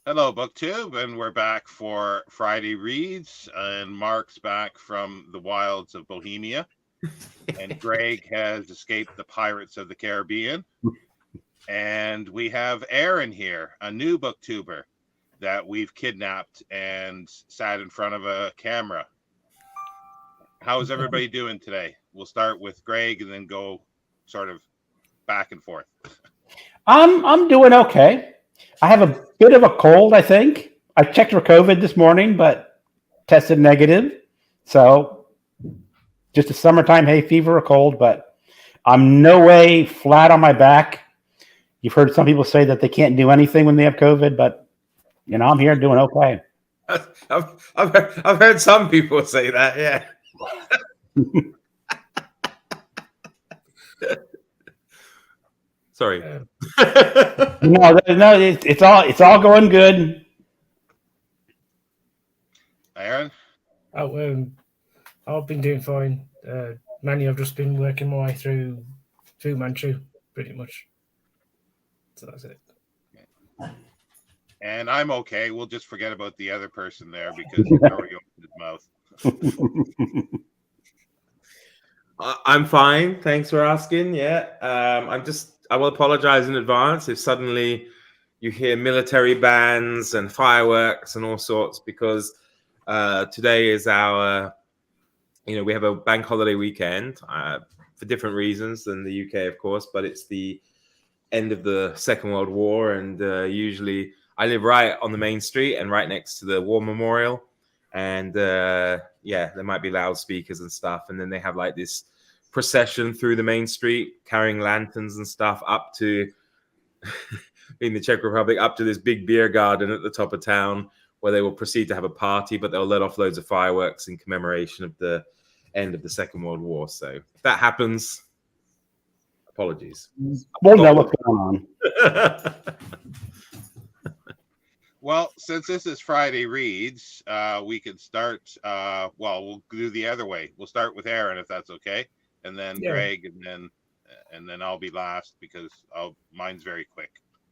Hello, BookTube, and we're back for Friday Reads, and Mark's back from the wilds of Bohemia, and Greg has escaped the pirates of the Caribbean, and we have Arron here, a new BookTuber that we've kidnapped and sat in front of a camera. How's everybody doing today? We'll start with Greg and then go sort of back and forth. I'm doing okay. I have a bit of a cold, I think. I checked for COVID this morning, but tested negative. So just a summertime hay fever or cold, but I'm no way flat on my back. You've heard some people say that they can't do anything when they have COVID, but I'm here doing okay. I've heard some people say that, yeah. Sorry. No, it's all going good. Arron? I've been doing fine. Mainly, I've just been working my way through Fu Manchu, pretty much. So that's it. And I'm okay. We'll just forget about the other person there because he's already opened his mouth. I'm fine. Thanks for asking. Yeah. I will apologize in advance if suddenly you hear military bands and fireworks and all sorts, because today is our, we have a bank holiday weekend for different reasons than the UK, of course, but it's the end of the Second World War. And usually I live right on the main street and right next to the War Memorial. And there might be loudspeakers and stuff. And then they have like this procession through the main street carrying lanterns and stuff up to, in the Czech Republic, up to this big beer garden at the top of town where they will proceed to have a party, but they'll let off loads of fireworks in commemoration of the end of the Second World War. So if that happens, apologies. We'll know what's going on. Well, since this is Friday Reads, we could start, we'll do the other way. We'll start with Arron, if that's okay, and then Greg, and then I'll be last because mine's very quick.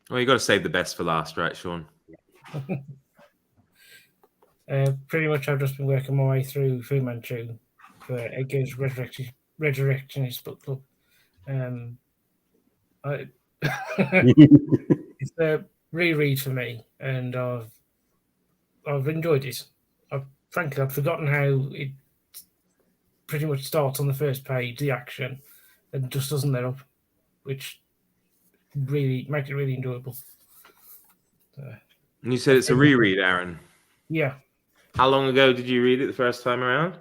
Well, you got to save the best for last, right, Sean? Pretty much, I've just been working my way through Fu Manchu for Edgar's Resurrectionist Book Club. It's a reread for me, and I've enjoyed it. Frankly, I've forgotten how it pretty much starts on the first page, the action, and just doesn't let up, which really makes it really enjoyable. And you said it's a reread, Arron? Yeah. How long ago did you read it the first time around?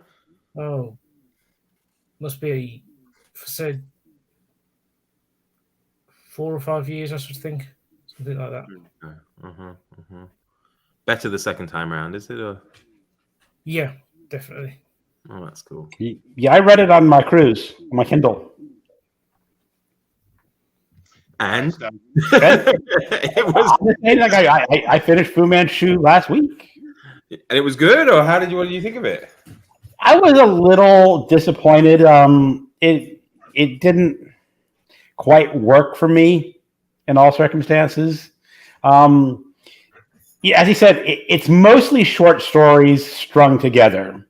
Oh, must be, said 4 or 5 years, I should think. Something like that. Better the second time around, is it? Or? Yeah, definitely. Oh, that's cool. Yeah, I read it on my cruise, on my Kindle. And it was I finished Fu Manchu last week. And it was good, or what did you think of it? I was a little disappointed. It didn't quite work for me in all circumstances. As he said, it's mostly short stories strung together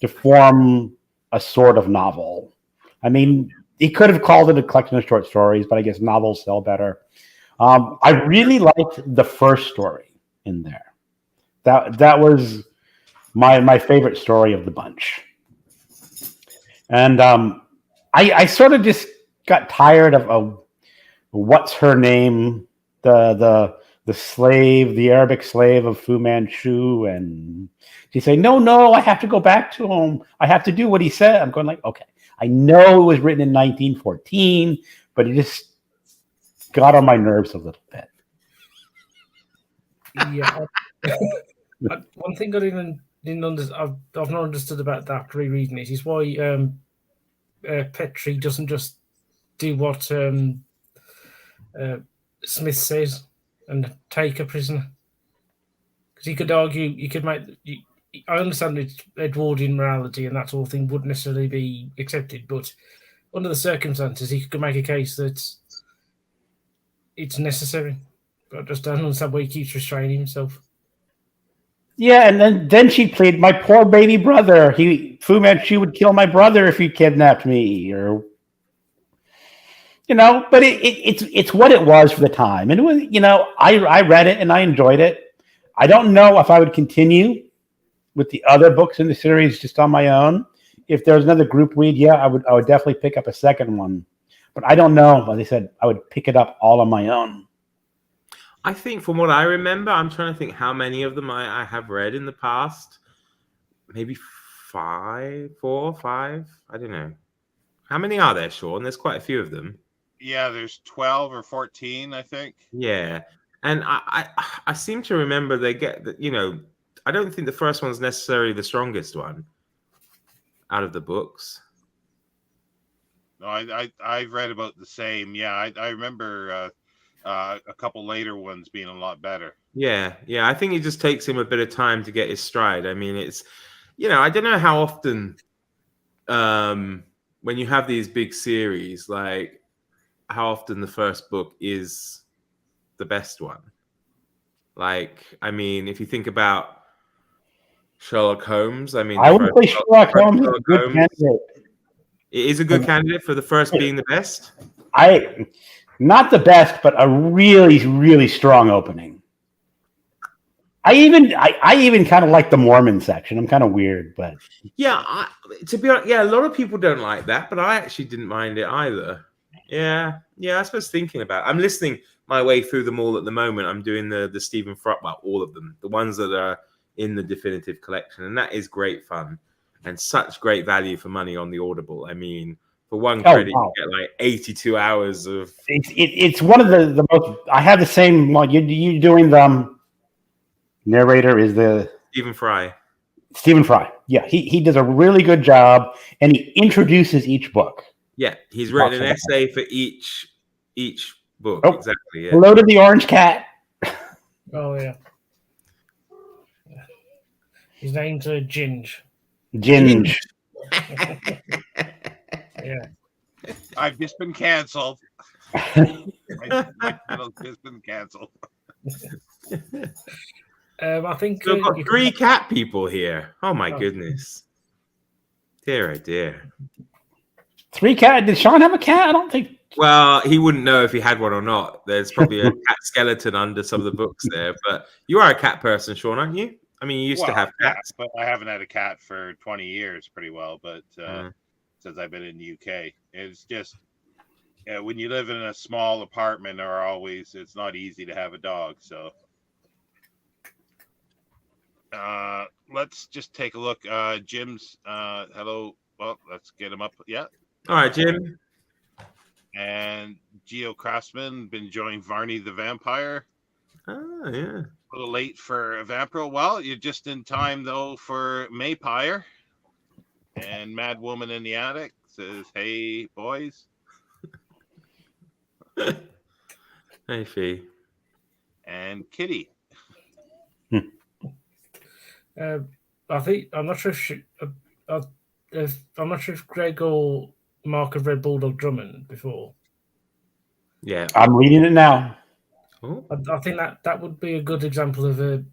to form a sort of novel. I mean, he could have called it a collection of short stories, but I guess novels sell better. I really liked the first story in there. That was my favorite story of the bunch. And I sort of just got tired of what's her name, the slave, the Arabic slave of Fu Manchu, and she say, no, I have to go back to him. I have to do what he said. I'm going like, okay, I know it was written in 1914, but it just got on my nerves a little bit. Yeah. One thing I didn't understand, I've not understood about that rereading it is why Petrie doesn't just do what Smith says and take a prisoner. Because he could argue, I understand it's Edwardian morality and that sort of thing wouldn't necessarily be accepted, but under the circumstances, he could make a case that it's necessary. I just don't understand why he keeps restraining himself. Yeah, and then she pleaded, "My poor baby brother. Fu Manchu would kill my brother if he kidnapped me," or But it's what it was for the time, and it was I read it and I enjoyed it. I don't know if I would continue with the other books in the series just on my own. If there was another group read, yeah, I would definitely pick up a second one. But I don't know. Like I said, I would pick it up all on my own. I think from what I remember, I'm trying to think how many of them I have read in the past. Maybe 4 or 5. I don't know. How many are there, Sean? There's quite a few of them. Yeah, there's 12 or 14, I think. Yeah. And I seem to remember they get, I don't think the first one's necessarily the strongest one out of the books. No, I've read about the same. Yeah, I remember a couple later ones being a lot better. Yeah. I think it just takes him a bit of time to get his stride. I mean, it's, I don't know how often when you have these big series, like how often the first book is the best one. Like, I mean, if you think about Sherlock Holmes, I mean, I would say Sherlock Holmes is a good candidate. It is a good candidate for the first being the best. Not the best, but a really, really strong opening. I even kind of like the Mormon section. I'm kind of weird, but to be honest, a lot of people don't like that, but I actually didn't mind it either. Yeah. I suppose thinking about it. I'm listening my way through them all at the moment. I'm doing the Stephen Fry, well, all of them, the ones that are in the definitive collection, and that is great fun and such great value for money on the Audible. I mean, for one credit, you get like 82 hours of. It's one of the most. I have the same one. You doing the narrator is the Stephen Fry. Stephen Fry. Yeah, he does a really good job, and he introduces each book. Yeah, he's written an essay for each book. Oh, exactly. Yeah. Hello to the Orange Cat. Oh yeah. His name's Ginge. Ginge. Yeah. I've just been canceled. My channel's just been canceled. I think so we've got 3 cat people here. Oh my goodness. Dear, oh dear. 3 cat. Did Sean have a cat? I don't think. Well, he wouldn't know if he had one or not. There's probably a cat skeleton under some of the books there. But you are a cat person, Sean, aren't you? I mean, you used to have cats. Yeah, but I haven't had a cat for 20 years pretty well. But since I've been in the UK, it's just when you live in a small apartment, it's not easy to have a dog. So let's just take a look. Jim's hello. Well, let's get him up. Yeah. All right, Jim. And Geo Craftsman been enjoying Varney the Vampire. Oh, yeah. A little late for Vampiro. Well, you're just in time, though, for Maypire. And Mad Woman in the Attic says, hey, boys. Hey, Fee. And Kitty. I'm not sure if Greg or Mark have read Bulldog Drummond before. Yeah, I'm reading it now. Oh. I think that would be a good example of a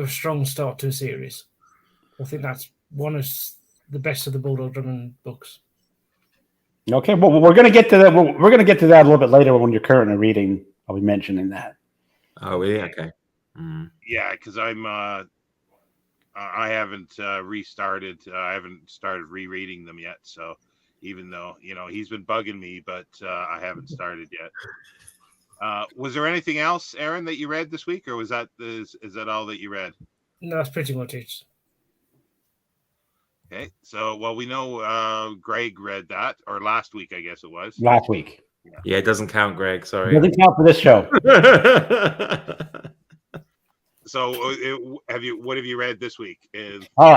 strong start to a series. I think that's one of the best of the Bulldog Drummond books. Okay, well, we're going to get to that. We're going to get to that a little bit later when you're currently reading. I'll be mentioning that. Oh, really? Okay. Mm. Yeah, because I haven't restarted. I haven't started rereading them yet. So even though he's been bugging me, but I haven't started yet. Was there anything else, Arron, that you read this week, or is that all that you read? No, that's pretty much it. Okay, so we know Greg read that, or last week, I guess it was. Last week. Yeah, it doesn't count, Greg. Sorry. It doesn't count for this show. So, what have you read this week? All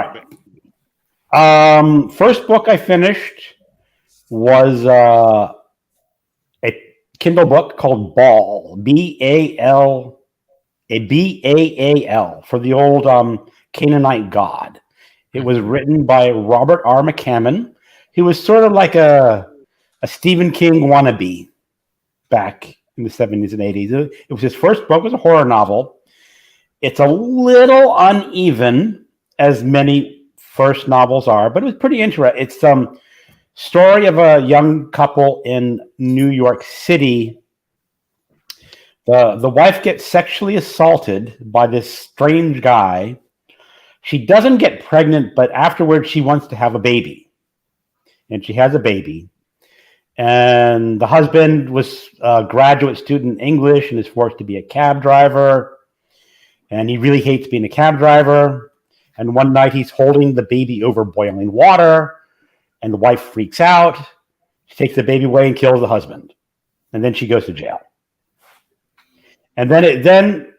right. First book I finished was a Kindle book called Baal, B-A-L, B-A-A-L, for the old Canaanite god. It was written by Robert R. McCammon. He was sort of like a Stephen King wannabe back in the 70s and 80s. It was his first book. It was a horror novel. It's a little uneven, as many first novels are, but it was pretty interesting. It's story of a young couple in New York City. The wife gets sexually assaulted by this strange guy. She doesn't get pregnant, but afterwards she wants to have a baby. And she has a baby. And the husband was a graduate student in English and is forced to be a cab driver. And he really hates being a cab driver. And one night he's holding the baby over boiling water. And the wife freaks out. She takes the baby away and kills the husband. And then she goes to jail. And then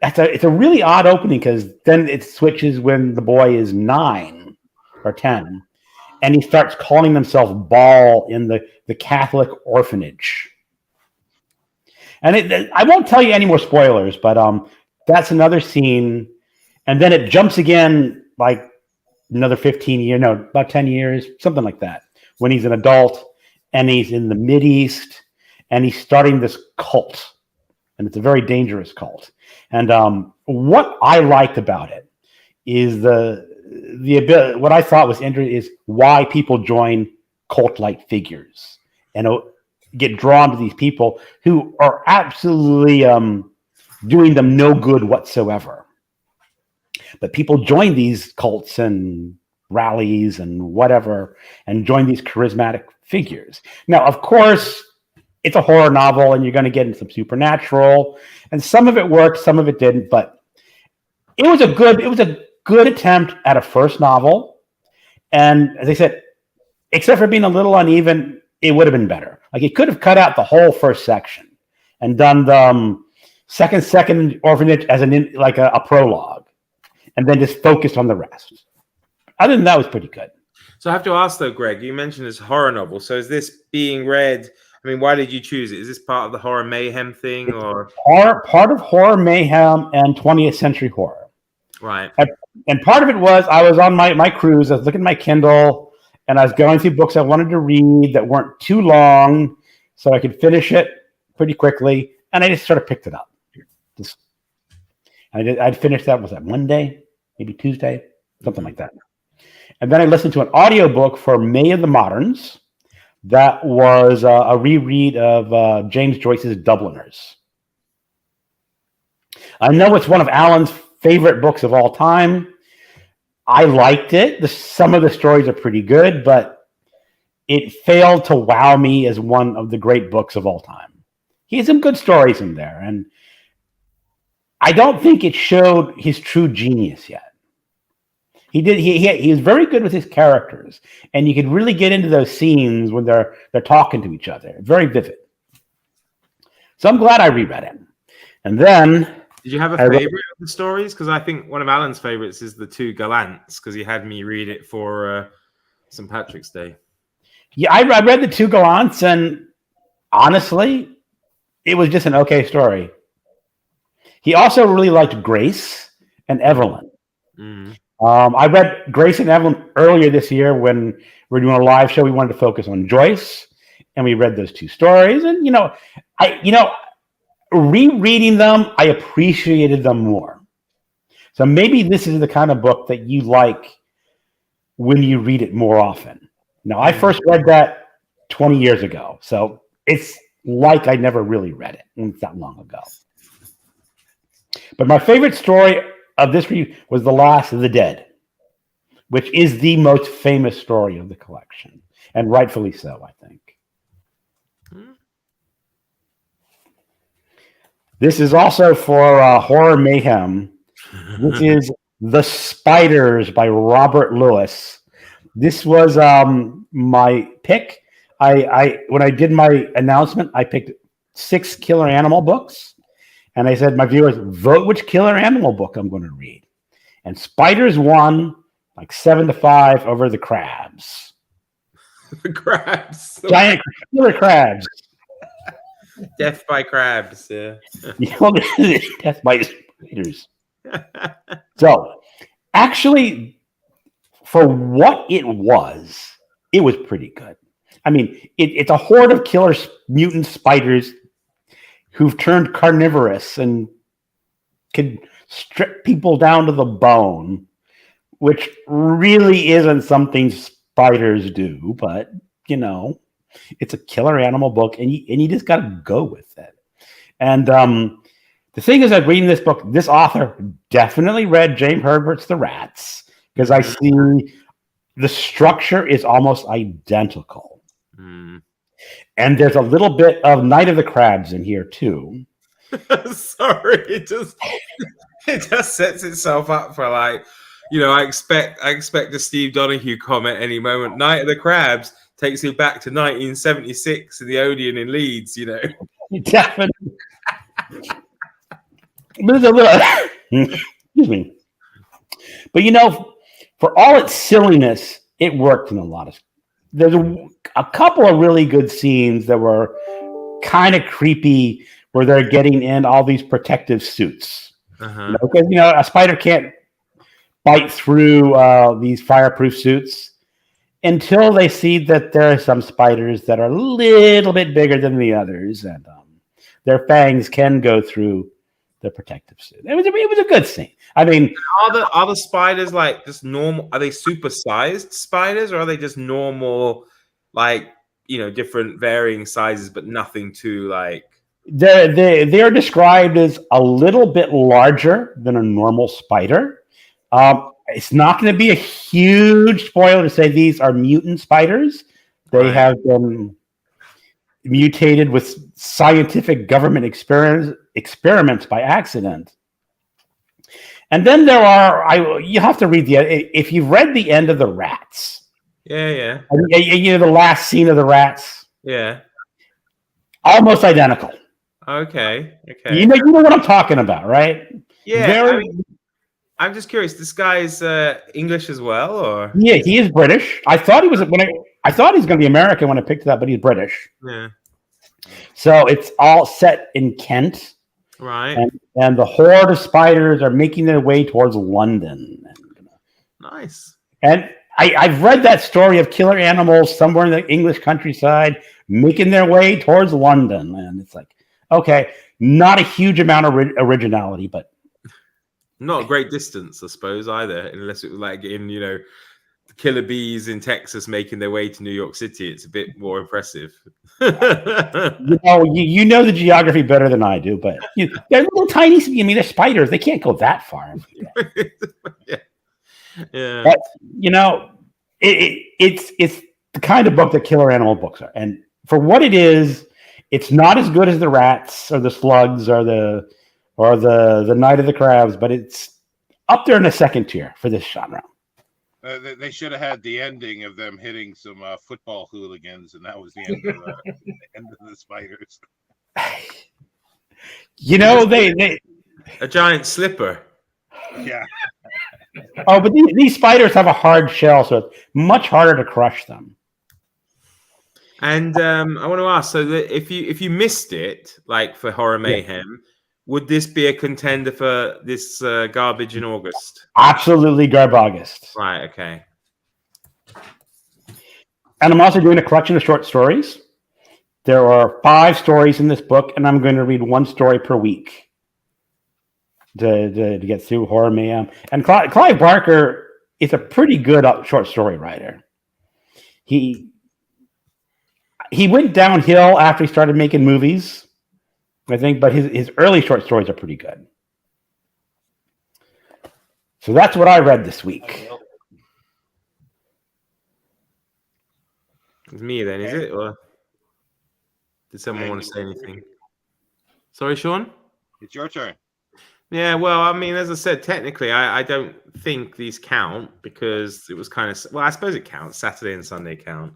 it's a really odd opening because then it switches when the boy is 9 or 10. And he starts calling himself Ball in the Catholic orphanage. And I won't tell you any more spoilers, but that's another scene. And then it jumps again like another 15 years, no, about 10 years, something like that, when he's an adult and he's in the Mideast and he's starting this cult. And it's a very dangerous cult. And what I liked about it is the ability. What I thought was interesting is why people join cult-like figures and get drawn to these people who are absolutely doing them no good whatsoever. But people join these cults and rallies and whatever, and join these charismatic figures. Now, of course, it's a horror novel, and you're going to get into some supernatural, and some of it worked, some of it didn't. But it was a good attempt at a first novel, and as I said, except for being a little uneven, it would have been better. Like it could have cut out the whole first section and done the second orphanage as a prologue, and then just focused on the rest. Other than that, it was pretty good. So I have to ask though, Greg, you mentioned this horror novel. So is this being read? I mean, why did you choose it? Is this part of the horror mayhem thing, or part of horror mayhem and 20th century horror? Right. And part of it was I was on my cruise. I was looking at my Kindle, and I was going through books I wanted to read that weren't too long, so I could finish it pretty quickly. And I just sort of picked it up. I'd finished that. Was that Monday, maybe Tuesday, something like that. And then I listened to an audiobook for May of the Moderns. That was a reread of James Joyce's Dubliners. I know it's one of Alan's favorite books of all time. I liked it. Some of the stories are pretty good, but it failed to wow me as one of the great books of all time. He has some good stories in there, and I don't think it showed his true genius yet. He was very good with his characters, and you could really get into those scenes when they're talking to each other. Very vivid. So I'm glad I reread it. And then, did you have a favorite of the stories? Because I think one of Alan's favorites is The Two Gallants, because he had me read it for St. Patrick's Day. Yeah, I read The Two Gallants, and honestly, it was just an okay story. He also really liked Grace and Evelyn. Mm. I read Grace and Evelyn earlier this year when we were doing a live show. We wanted to focus on Joyce, and we read those two stories. And rereading them, I appreciated them more. So maybe this is the kind of book that you like when you read it more often. Now, I first read that 20 years ago, so it's like I never really read it. It's that long ago. But my favorite story of this review was The Last of the Dead, which is the most famous story of the collection, and rightfully so, I think. This is also for Horror Mayhem. This is The Spiders by Robert Lewis. This was my pick. When I did my announcement, I picked 6 killer animal books. And I said, my viewers, vote which killer animal book I'm going to read. And Spiders won like 7-5 over the crabs. The crabs. Giant killer crabs. Death by crabs, yeah. Death by spiders. So, actually, for what it was pretty good. I mean, it's a horde of killer mutant spiders who've turned carnivorous and can strip people down to the bone, which really isn't something spiders do, but it's a killer animal book, and you just got to go with it. And the thing is, that reading this book, this author definitely read James Herbert's The Rats, because I see the structure is almost identical. And there's a little bit of Night of the Crabs in here too. Sorry, it just sets itself up for I expect a Steve Donahue comment any moment. Night of the Crabs takes me back to 1976 in the Odeon in Leeds. Definitely. But there's a little, excuse me. But for all its silliness, it worked in a lot of. There's a couple of really good scenes that were kind of creepy, where they're getting in all these protective suits. Because a spider can't bite through these fireproof suits until they see that there are some spiders that are a little bit bigger than the others, and their fangs can go through the protective suit. It was a good scene. I mean, are the spiders like just normal? Are they supersized spiders, or are they just normal, different varying sizes, but nothing too like? They're described as a little bit larger than a normal spider. It's not going to be a huge spoiler to say these are mutant spiders. They have been mutated with scientific government experiments by accident. And then there are, you have to read if you've read the end of The Rats. Yeah. The last scene of The Rats. Yeah. Almost identical. Okay. You know what I'm talking about, right? Yeah. I'm just curious. This guy's English as well, or? Yeah, he is British. I thought he was I thought he was going to be American when I picked it up, but he's British. Yeah. So it's all set in Kent. Right. And the horde of spiders are making their way towards London. Nice. And I've read that story of killer animals somewhere in the English countryside making their way towards London. And it's like, okay, not a huge amount of originality, but not a great distance, I suppose, either, unless it was like in, the killer bees in Texas making their way to New York City. It's a bit more impressive. you know the geography better than I do, but they're little tiny. They're spiders. They can't go that far. Yeah. But it's the kind of book that killer animal books are, and for what it is, it's not as good as The Rats or the Slugs or the Night of the Crabs, but it's up there in the second tier for this genre. They should have had the ending of them hitting some football hooligans, and that was the end of end of the spiders. They a giant slipper. Yeah. Oh, but these spiders have a hard shell, so it's much harder to crush them. And I want to ask, so that if you missed it, like for Horror Mayhem, would this be a contender for this garbage in August? Absolutely Garbagist. Right, okay. And I'm also doing a collection of short stories. There are 5 stories in this book, and I'm going to read 1 story per week to get through Horror Mayhem. And Clive Barker is a pretty good short story writer. He went downhill after he started making movies, I think, but his early short stories are pretty good. So that's what I read this week. It's me then, is it? Or did someone want to say anything? Sorry, Sean? It's your turn. Yeah, well, I mean, as I said, technically, I don't think these count because it was kind of... Well, I suppose it counts. Saturday and Sunday count.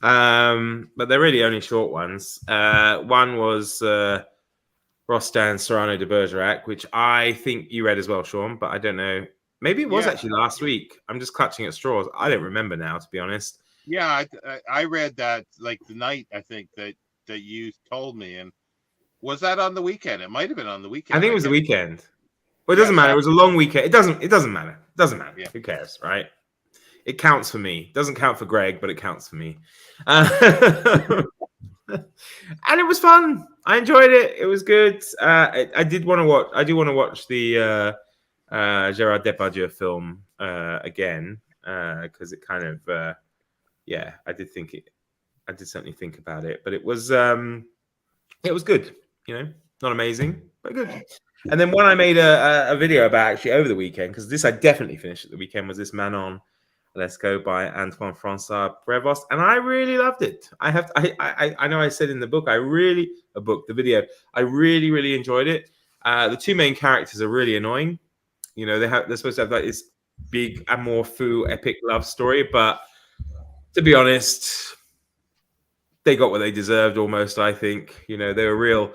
But they're really only short ones. One was... Rostan's Cyrano de Bergerac, which I think you read as well, Sean, but I don't know. Maybe it was actually last week. I'm just clutching at straws. I don't remember now, to be honest. Yeah, I read that like the night, I think, that you told me. And was that on the weekend? It might have been on the weekend. I think it was the weekend. Well, it doesn't matter. It was a long weekend. It doesn't matter. It doesn't matter. Yeah. Who cares, right? It counts for me. It doesn't count for Greg, but it counts for me. And it was fun. I enjoyed it. It was good. I did want to watch. I do want to watch the Gerard Depardieu film again because it kind of I did think it. I did certainly think about it, but it was good. You know, not amazing, but good. And then one I made a video about actually over the weekend, because this I definitely finished at the weekend, was this Manon Lescaut by Antoine Francois Prévost, and I really loved it. I know I said in the book, the video, I really enjoyed it. The two main characters are really annoying. You know, they're supposed to have like this big amour fou epic love story, but to be honest, they got what they deserved almost. I think, you know, they were real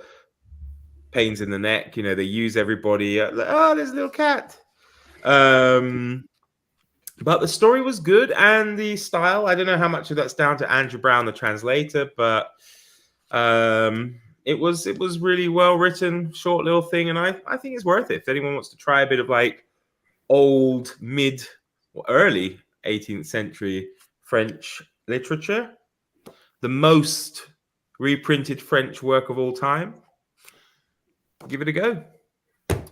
pains in the neck. You know, they use everybody. Like, oh, there's a little cat. But the story was good, and the style, I don't know how much of that's down to Andrew Brown, the translator, but it was really well written, short little thing, and I think it's worth it if anyone wants to try a bit of like old, mid, or early 18th century French literature, the most reprinted French work of all time. Give it a go.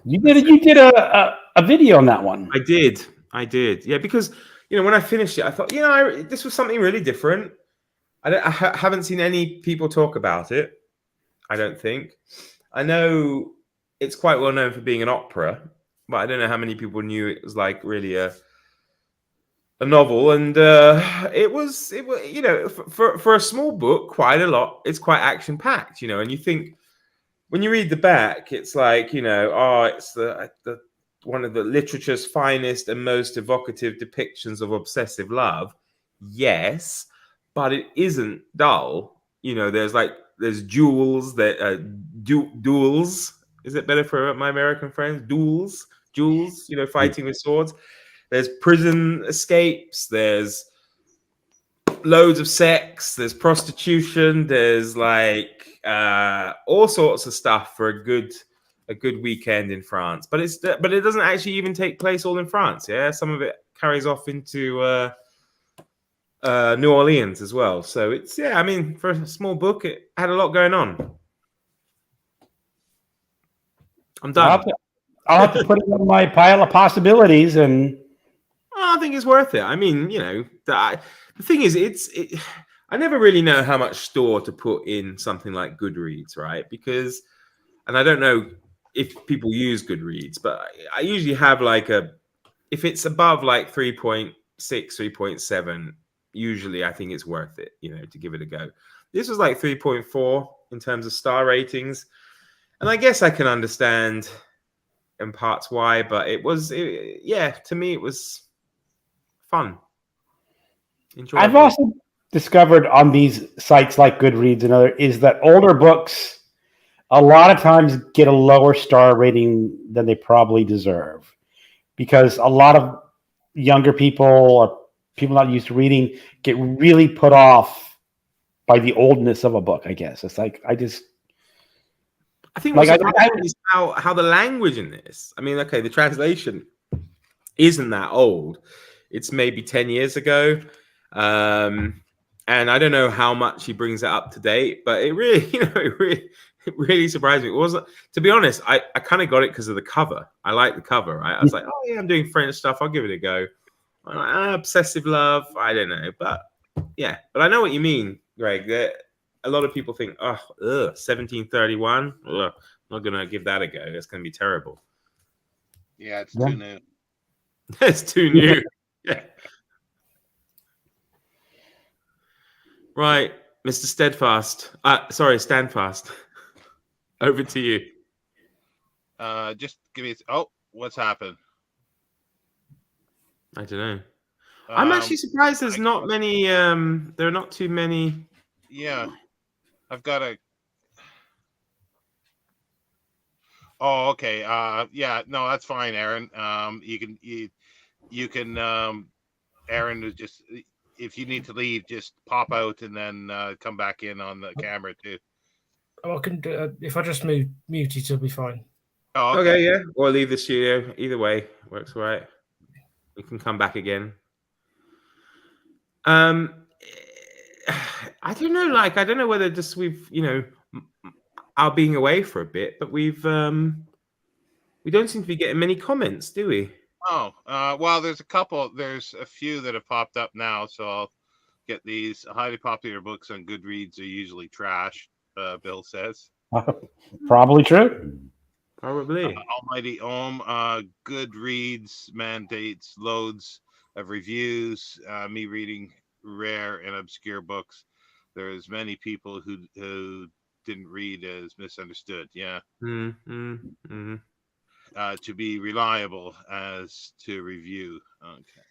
You did a video on that one. I did. Yeah, because, you know, when I finished it, I thought, you know, this was something really different. I haven't seen any people talk about it, I don't think. I know it's quite well known for being an opera, but I don't know how many people knew it was like really a novel. And it was, you know, for a small book, quite a lot. It's quite action packed, you know, and you think, when you read the back, it's like, you know, oh, it's the one of the literature's finest and most evocative depictions of obsessive love. Yes, but it isn't dull. You know, there's duels, duels. Is it better for my American friends? Duels, you know, fighting with swords. There's prison escapes. There's loads of sex. There's prostitution. There's like all sorts of stuff for a good weekend in France, but it doesn't actually even take place all in France. Yeah, some of it carries off into New Orleans as well. So it's, I mean, for a small book, it had a lot going on. I'm done. I'll have to put it on my pile of possibilities, and I think it's worth it. I mean, you know, the thing is, I never really know how much store to put in something like Goodreads, right? Because, and I don't know if people use Goodreads, but I usually have like if it's above like 3.6, 3.7, usually I think it's worth it, you know, to give it a go. This was like 3.4 in terms of star ratings. And I guess I can understand in parts why, but to me, it was fun. Enjoyable. I've also discovered on these sites like Goodreads and other is that older books a lot of times get a lower star rating than they probably deserve, because a lot of younger people or people not used to reading get really put off by the oldness of a book. I guess it's like I think like is how the language in this. I mean, okay, the translation isn't that old. It's maybe 10 years ago. And I don't know how much he brings it up to date, but it really, you know, it really surprised me. It wasn't, to be honest, I kind of got it because of the cover. I like the cover, right? I was like, oh yeah, I'm doing French stuff. I'll give it a go. Obsessive love. I don't know, but yeah, but I know what you mean, Greg. That a lot of people think, 1731. I'm not gonna give that a go. It's gonna be terrible. Yeah, it's too new. It's too new. Yeah. Right, Mr. Standfast. Over to you. Just give me. Oh, what's happened? I don't know. I'm actually surprised there's not many. There are not too many. Yeah, I've got a. Oh, okay. Yeah, no, that's fine, Aaron. You can. Aaron is just. If you need to leave, just pop out and then come back in on the camera too. Oh, I can do. If I just mute it, it'll be fine. Oh, okay, yeah. Or leave the studio. Either way, works all right. We can come back again. I don't know. Like, I don't know whether just we've, our being away for a bit, but we don't seem to be getting many comments, do we? Oh, well, there's a few that have popped up now, so I'll get these. Highly popular books on Goodreads are usually trash, Bill says. Probably true. Probably. Almighty Ohm, Goodreads mandates loads of reviews. Me reading rare and obscure books. There's many people who didn't read as misunderstood. Yeah. To be reliable as to review. Okay.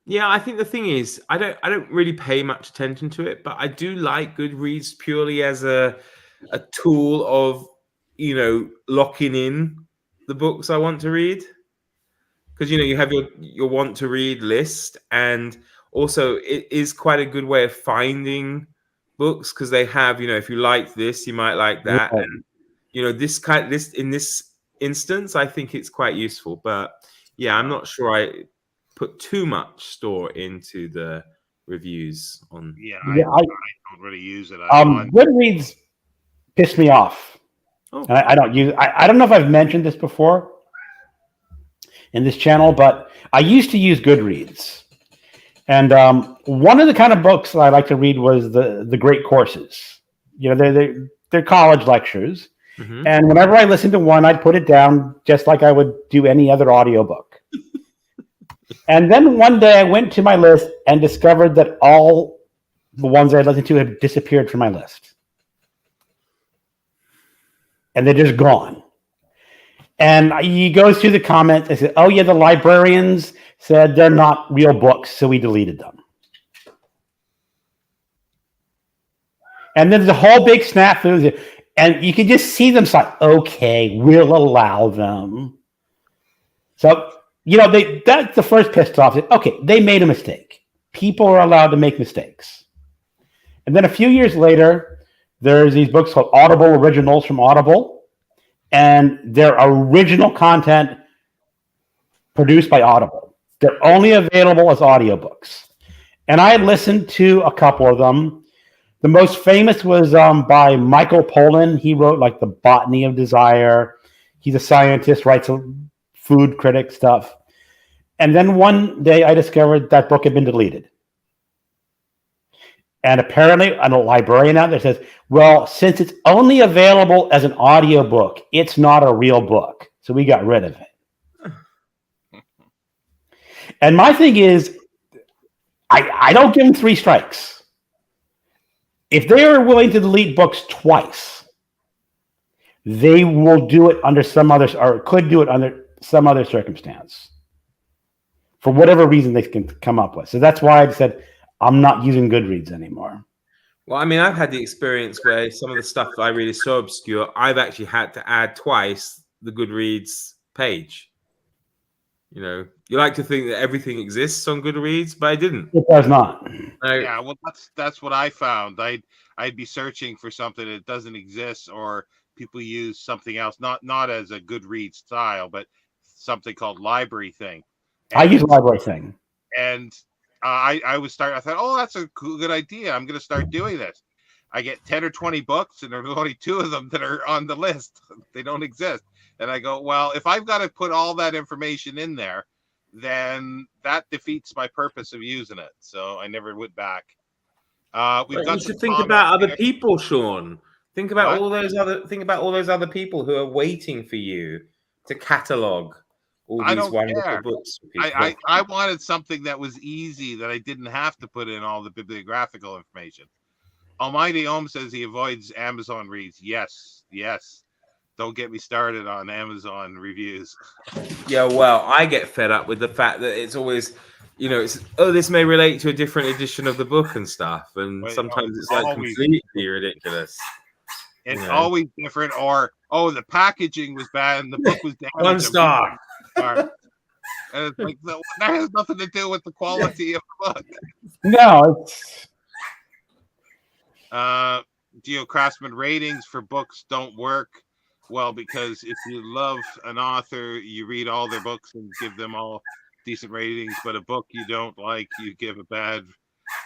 Yeah, I think the thing is, I don't really pay much attention to it, but I do like Goodreads purely as a tool of locking in the books I want to read, because you have your want to read list, and also it is quite a good way of finding books, because they have if you like this, you might like that, and this in this instance, I think it's quite useful. But yeah, I'm not sure I put too much store into the reviews on. Yeah, I don't really use it. Goodreads pissed me off. Oh. And I don't use. I don't know if I've mentioned this before in this channel, but I used to use Goodreads, and one of the kind of books that I like to read was the great courses. They're college lectures. Mm-hmm. And whenever I listened to one, I'd put it down just like I would do any other audiobook. And then one day I went to my list and discovered that all the ones I listened to had disappeared from my list. And they're just gone. And he goes through the comments and says, oh, yeah, the librarians said they're not real books, so we deleted them. And then there's a whole big snafu. And you can just see them say, okay, we'll allow them. So, that's the first pissed off. Okay, they made a mistake. People are allowed to make mistakes. And then a few years later, there's these books called Audible Originals from Audible. And they're original content produced by Audible. They're only available as audiobooks. And I listened to a couple of them. The most famous was by Michael Pollan. He wrote like The Botany of Desire. He's a scientist, writes food critic stuff. And then one day I discovered that book had been deleted. And apparently a librarian out there says, well, since it's only available as an audiobook, it's not a real book. So we got rid of it. And my thing is, I don't give them 3 strikes. If they are willing to delete books twice, they will do it under some other, or could do it under some other circumstance, for whatever reason they can come up with. So that's why I said I'm not using Goodreads anymore. Well, I mean, I've had the experience where some of the stuff that I read is so obscure, I've actually had to add twice the Goodreads page. You like to think that everything exists on Goodreads, but I didn't. It does not. Yeah, well, that's what I found. I'd be searching for something that doesn't exist, or people use something else, not as a Goodreads style, but something called Library Thing. I use Library Thing, and I thought, oh, that's a good idea. I'm going to start doing this. I get 10 or 20 books, and there's only 2 of them that are on the list. They don't exist. And I go, well, if I've got to put all that information in there, then that defeats my purpose of using it. So I never went back. You should think about other people, Sean. Think about all those other people who are waiting for you to catalog all these wonderful books. I wanted something that was easy, that I didn't have to put in all the bibliographical information. Almighty Ohm says he avoids Amazon reads. Yes. Don't get me started on Amazon reviews. Yeah, well, I get fed up with the fact that it's always, this may relate to a different edition of the book and stuff. And sometimes it's like completely ridiculous. It's always different, or, the packaging was bad and the book was damaged. 1 star. And it's like, that has nothing to do with the quality of the book. No, it's... Craftsman ratings for books don't work. Well, because if you love an author, you read all their books and give them all decent ratings, but a book you don't like, you give a bad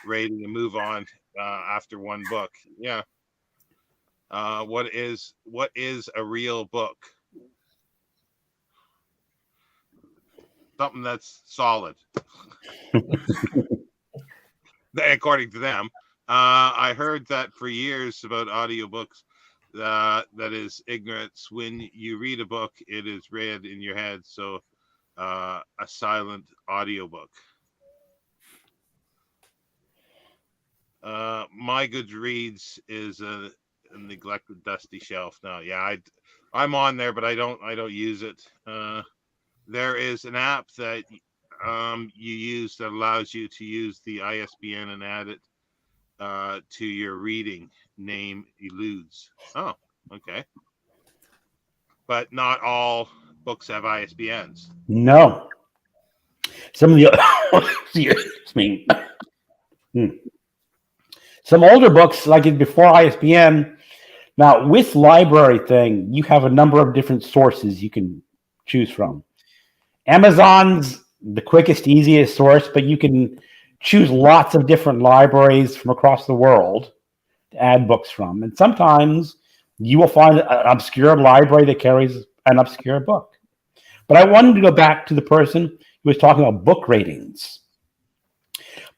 rating and move on. after one book. Yeah. What is a real book? Something that's solid, according to them. I heard that for years about audiobooks. That is ignorance. When you read a book, it is read in your head. So a silent audiobook. My Goodreads is a neglected, dusty shelf now. Yeah, I'm on there, but I don't use it. There is an app that you use that allows you to use the ISBN and add it to your reading. Name eludes. Oh, okay. But not all books have ISBNs. No. Some of the excuse me. Some older books, like before ISBN. Now, with library thing, you have a number of different sources you can choose from. Amazon's the quickest, easiest source, but you can choose lots of different libraries from across the world to add books from. And sometimes you will find an obscure library that carries an obscure book. But I wanted to go back to the person who was talking about book ratings.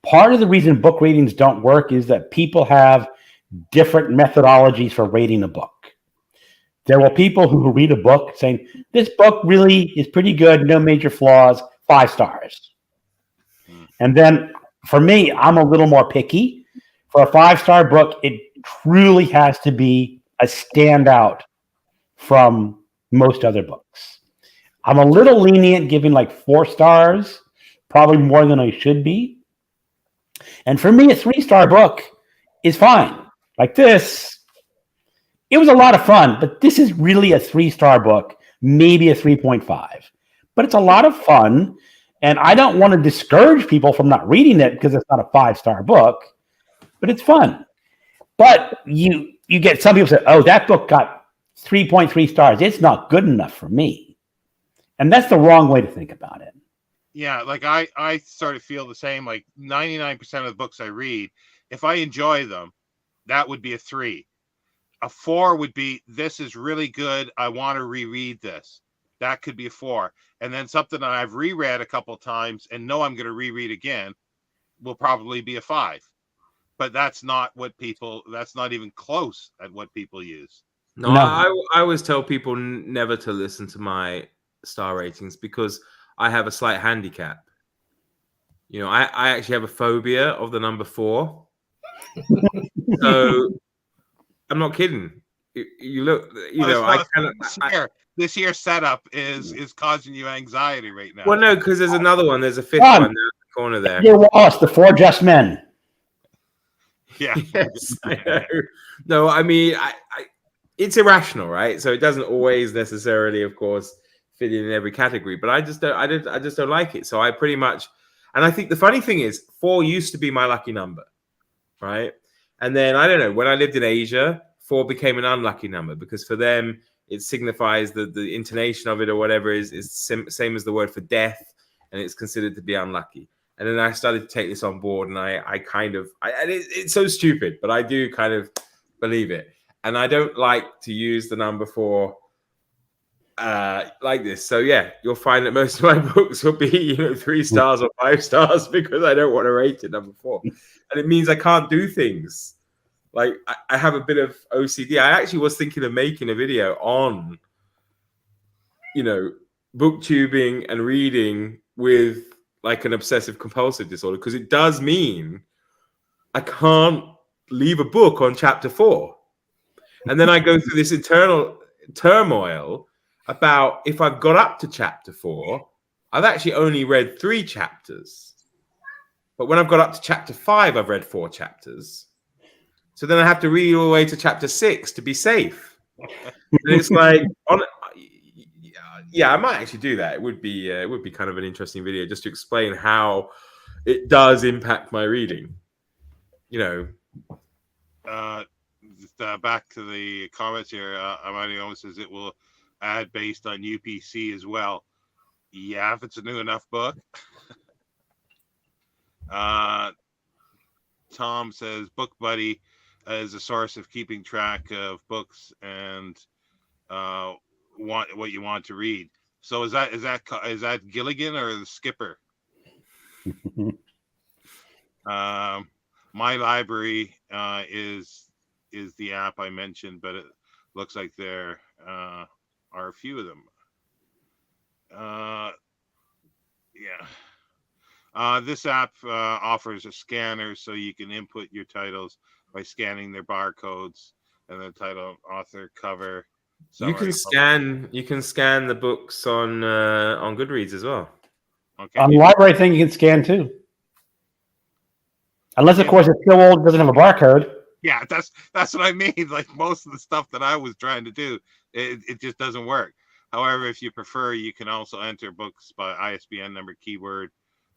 Part of the reason book ratings don't work is that people have different methodologies for rating a book. There were people who read a book saying, this book really is pretty good, no major flaws, 5 stars. And then for me, I'm a little more picky. For a 5-star book, it truly has to be a standout from most other books. I'm a little lenient, giving like 4 stars, probably more than I should be. And for me, a 3-star book is fine. Like this, it was a lot of fun, but this is really a 3-star book, maybe a 3.5. But it's a lot of fun, and I don't want to discourage people from not reading it because it's not a 5-star book, but it's fun. But you get some people say, oh, that book got 3.3 stars. It's not good enough for me. And that's the wrong way to think about it. Yeah, like I sort of feel the same. Like 99% of the books I read, if I enjoy them, that would be a 3. A 4 would be, this is really good. I want to reread this. That could be a 4. And then something that I've reread a couple times and know I'm going to reread again will probably be a 5. But that's not even close at what people use. No. I always tell people never to listen to my star ratings because I have a slight handicap. You know, I actually have a phobia of the number 4. So I'm not kidding. You look, this year's setup is causing you anxiety right now. Well, no, because there's another one. There's a 5th one down the corner there. You're lost. The 4 Just Men. Yeah. Yes, I know. No, I mean, it's irrational, right? So it doesn't always necessarily, of course, fit in every category. But I just don't like it. So I pretty much, and I think the funny thing is, 4 used to be my lucky number, right? And then I don't know, when I lived in Asia, 4 became an unlucky number because for them it signifies the intonation of it or whatever is same as the word for death, and it's considered to be unlucky. And then I started to take this on board, and it's so stupid, but I do kind of believe it. And I don't like to use the number 4 like this. So yeah, you'll find that most of my books will be 3 stars or 5 stars because I don't want to rate it number 4. And it means I can't do things. Like I have a bit of OCD. I actually was thinking of making a video on, booktubing and reading with like an obsessive compulsive disorder, because it does mean I can't leave a book on chapter 4. And then I go through this internal turmoil about if I've got up to chapter 4, I've actually only read 3 chapters. But when I've got up to chapter 5, I've read 4 chapters. So then I have to read all the way to chapter 6 to be safe. And it's like, I might actually do that. It would be kind of an interesting video just to explain how it does impact my reading. Back to the comments here. Amani almost says it will add based on UPC as well. Yeah, if it's a new enough book. Tom says Book Buddy is a source of keeping track of books and what you want to read. So is that Gilligan or the Skipper? My library is the app I mentioned, but it looks like there are a few of them. This app offers a scanner so you can input your titles by scanning their barcodes and the title, author, cover. You can scan the books on Goodreads as well. Okay. On the library thing, you can scan too. Unless, of course, it's so old, it doesn't have a barcode. Yeah, that's what I mean. Like most of the stuff that I was trying to do, it just doesn't work. However, if you prefer, you can also enter books by ISBN number, keyword,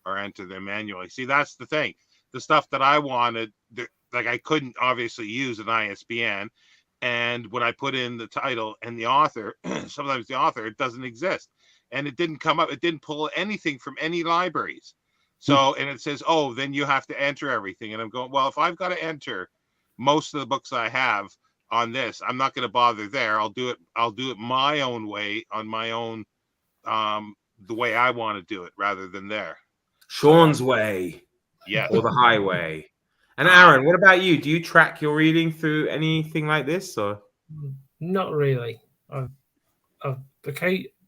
or enter them manually. See, that's the thing. The stuff that I wanted, like I couldn't obviously use an ISBN. And when I put in the title and the author, sometimes the author, it doesn't exist. And it didn't come up. It didn't pull anything from any libraries. So, and it says, oh, then you have to enter everything. And I'm going, well, if I've got to enter most of the books I have on this, I'm not going to bother there. I'll do it my own way, on my own, the way I want to do it rather than there. Sean's way. Yes. Or the highway. And Arron, what about you? Do you track your reading through anything like this, or? Not really. I've got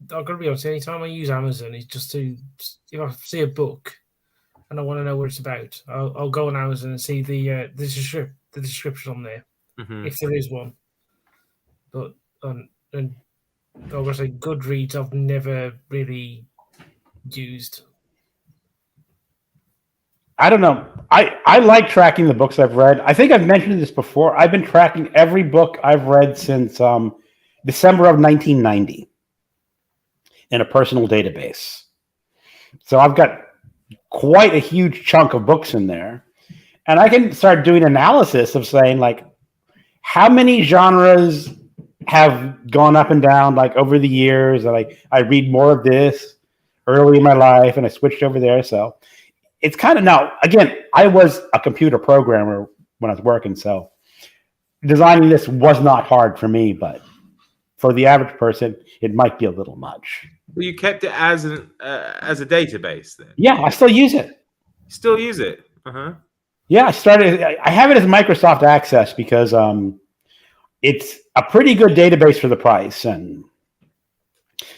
to be honest. Anytime I use Amazon, it's just to, if I see a book and I want to know what it's about, I'll go on Amazon and see the description on there, if there is one. But and I'm gonna say Goodreads, I've never really used. I don't know. I like tracking the books I've read. I think I've mentioned this before. I've been tracking every book I've read since December of 1990 in a personal database. So I've got quite a huge chunk of books in there. And I can start doing analysis of saying, like, how many genres have gone up and down, like, over the years. I read more of this early in my life, and I switched over there. So it's kind of, now, again, I was a computer programmer when I was working, so designing this was not hard for me, but for the average person, it might be a little much. Well, you kept it as a database then? Yeah, I still use it. Still use it? Uh-huh. Yeah, I have it as Microsoft Access because it's a pretty good database for the price, and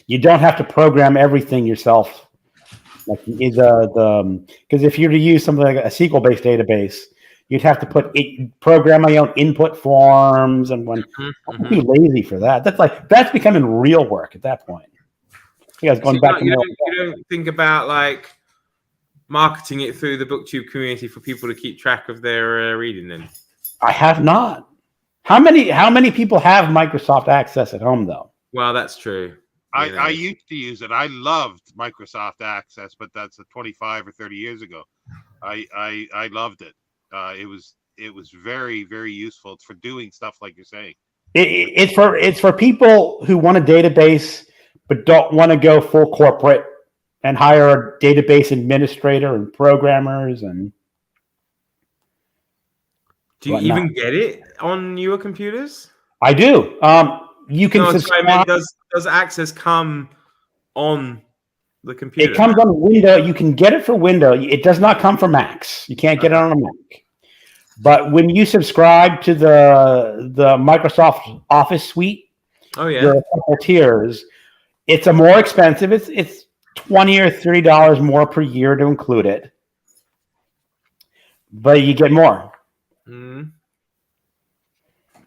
you don't have to program everything yourself. Like because if you were to use something like a SQL-based database, you'd have to program my own input forms, and I'm too lazy for that. That's becoming real work at that point. You guys going back to you don't think about like marketing it through the BookTube community for people to keep track of their reading then? I have not. How many people have Microsoft Access at home though? Well, that's true. I used to use it. I loved Microsoft Access, but that's 25 or 30 years ago. I loved it. It was very, very useful for doing stuff like you're saying. It's for people who want a database but don't want to go full corporate and hire a database administrator and programmers and. Do you even get it on your computers? I do. You can subscribe. I mean, does Access come on the computer? It comes on Windows. You can get it for Windows. It does not come for Macs. You can't get it on a Mac. But when you subscribe to the Microsoft Office suite, there are a couple tiers. It's a more expensive. It's $20 or $30 more per year to include it, but you get more. Mm.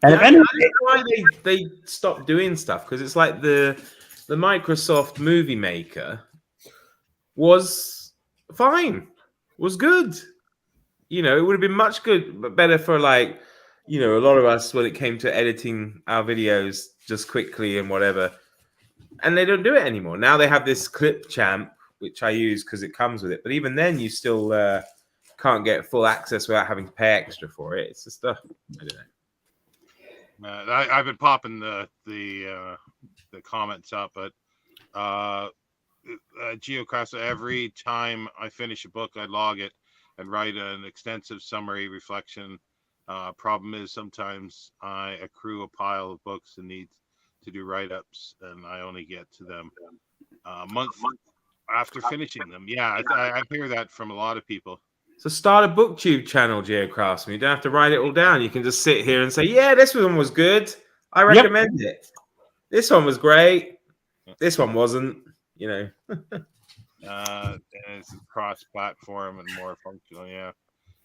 And I don't know why they stopped doing stuff, because it's like the Microsoft Movie Maker was fine, was good. You know, it would have been much better for like, you know, a lot of us when it came to editing our videos just quickly and whatever. And they don't do it anymore. Now they have this Clipchamp, which I use because it comes with it. But even then, you still can't get full access without having to pay extra for it. It's just stuff. I don't know. I've been popping the comments up, but GeoCrafts, every time I finish a book, I log it and write an extensive summary reflection. Problem is sometimes I accrue a pile of books and need to do write-ups, and I only get to them a month after finishing them. Yeah, I hear that from a lot of people. So start a booktube channel, Geocraftsman. You don't have to write it all down. You can just sit here and say, yeah, this one was good. I recommend it. This one was great. This one wasn't, you know. And it's cross-platform and more functional, yeah.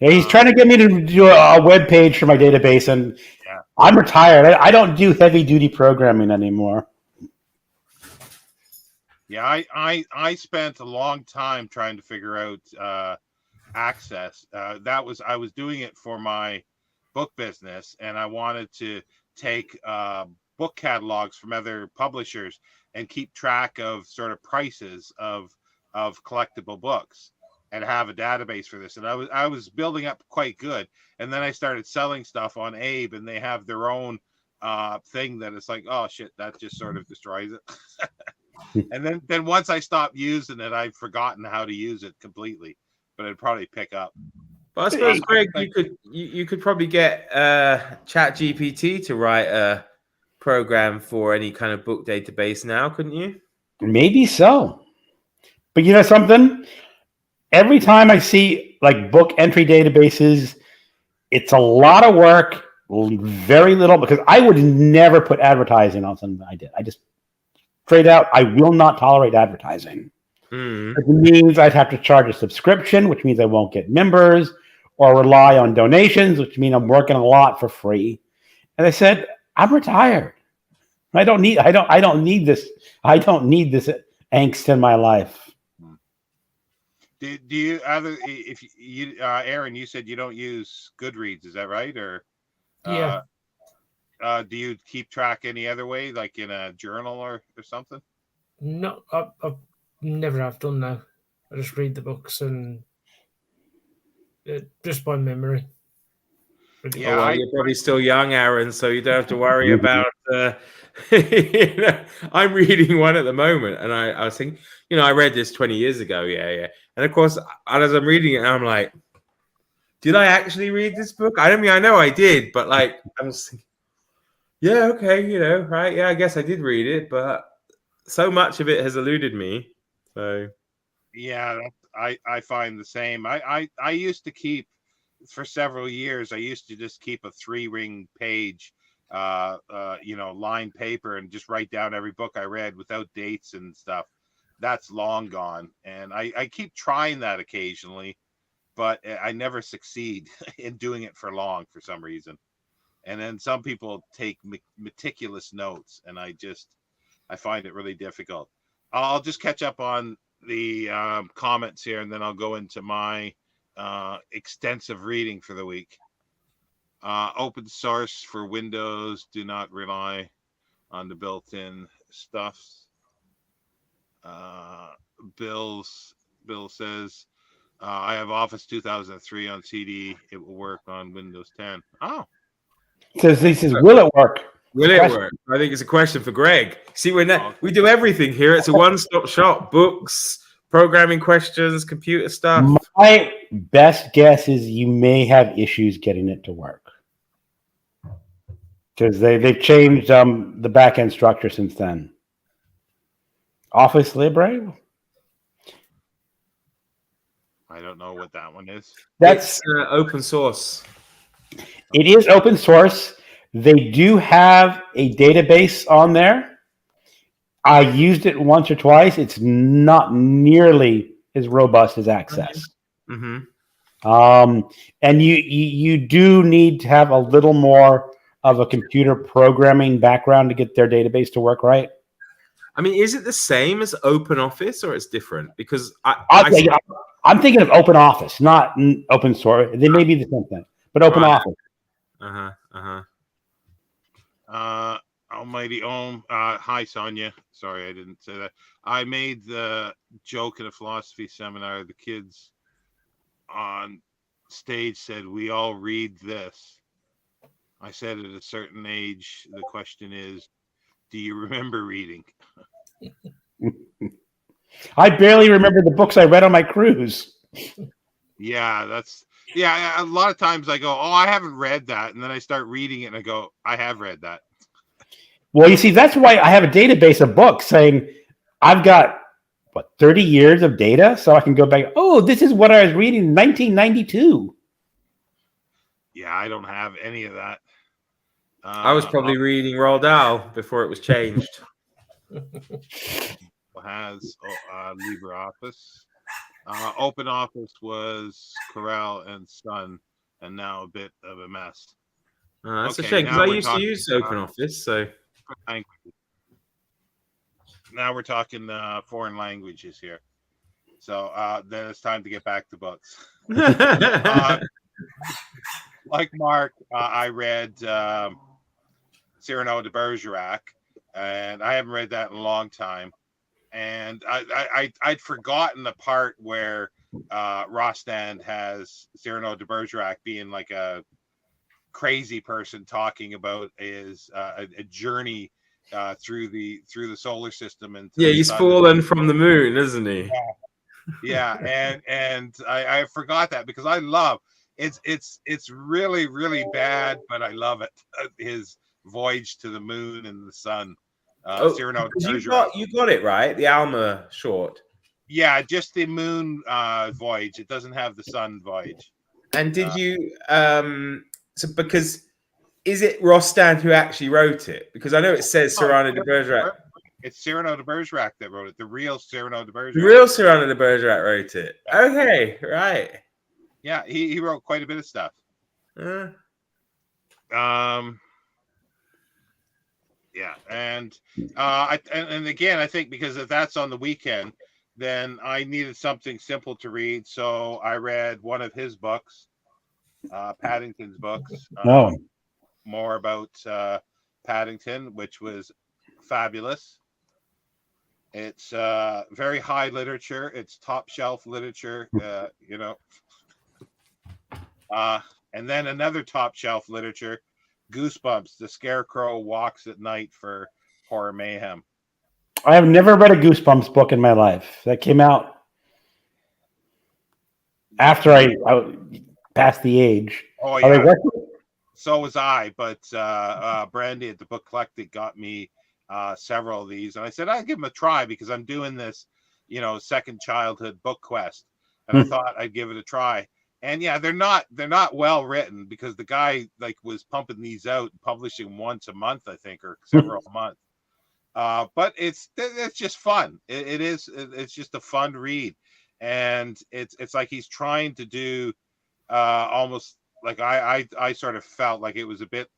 Yeah, he's trying to get me to do a web page for my database, and I'm retired. I don't do heavy-duty programming anymore. Yeah, I spent a long time trying to figure out access. I was doing it for my book business, and I wanted to take book catalogs from other publishers and keep track of sort of prices of collectible books and have a database for this. And I was building up quite good, and then I started selling stuff on Abe, and they have their own thing that it's like, oh shit, that just sort of destroys it. And then once I stopped using it, I've forgotten how to use it completely, but it'd probably pick up. But I suppose, Greg, you could probably get ChatGPT to write a program for any kind of book database now, couldn't you? Maybe so. But you know something? Every time I see like book entry databases, it's a lot of work, very little, because I would never put advertising on something I did. I just straight out, I will not tolerate advertising. It means I'd have to charge a subscription, which means I won't get members, or rely on donations, which means I'm working a lot for free. And I said, I'm retired. I don't need this. I don't need this angst in my life. Do you if you Arron, you said you don't use Goodreads, is that right? Or Yeah. Do you keep track any other way, like in a journal or something? No, I've never have done now. I just read the books and just by memory. Yeah, well, you're probably still young, Arron, so you don't have to worry about. You know, I'm reading one at the moment, and I was thinking, you know, I read this 20 years ago, and of course, as I'm reading it, I'm like, did I actually read this book? I don't mean I know I did, but like I was thinking, yeah, okay, you know, right, yeah, I guess I did read it, but so much of it has eluded me. So yeah, I find the same. I used to keep. For several years, I used to just keep a 3-ring page, lined paper and just write down every book I read without dates and stuff. That's long gone. And I keep trying that occasionally, but I never succeed in doing it for long for some reason. And then some people take meticulous notes, and I find it really difficult. I'll just catch up on the comments here, and then I'll go into my extensive reading for the week. Open source for Windows. Do not rely on the built-in stuff. Bill says, I have Office 2003 on CD. It will work on Windows 10. Oh. He says, will it work? Will it work? I think it's a question for Greg. See, we do everything here. It's a one-stop shop. Books, programming questions, computer stuff. My best guess is you may have issues getting it to work, because they've changed the back-end structure since then. Office Libre? I don't know what that one is. That's open source. It is open source. They do have a database on there. I used it once or twice. It's not nearly as robust as Access. Mm-hmm. And you do need to have a little more of a computer programming background to get their database to work right. I mean, is it the same as OpenOffice, or it's different? Because I'm thinking of OpenOffice, not open source. They may be the same thing, but OpenOffice. Almighty Om. Hi, Sonia. Sorry, I didn't say that. I made the joke in a philosophy seminar. The kids on stage said, we all read this. I said at a certain age, the question is, do you remember reading? I barely remember the books I read on my cruise. Yeah, a lot of times I go, oh, I haven't read that, and then I start reading it and I go, I have read that. Well, you see, that's why I have a database of books saying I've got 30 years of data, so I can go back. Oh, this is what I was reading in 1992. Yeah, I don't have any of that. I was probably reading Roald Dahl before it was changed. Has LibreOffice. Open Office was Corel and Sun, and now a bit of a mess. That's a shame because I used to use Open Office. So now we're talking foreign languages here. So then it's time to get back to books. Like Mark, I read Cyrano de Bergerac, and I haven't read that in a long time. And I'd forgotten the part where Rostand has Cyrano de Bergerac being like a crazy person talking about his a journey through the solar system, and he's fallen from the moon, isn't he? Yeah, and I forgot that because I love it's really, really bad, but I love it. His voyage to the moon and the sun. Cyrano de Bergerac. You got it right. The Alma short. Yeah, just the moon voyage. It doesn't have the sun voyage. And did you so because is it Rostand who actually wrote it? Because I know it says Cyrano de Bergerac. It's Cyrano de Bergerac that wrote it. The real Cyrano de Bergerac. The real Cyrano de Bergerac wrote it. Okay, right. Yeah, he wrote quite a bit of stuff. Yeah, and again, I think because if that's on the weekend, then I needed something simple to read, so I read one of his books, Paddington's books. More about Paddington, which was fabulous. It's very high literature. It's top shelf literature, you know. And then another top shelf literature, Goosebumps, The Scarecrow Walks at Night for Horror Mayhem. I have never read a Goosebumps book in my life. That came out after I passed the age. Oh, yeah. So was I, but Brandy at the Book Collective got me several of these. And I said, I'd give them a try because I'm doing this, you know, second childhood book quest. And I thought I'd give it a try. And yeah, they're not well written because the guy like was pumping these out and publishing once a month, I think, or several a month. But it's just fun. It's just a fun read, and it's like he's trying to do almost like I sort of felt like it was a bit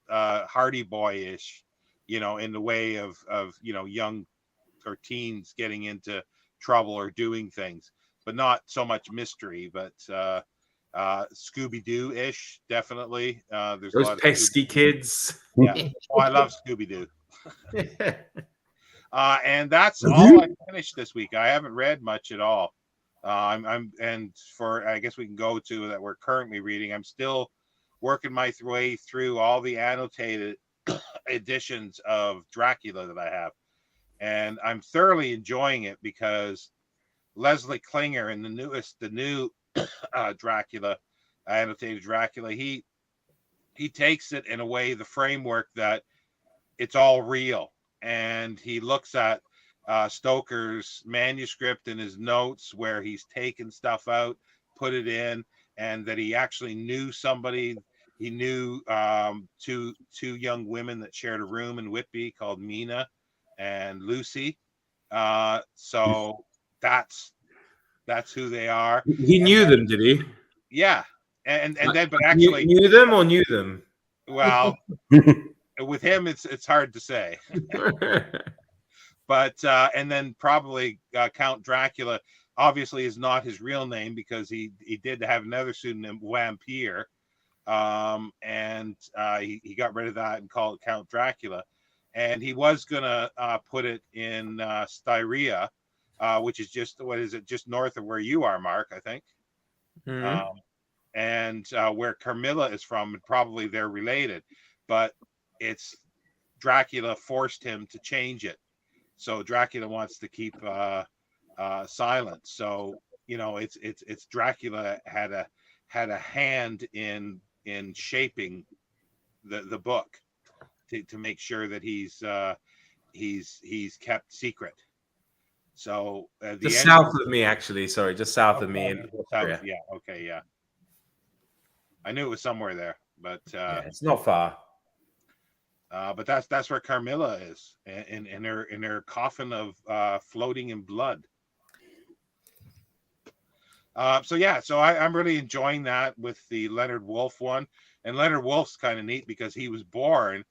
Hardy Boy-ish, you know, in the way of you know, young or teens getting into trouble or doing things, but not so much mystery, but Scooby-Doo-ish, definitely. There's those a lot pesky kids. Yeah. Oh, I love Scooby-Doo. And that's all I finished this week. I haven't read much at all. And for, I guess we can go to that we're currently reading. I'm still working my way through all the annotated editions of Dracula that I have, and I'm thoroughly enjoying it because Leslie Klinger in the new Dracula, annotated Dracula, he takes it in a way, the framework that it's all real, and he looks at Stoker's manuscript and his notes where he's taken stuff out, put it in, and that he actually knew somebody. He knew two young women that shared a room in Whitby called Mina and Lucy. So that's who they are. He knew them, did he? Yeah, and then but actually knew them or knew them. Well, with him it's hard to say. But and then probably Count Dracula obviously is not his real name because he did have another pseudonym, Vampire, and he got rid of that and called it Count Dracula, and he was gonna put it in Styria, which is just north of where you are, Mark, I think. Mm-hmm. And where Carmilla is from, and probably they're related, but it's Dracula forced him to change it. So Dracula wants to keep silent. So, it's Dracula had a hand in shaping the book to make sure that he's kept secret. So just south of me, actually. Sorry, just south of me in Austria. Yeah. Okay. Yeah. I knew it was somewhere there, but it's not far. But that's where Carmilla is, in her coffin of floating in blood. So I'm really enjoying that with the Leonard Woolf one, and Leonard Woolf's kind of neat because he was born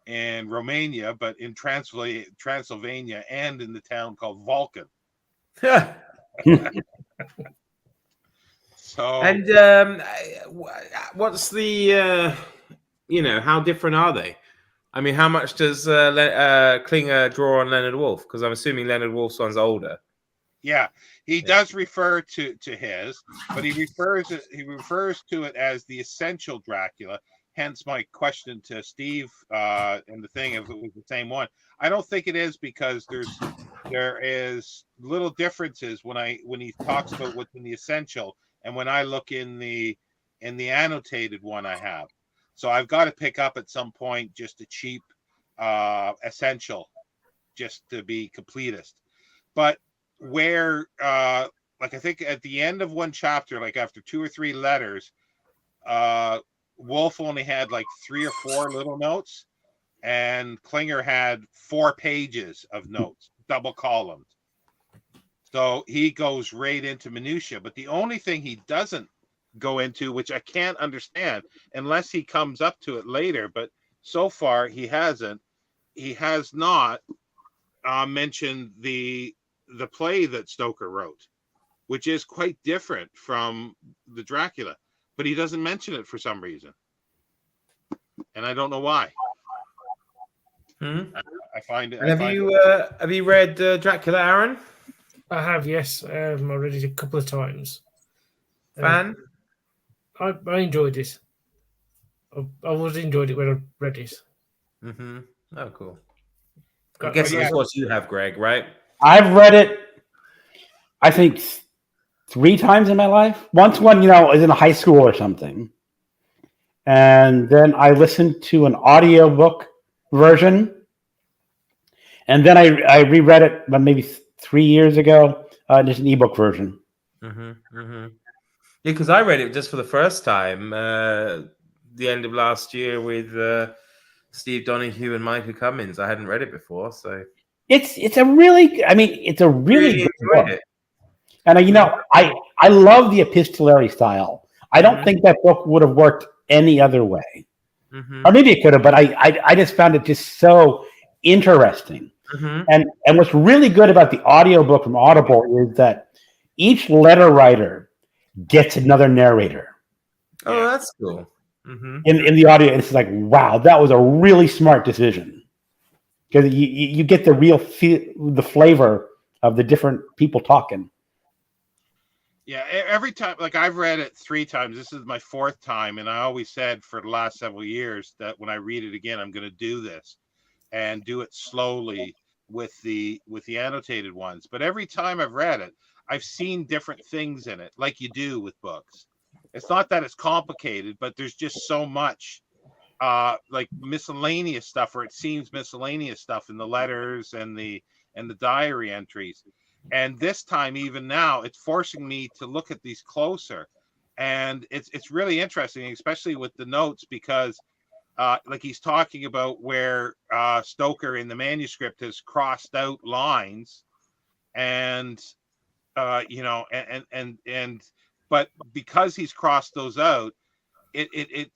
in Romania, but in Transylvania and in the town called Vulcan. So, and what's the how different are they? I mean, how much does Klinger draw on Leonard Woolf? Because I'm assuming Leonard Woolf's one's older. Yeah, he does refer to his, but he refers to it as the essential Dracula. Hence my question to Steve and the thing if it was the same one. I don't think it is, because there is little differences when he talks about what's in the essential and when I look in the annotated one I have. So I've got to pick up at some point just a cheap essential just to be completist. But where I think at the end of one chapter, like after 2 or 3 letters, Wolf only had like 3 or 4 little notes, and Klinger had 4 pages of notes, double columned. So he goes right into minutia. But the only thing he doesn't go into, which I can't understand unless he comes up to it later, but so far he has not mentioned the play that Stoker wrote, which is quite different from the Dracula, but he doesn't mention it for some reason, and I don't know why. I find it. Have you read Dracula, Arron? I have, yes. I read it a couple of times. Fan? I enjoyed it. I always enjoyed it when I read it. Mm-hmm. Oh, cool. I guess that's what you have, Greg, right? I've read it, I think, 3 times in my life. Once when, I was in high school or something. And then I listened to an audiobook version. And then I reread it maybe 3 years ago. There's an ebook version. Mm-hmm. Mm-hmm. Yeah, because I read it just for the first time the end of last year with Steve Donahue and Micah Cummins. I hadn't read it before, so it's a really good book. it. And I love the epistolary style. I don't think that book would have worked any other way, or maybe it could have. But I just found it just so interesting. And what's really good about the audiobook from Audible is that each letter writer gets another narrator. Oh, that's cool. In the audio, it's like, wow, that was a really smart decision, because you get the real the flavor of the different people talking. Yeah, every time, like I've read it 3 times. This is my 4th time, and I always said for the last several years that when I read it again, I'm going to do this and do it slowly with the annotated ones. But every time I've read it, I've seen different things in it, like you do with books. It's not that it's complicated, but there's just so much like miscellaneous stuff, or it seems miscellaneous stuff in the letters and the diary entries. And this time, even now, it's forcing me to look at these closer, and it's really interesting, especially with the notes, because like he's talking about where Stoker in the manuscript has crossed out lines, and but because he's crossed those out, it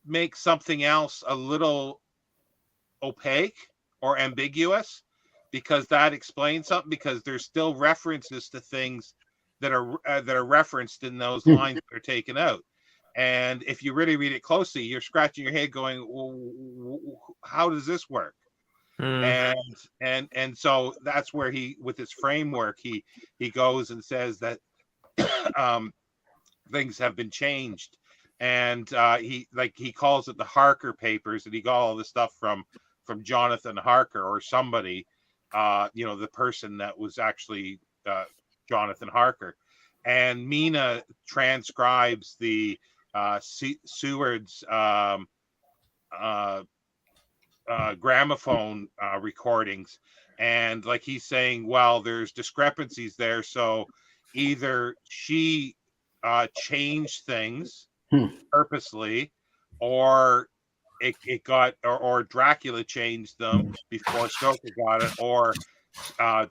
makes something else a little opaque or ambiguous, because that explains something, because there's still references to things that are referenced in those lines that are taken out. And if you really read it closely, you're scratching your head going, well, how does this work? And so that's where he, with his framework, he goes and says that things have been changed, and he calls it the Harker papers, and he got all this stuff from Jonathan Harker, or somebody, the person that was actually Jonathan Harker. and Mina transcribes the Seward's gramophone recordings, and like he's saying, well, there's discrepancies there, so either she changed things purposely, or it got, or Dracula changed them before Stoker got it, or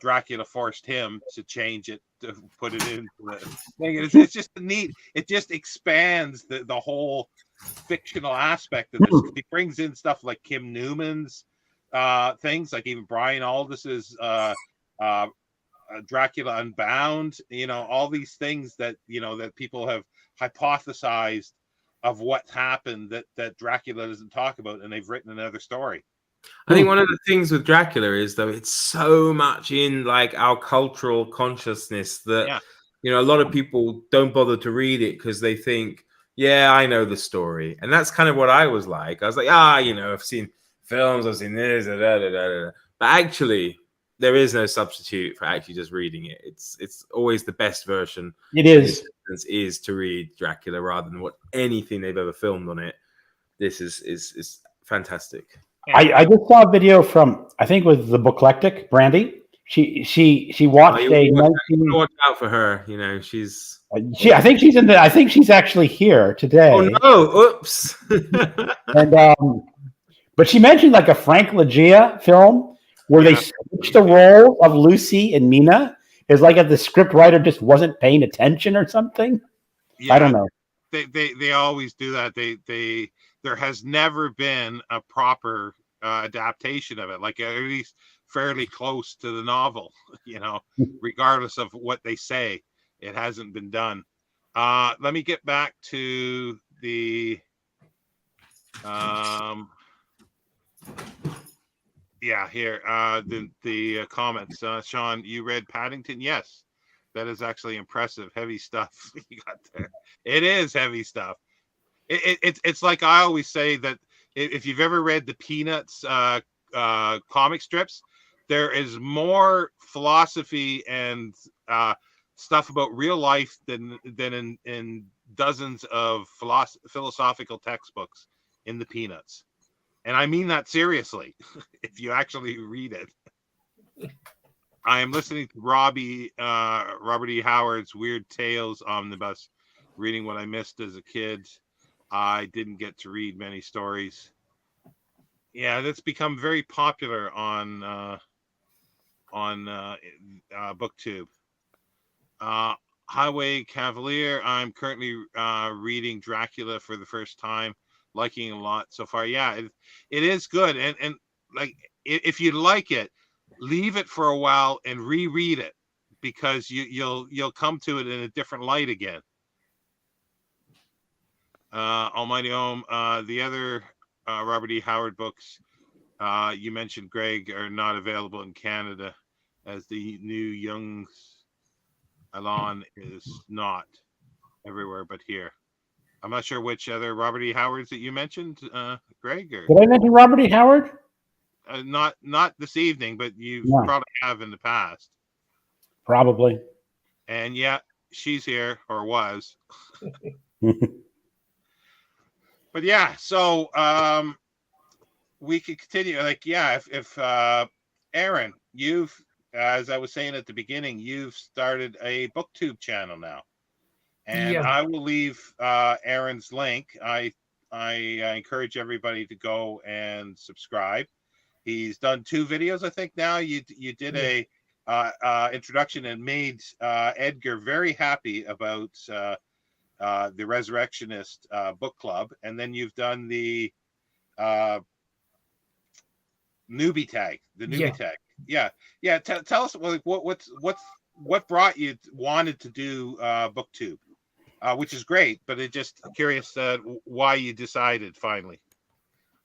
Dracula forced him to change it to put it into the thing. It's just neat. It just expands the whole fictional aspect of this. He brings in stuff like Kim Newman's things, like even Brian Aldiss's Dracula Unbound. All these things that that people have hypothesized of what happened that Dracula doesn't talk about, and they've written another story. I think one of the things with Dracula is, though, it's so much in like our cultural consciousness that a lot of people don't bother to read it because they think, yeah, I know the story. And that's kind of what I was like. I was like, I've seen films, I've seen this, but actually there is no substitute for actually just reading it. It's always the best version. It is to read Dracula rather than what anything they've ever filmed on it. This is fantastic. I just saw a video from, I think it was the Booklectic, Brandy. She watched watch out for her. She's I think she's actually here today. Oh no! Oops. And but she mentioned like a Frank Leggia film where they switched the role of Lucy and Mina. It's like if the script writer just wasn't paying attention or something. Yeah, I don't know. They always do that. There has never been a proper adaptation of it, like at least fairly close to the novel, regardless of what they say. It hasn't been done. Let me get back to the here. The comments. Sean, you read Paddington? Yes. That is actually impressive. Heavy stuff you got there. It is heavy stuff. It's like I always say that if you've ever read the Peanuts comic strips, there is more philosophy and stuff about real life than in dozens of philosophical textbooks in the Peanuts. And I mean that seriously, if you actually read it. I am listening to Robert E. Howard's Weird Tales Omnibus, reading what I missed as a kid. I didn't get to read many stories. Yeah, that's become very popular on BookTube. Highway Cavalier, I'm currently reading Dracula for the first time, liking it a lot so far. Yeah, it is good, and like if you like it, leave it for a while and reread it, because you'll come to it in a different light again. Almighty Om, the other Robert E. Howard books you mentioned, Greg, are not available in Canada, as the new Young's Alon is not everywhere but here. I'm not sure which other Robert E. Howards that you mentioned, Greg. Or did I mention Robert E. Howard? Not this evening, but you probably have in the past. Probably. And yeah, she's here, or was. But yeah, so we could continue. Like, yeah, if Arron, you've, as I was saying at the beginning, you've started a BookTube channel now, and I will leave Arron's link. I encourage everybody to go and subscribe. He's done 2 videos, I think. Now you did a introduction and made Edgar very happy about the Resurrectionist book club, and then you've done the newbie tag, tag. Yeah. Tell us, like, what brought you wanted to do BookTube, which is great, but it just curious why you decided finally.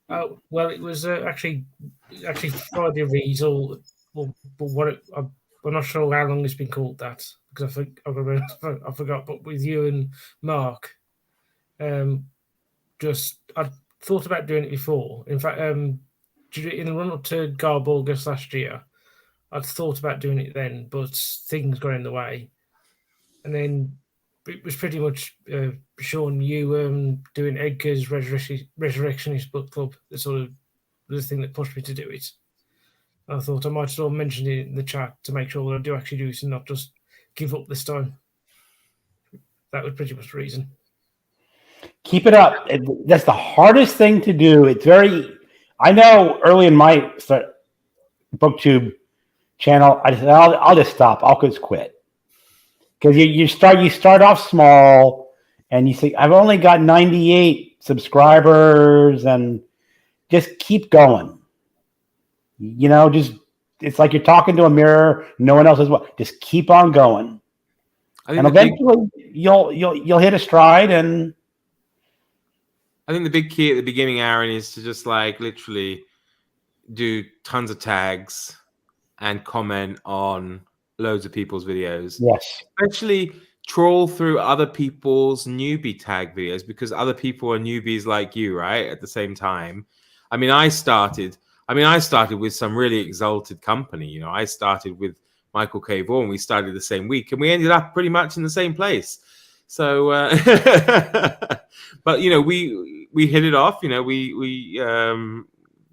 Oh well, it was actually Friday Reads, or what I'm not sure how long it's been called that, because I think I forgot. But with you and Mark, I thought about doing it before. In fact, in the run up to Garb August last year, I'd thought about doing it then, but things got in the way. and then it was pretty much Sean, you doing Edgar's Resurrectionist book club, the sort of the thing that pushed me to do it. I thought I might as well mention it in the chat to make sure that I do actually do it and not just give up this time. That was pretty much the reason. Keep it up. That's the hardest thing to do. It's very. I know early in my BookTube channel, I said I'll just stop. I'll just quit because you start off small and you say I've only got 98 subscribers and just keep going. You know, just it's like you're talking to a mirror. No one else is what. Just keep on going, and eventually you'll hit a stride. And I think the big key at the beginning, Arron, is to just like literally do tons of tags and comment on loads of people's videos. Yes, especially troll through other people's newbie tag videos because other people are newbies like you, right? At the same time, I started with some really exalted company. You know, I started with Michael K. Vaughan. We started the same week, and we ended up pretty much in the same place. So, but you know, we hit it off. You know, we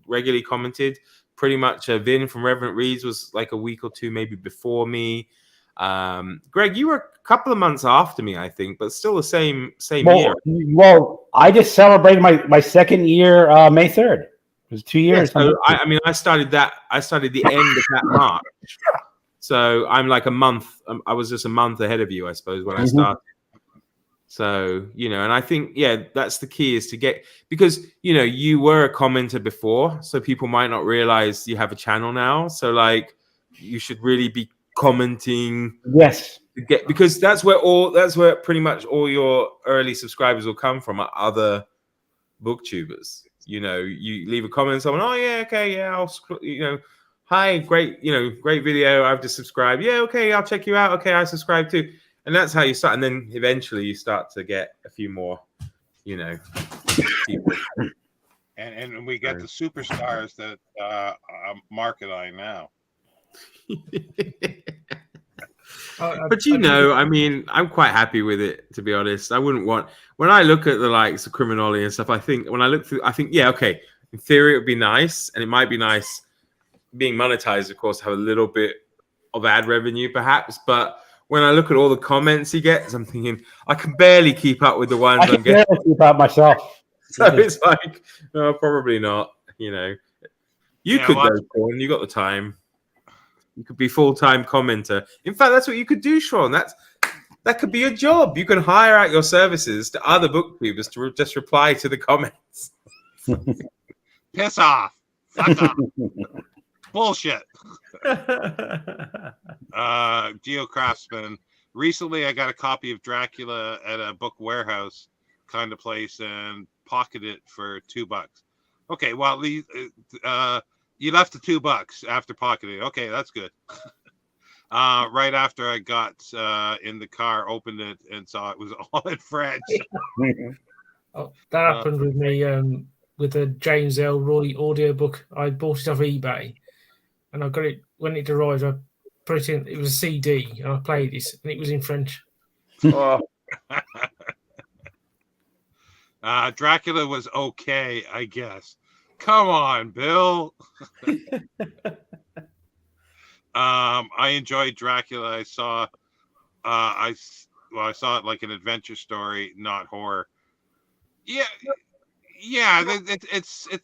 regularly commented. Pretty much, Vin from Reverent Reads was like a week or two maybe before me. Greg, you were a couple of months after me, I think, but still the same year. Well, I just celebrated my second year May 3rd. It was 2 years. Yeah, so I started the end of that March. So I'm like a month. I was just a month ahead of you, I suppose, when I started. So, you know, and I think, yeah, that's the key is to get, because, you know, you were a commenter before, so people might not realize you have a channel now. So like, you should really be commenting. Yes. Because that's where pretty much all your early subscribers will come from, are other booktubers. You know, you leave a comment, someone, oh yeah, okay, yeah, I'll, you know, hi, great, you know, great video, I've just subscribed. Yeah, okay, I'll check you out. Okay, I subscribe too. And that's how you start. And then eventually you start to get a few more, you know, people. And we get the superstars that Mark and I now. But you know, I mean, I'm quite happy with it, to be honest. I wouldn't want, when I look at the likes of Criminoli and stuff, I think, yeah, okay, in theory it would be nice, and it might be nice being monetized, of course, have a little bit of ad revenue perhaps, but when I look at all the comments he gets, I'm thinking, I can barely keep up with the ones I'm getting. I can barely keep up myself. So it's like, no, probably not, you know. You could go, Sean, you got the time. You could be full-time commenter. In fact, that's what you could do, Sean. That could be your job. You can hire out your services to other booktubers to just reply to the comments. Piss off. Fuck off. Bullshit. Geo Craftsman. Recently, I got a copy of Dracula at a book warehouse kind of place and pocketed it for $2. Okay, well, you left the $2 after pocketing. Okay, that's good. Right after I got in the car, opened it, and saw it was all in French. Oh, that happened with me with the James Elroy audiobook. I bought it off eBay, and I got it when it arrived. I put it in. It was a CD, and I played it, and it was in French. Oh. Dracula was okay, I guess. Come on, Bill. I enjoyed Dracula. I saw it like an adventure story, not horror. Yeah.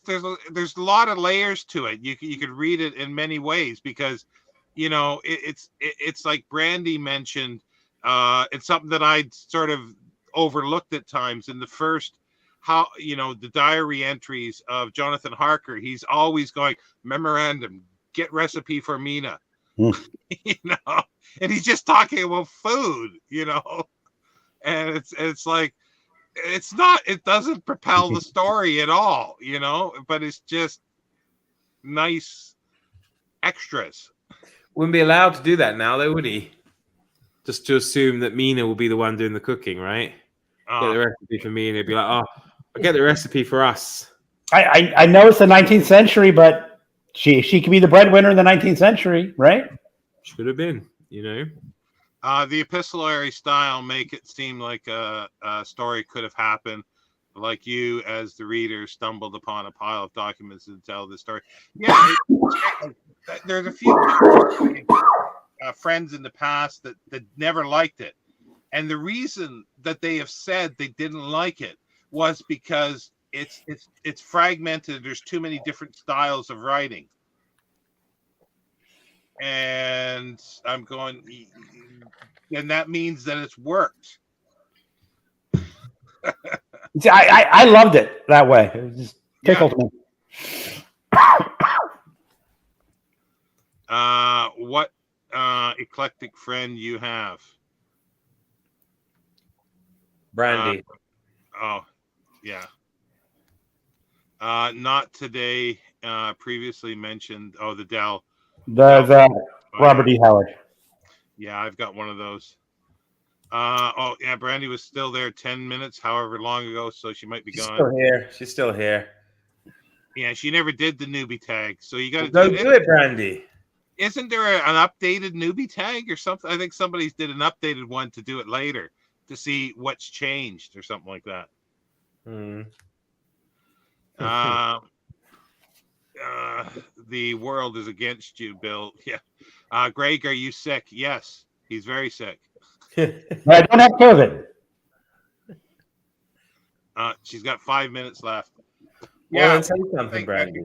There's a lot of layers to it. You could read it in many ways because, you know, it's like Brandy mentioned. It's something that I'd sort of overlooked at times in the first. How, you know, the diary entries of Jonathan Harker, he's always going, memorandum, get recipe for Mina. You know, and he's just talking about food, you know, and it's like, it doesn't propel the story at all, you know, but it's just nice extras. Wouldn't be allowed to do that now, though, would he? Just to assume that Mina will be the one doing the cooking, right? Get the recipe for me, and he'd be like, "Oh, I'll get the recipe for us." I know it's the 19th century, but she could be the breadwinner in the 19th century, right? Should have been, you know. The epistolary style make it seem like a story could have happened, like you, as the reader, stumbled upon a pile of documents and tell the story. Yeah, there's a few friends in the past that never liked it. And the reason that they have said they didn't like it was because it's fragmented. There's too many different styles of writing. And I'm going, and that means that it's worked. See, I loved it that way. It just tickled me. What eclectic friend you have? Brandy. Oh, yeah. Not today. Previously mentioned. Oh, the Dell. The Robert E. Howard. Yeah, I've got one of those. Yeah, Brandy was still there 10 minutes, however long ago, so she might be She's gone. still here. She's still here. Yeah, she never did the newbie tag, so you got to Go do it, Brandy. Isn't there an updated newbie tag or something? I think somebody's did an updated one to do it later to see what's changed or something like that. The world is against you, Bill. Yeah. Greg, are you sick? Yes, he's very sick. I don't have COVID. She's got 5 minutes left. Yeah, say something, Brandy.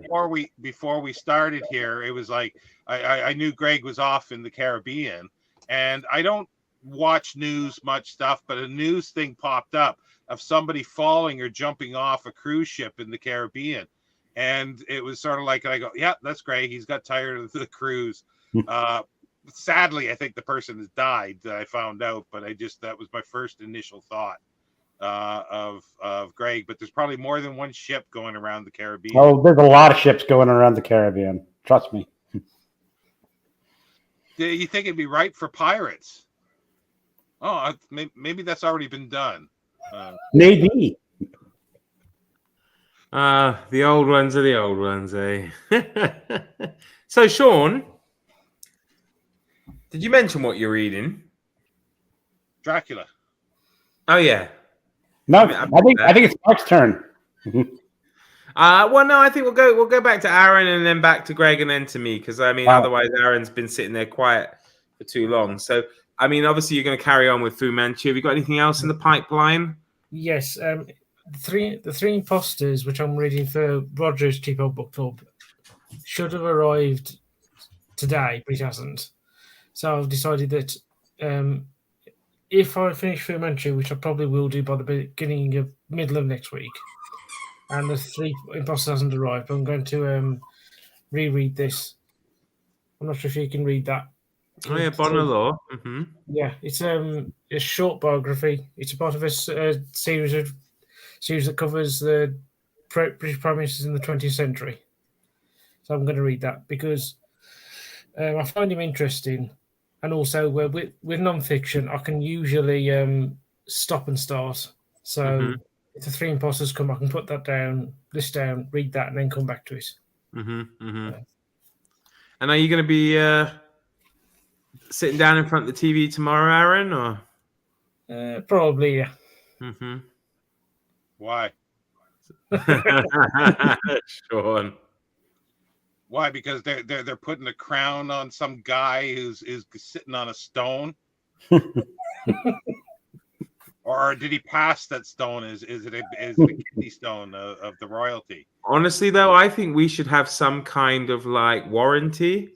Before we started here, it was like I knew Greg was off in the Caribbean, and I don't watch news much stuff, but a news thing popped up of somebody falling or jumping off a cruise ship in the Caribbean, and it was sort of like, I go, yeah, that's Greg. He's got tired of the cruise. Sadly, I think the person has died. I found out, but that was my first initial thought of Greg. But there's probably more than one ship going around the Caribbean. Oh, there's a lot of ships going around the Caribbean. Trust me. Do you think it'd be right for pirates? Oh, maybe that's already been done. Maybe. The old ones are the old ones, eh? So, Sean, did you mention what you're reading? Dracula. Oh yeah. No, I think it's Mark's turn. Well, no, I think we'll go back to Arron and then back to Greg and then to me, because otherwise Arron's been sitting there quiet for too long. So obviously you're going to carry on with Fu Manchu. Have you got anything else in the pipeline? Yes, the three imposters, which I'm reading for Roger's Cheap Old Book Club, should have arrived today, but it hasn't. So I've decided that if I finish Fu Manchu, which I probably will do by the middle of next week, and the three imposters hasn't arrived, I'm going to reread this. I'm not sure if you can read that. Oh yeah, Bonalaw. Mm-hmm. Yeah, it's a short biography. It's a part of a series that covers the British Prime Ministers in the 20th century. So I'm going to read that because I find him interesting, and also with non-fiction, I can usually stop and start. So if the three imposters come, I can put that down, list down, read that, and then come back to it. And are you going to be sitting down in front of the TV tomorrow, Arron, or? Probably, yeah. Why? Sean. Why? Because they're putting a crown on some guy who's sitting on a stone. Or did he pass that stone? Is it a kidney stone of the royalty? Honestly, though, I think we should have some kind of warranty,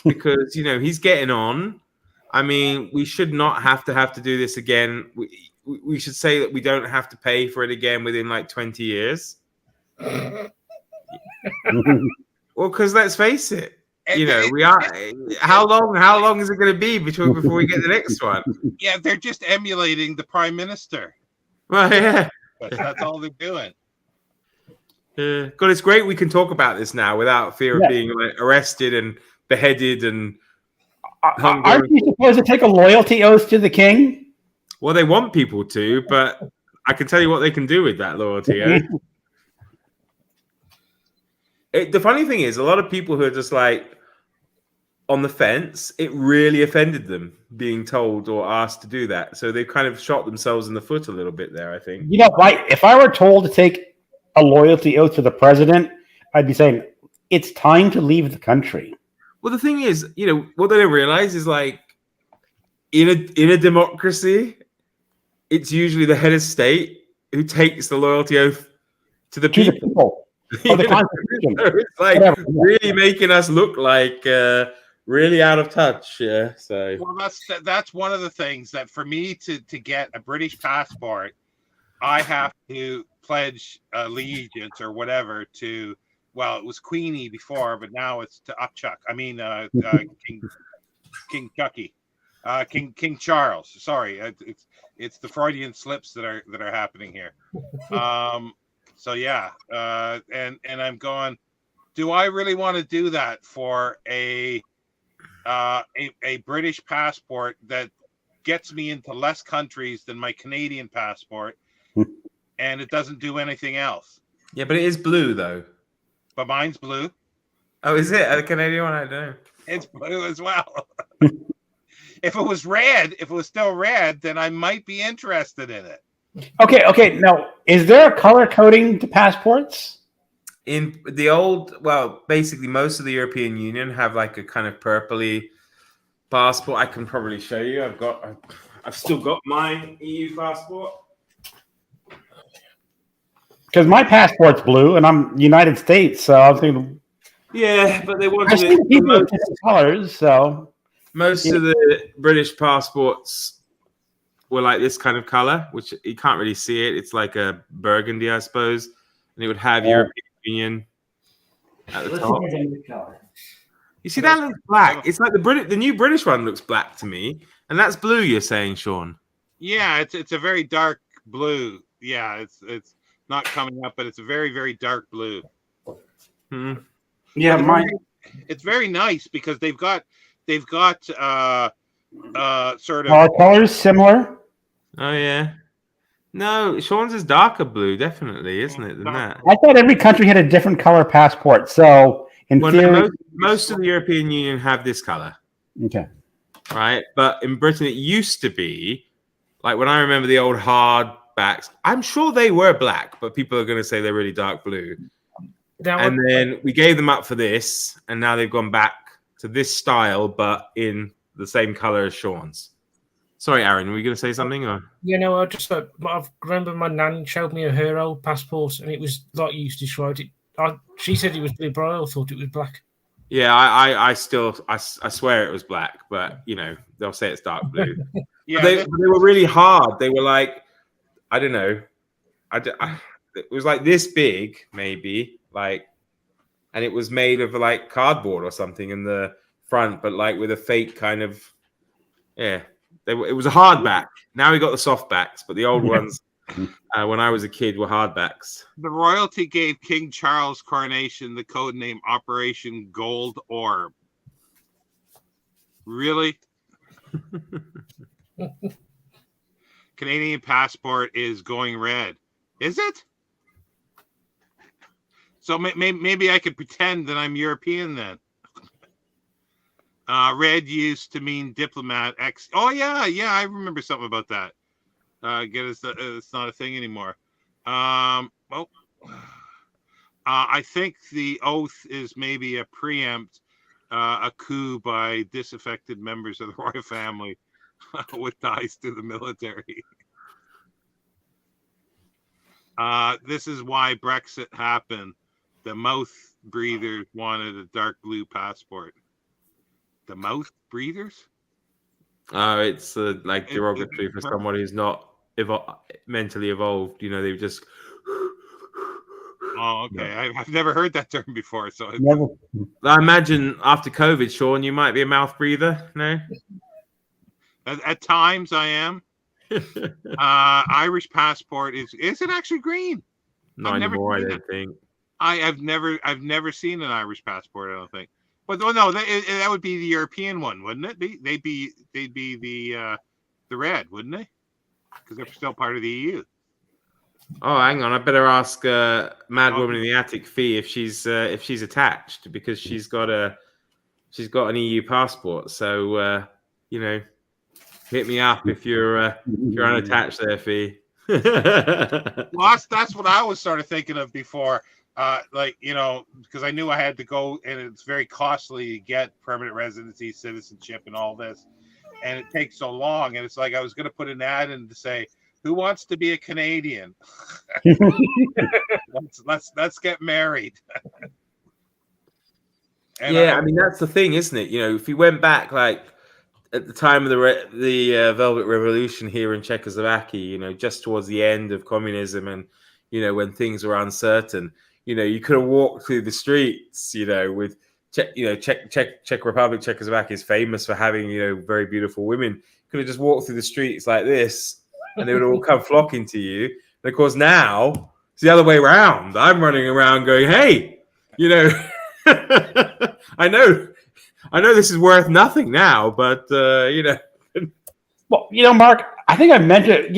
because he's getting on. I mean, we should not have to do this again. We should say that we don't have to pay for it again within 20 years. Well, because let's face it, we are. How long is it going to be before we get the next one? Yeah, they're just emulating the prime minister. Well, yeah, that's all they're doing. God, it's great we can talk about this now without fear of being arrested and beheaded and. Aren't you supposed to take a loyalty oath to the king? Well, they want people to, but I can tell you what they can do with that loyalty. Eh? The funny thing is, a lot of people who are just on the fence, it really offended them being told or asked to do that. So they've kind of shot themselves in the foot a little bit there, I think. You know, if I were told to take a loyalty oath to the president, I'd be saying it's time to leave the country. Well, the thing is, you know, what they don't realize is like in a democracy, it's usually the head of state who takes the loyalty oath to the people. Of the Constitution. So it's like really making us look like really out of touch. Yeah. So well, that's one of the things that for me to get a British passport, I have to pledge allegiance or whatever to. Well, it was Queenie before, but now it's to Upchuck. I mean, King Chucky, King Charles. Sorry, it's the Freudian slips that are happening here. So yeah, and I'm going. Do I really want to do that for a British passport that gets me into less countries than my Canadian passport, and it doesn't do anything else? Yeah, but it is blue though. But mine's blue. Oh, is it a Canadian one? I don't know. It's blue as well. If it was red, if it was still red, then I might be interested in it. Okay. Now, is there a color coding to passports? In the old, well, basically most of the European Union have like a kind of purpley passport. I can probably show you. I've still got my EU passport. Because my passport's blue, and I'm United States, so I was thinking. Yeah, but they wanted I've seen people with different colors, so most of the British passports were like this kind of color, which you can't really see it. It's like a burgundy, I suppose, and it would have European Union at the top. You see, that looks black. It's like the new British one looks black to me, and that's blue. You're saying, Sean? Yeah, it's a very dark blue. Yeah, it's not coming up, but it's a very, very dark blue. Yeah, it's very nice because they've got sort of our colors similar. Oh yeah. No, Sean's is darker blue, definitely, isn't it? Than that. I thought every country had a different color passport. So in theory, most of the European Union have this color. Okay. Right, but in Britain it used to be like when I remember the old hardbacks. I'm sure they were black, but people are going to say they're really dark blue. And then we gave them up for this, and now they've gone back to this style, but in the same color as Sean's. Sorry, Arron, were you going to say something? Or? Yeah, no, I remember my nan showed me her old passport, and it was like you described it. She said it was blue, but I thought it was black. Yeah, I swear it was black, but you know they'll say it's dark blue. Yeah, they were really hard. They were like, I don't know, it was like this big, maybe. Like, and it was made of like cardboard or something in the front, but like with a fake kind of, yeah. It was a hardback. Now we got the softbacks, but the old ones, when I was a kid, were hardbacks. The royalty gave King Charles' coronation the code name Operation Gold Orb. Really? Canadian passport is going red. Is it? So maybe I could pretend that I'm European then. Red used to mean diplomat. Oh yeah, I remember something about that. It's not a thing anymore. I think the oath is maybe a preempt, a coup by disaffected members of the royal family with ties to the military. This is why Brexit happened. The mouth breathers wanted a dark blue passport. The mouth breathers? Oh, it's like derogatory for someone who's not mentally evolved. You know, they just. Oh, okay. Yeah. I've never heard that term before. So I imagine after COVID, Sean, you might be a mouth breather. No. At times, I am. Irish passport is it actually green? Not anymore. I don't think. I've never seen an Irish passport. I don't think. But no, that would be the European one, wouldn't it? They'd be the red, wouldn't they? Because they're still part of the EU. Oh, hang on! I better ask Mad Woman in the Attic Fee if she's attached, because she's got a she's got an EU passport. So hit me up if you're unattached there, Fee. Well, that's what I was sort of thinking of before. Because I knew I had to go, and it's very costly to get permanent residency, citizenship, and all this, and it takes so long. And it's like I was going to put an ad in to say, "Who wants to be a Canadian? let's get married." I mean that's the thing, isn't it? If you went back like at the time of the Velvet Revolution here in Czechoslovakia, just towards the end of communism, and when things were uncertain. You could have walked through the streets, with Czech Republic, Czechoslovakia is famous for having, very beautiful women. Could have just walked through the streets like this, and they would all come flocking to you. And of course, now it's the other way around. I'm running around going, "Hey, I know this is worth nothing now, but Well, Mark, I think I mentioned,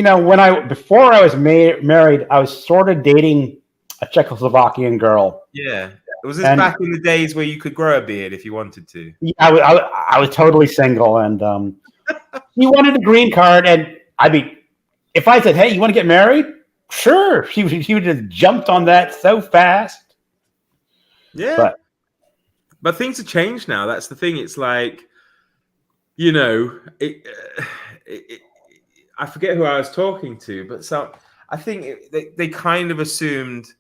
before I was married, I was sort of dating a Czechoslovakian girl. Yeah. Was this back in the days where you could grow a beard if you wanted to? Yeah, I was totally single, and he wanted a green card. And I mean, if I said, "Hey, you want to get married?" Sure. She would have jumped on that so fast. Yeah. But things have changed now. That's the thing. It's like, I forget who I was talking to, but I think they kind of assumed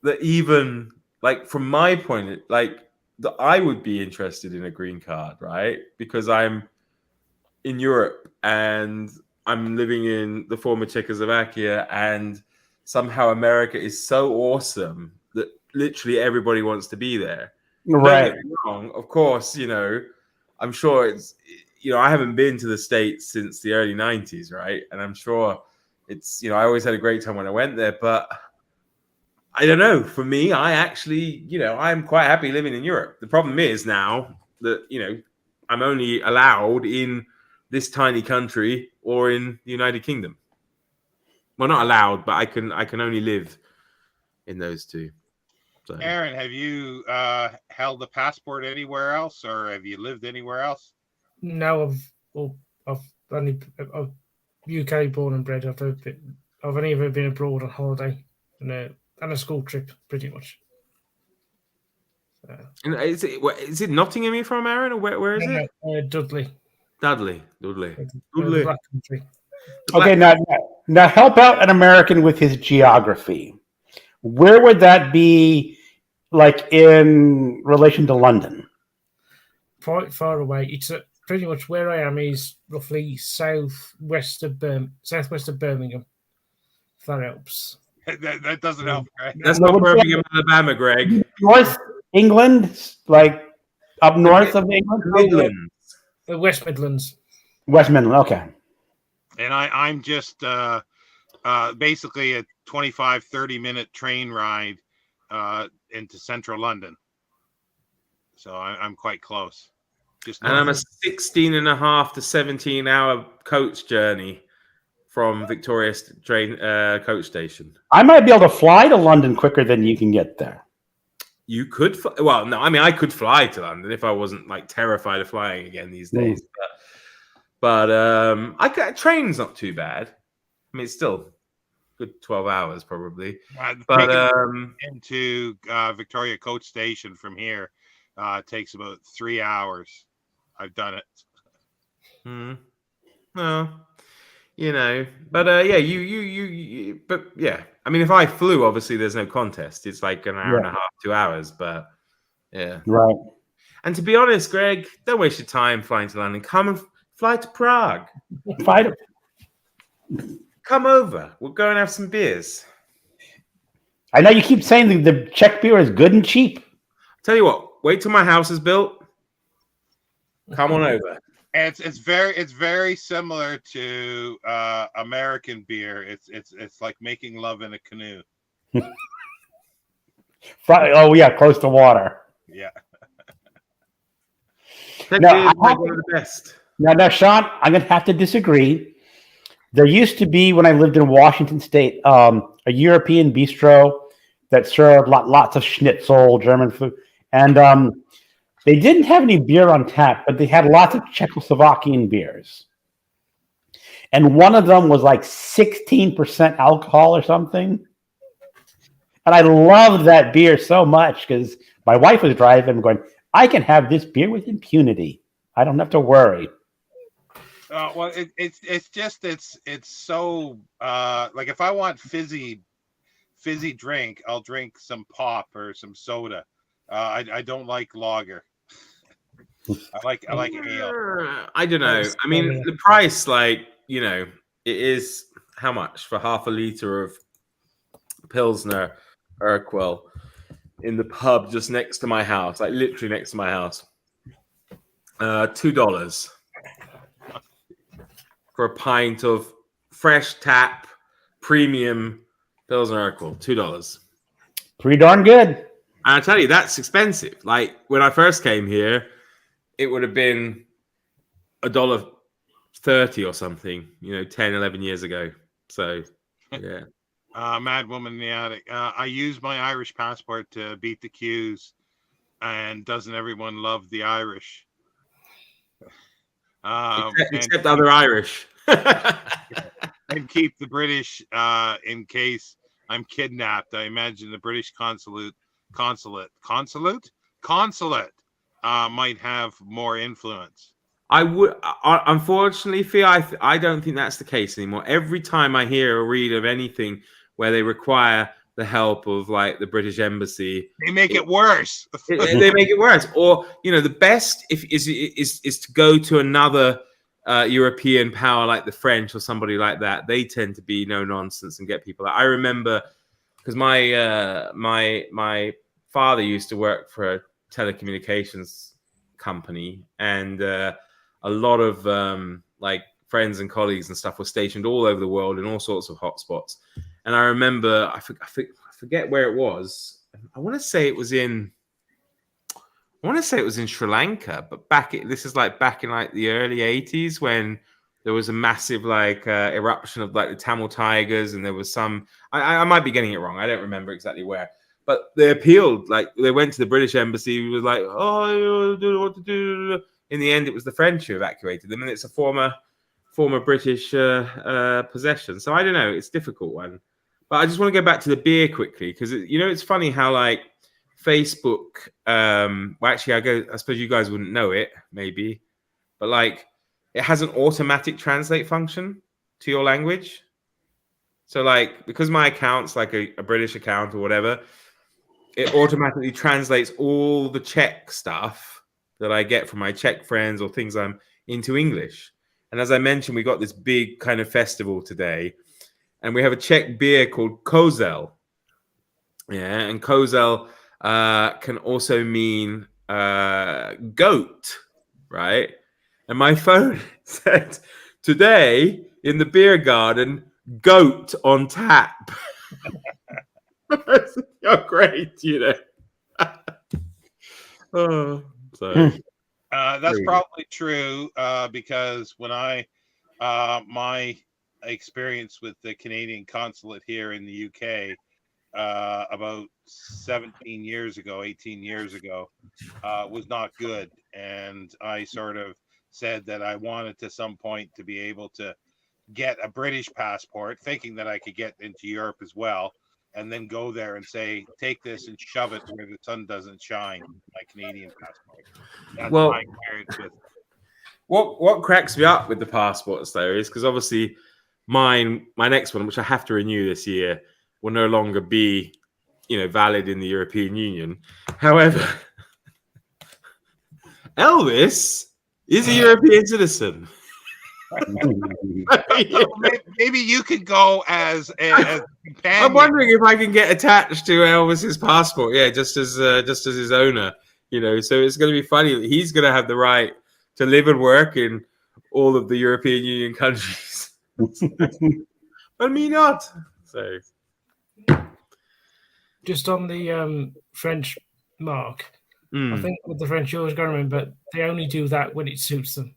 that even like from my point, like that I would be interested in a green card, right? Because I'm in Europe and I'm living in the former Czechoslovakia, and somehow America is so awesome that literally everybody wants to be there. Right. Don't get me wrong. Of course, I'm sure it's, I haven't been to the States since the early 90s, right? And I'm sure it's, I always had a great time when I went there, but I don't know. For me, I actually, I'm quite happy living in Europe. The problem is now that, I'm only allowed in this tiny country or in the United Kingdom. Well, not allowed, but I can only live in those two. So. Arron, have you held a passport anywhere else, or have you lived anywhere else? No, I've only UK born and bred. I've only ever been abroad on holiday and a school trip, pretty much. And is it Nottingham you're from, Arron, or where is it? Dudley. Dudley. Black country. Okay, now help out an American with his geography. Where would that be, like in relation to London? Quite far away. It's pretty much where I am is roughly southwest of Birmingham. If that helps. That doesn't help, right? That's not Birmingham, Alabama, Greg. North England, like up north of England? Midlands. West Midlands. West Midland, okay. And I'm just basically a 25-30 minute train ride into central London. So I'm quite close. And I'm a 16 and a half to 17 hour coach journey from Victoria train coach station. I might be able to fly to London quicker than you can get there. You could, well, no, I mean, I could fly to London if I wasn't like terrified of flying again these days. But train's not too bad. I mean, it's still good 12 hours probably. But into Victoria Coach Station from here takes about 3 hours. I've done it. Well, but yeah, you but yeah. I mean, if I flew, obviously there's no contest. It's like an hour and a half, 2 hours. But yeah, right. And to be honest, Greg, don't waste your time flying to London. Come and fly to Prague. Come over. We'll go and have some beers. I know you keep saying the Czech beer is good and cheap. Tell you what, wait till my house is built. Come on over. And it's very similar to American beer. It's like making love in a canoe. Oh yeah, close to water. Yeah. Now, one of the best. Now, Sean, I'm gonna have to disagree. There used to be, when I lived in Washington State, a European bistro that served lots of schnitzel, German food, and They didn't have any beer on tap, but they had lots of Czechoslovakian beers. And one of them was like 16% alcohol or something. And I loved that beer so much because my wife was driving going, I can have this beer with impunity. I don't have to worry. Well, it's so like if I want fizzy drink, I'll drink some pop or some soda. I don't like lager. I like ale. I don't know. I mean, the price, like, you know, it is how much for half a liter of Pilsner Urquell in the pub just next to my house, like literally next to my house. $2 for a pint of fresh tap premium Pilsner Urquell. $2. Pretty darn good. And I tell you, that's expensive. Like when I first came here, it would have been $1.30 or something, you know, 10, 11 years ago. So, yeah. Mad Woman in the Attic. I use my Irish passport to beat the queues, and doesn't everyone love the Irish? Except other Irish. And keep the British in case I'm kidnapped. I imagine the British consulate might have more influence. I would, unfortunately, Fee, I don't think that's the case anymore. Every time I hear or read of anything where they require the help of like the British embassy, they make it worse. They make it worse. Or, you know, the best is to go to another European power like the French or somebody like that. They tend to be no nonsense and get people out. I remember because my father used to work for a telecommunications company, and a lot of like friends and colleagues and stuff were stationed all over the world in all sorts of hotspots. And I remember, I forget where it was. I want to say it was in Sri Lanka, but this is like back in like the early 80s when there was a massive like eruption of like the Tamil Tigers, and there was some. I might be getting it wrong. I don't remember exactly where. But they appealed, like they went to the British embassy. It was like, oh, I don't know what to do. In the end, it was the French who evacuated them, and it's a former British possession. So I don't know. It's a difficult one. But I just want to go back to the beer quickly because you know it's funny how like Facebook. Well, actually, I suppose you guys wouldn't know it, maybe, but like it has an automatic translate function to your language. So like because my account's like a British account or whatever, it automatically translates all the Czech stuff that I get from my Czech friends or things I'm into English. And as I mentioned, we got this big kind of festival today, and we have a Czech beer called Kozel. Yeah, and Kozel can also mean goat, right? And my phone said, today in the beer garden, goat on tap. You're great, you know. Oh, so that's probably true because when my experience with the Canadian consulate here in the UK about 18 years ago was not good, and I sort of said that I wanted to some point to be able to get a British passport, thinking that I could get into Europe as well, and then go there and say, take this and shove it where the sun doesn't shine, my Canadian passport. That's my experience with it. What cracks me up with the passports though is because obviously my next one, which I have to renew this year, will no longer be, you know, valid in the European Union. However, Elvis is a European citizen. Maybe you could go as companion. I'm wondering if I can get attached to Elvis's passport. Yeah, just as his owner, you know. So it's going to be funny that he's going to have the right to live and work in all of the European Union countries, but me not. So, just on the French mark, I think with the French, you always got to remember they only do that when it suits them.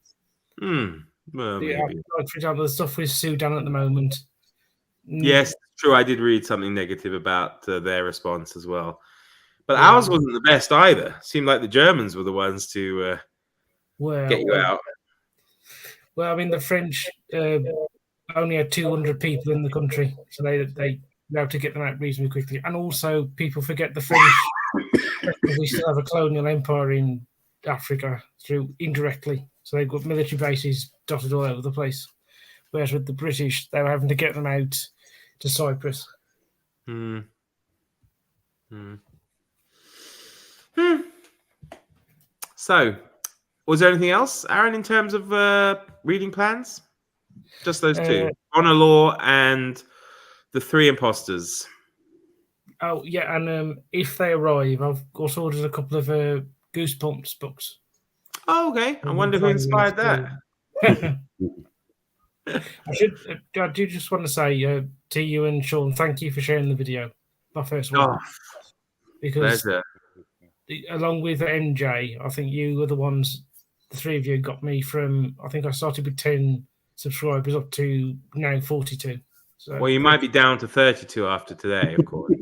Well, like, for example, the stuff with Sudan at the moment. Yes, true. I did read something negative about their response as well. But ours wasn't the best either. Seemed like the Germans were the ones to get you out. Well, I mean, the French only had 200 people in the country, so they were able to get them out reasonably quickly. And also, people forget the French. We still have a colonial empire in Africa through indirectly, so they've got military bases dotted all over the place. Whereas with the British, they were having to get them out to Cyprus. So, was there anything else, Arron, in terms of reading plans? Just those two, Honor Law and the Three Imposters. Oh yeah, and if they arrive, I've also ordered a couple of Goosebumps books. Oh, okay. I wonder who inspired that. I do just want to say to you and Sean, thank you for sharing the video. My first one. Because pleasure. Along with MJ, I think you were the ones, the three of you got me from, I think I started with 10 subscribers up to now 42. So, well, you might be down to 32 after today, of course.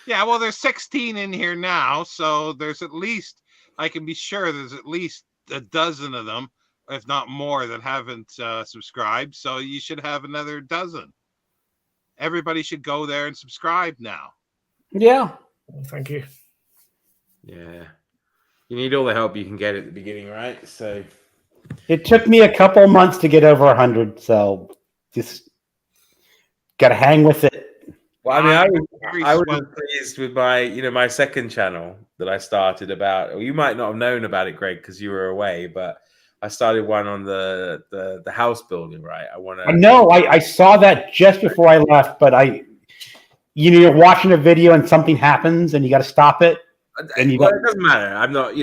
Yeah, well, there's 16 in here now, so there's at least, I can be sure there's at least a dozen of them, if not more, that haven't subscribed. So you should have another dozen. Everybody should go there and subscribe now. Yeah. Thank you. Yeah. You need all the help you can get at the beginning, right? So it took me a couple months to get over 100, so just got to hang with it. Well, I mean, I was pleased with my, my second channel that I started about. Well, you might not have known about it, Greg, because you were away, but I started one on the house building, right? No, I saw that just before I left, but you're watching a video and something happens and you got to stop it. And it doesn't matter. I'm not,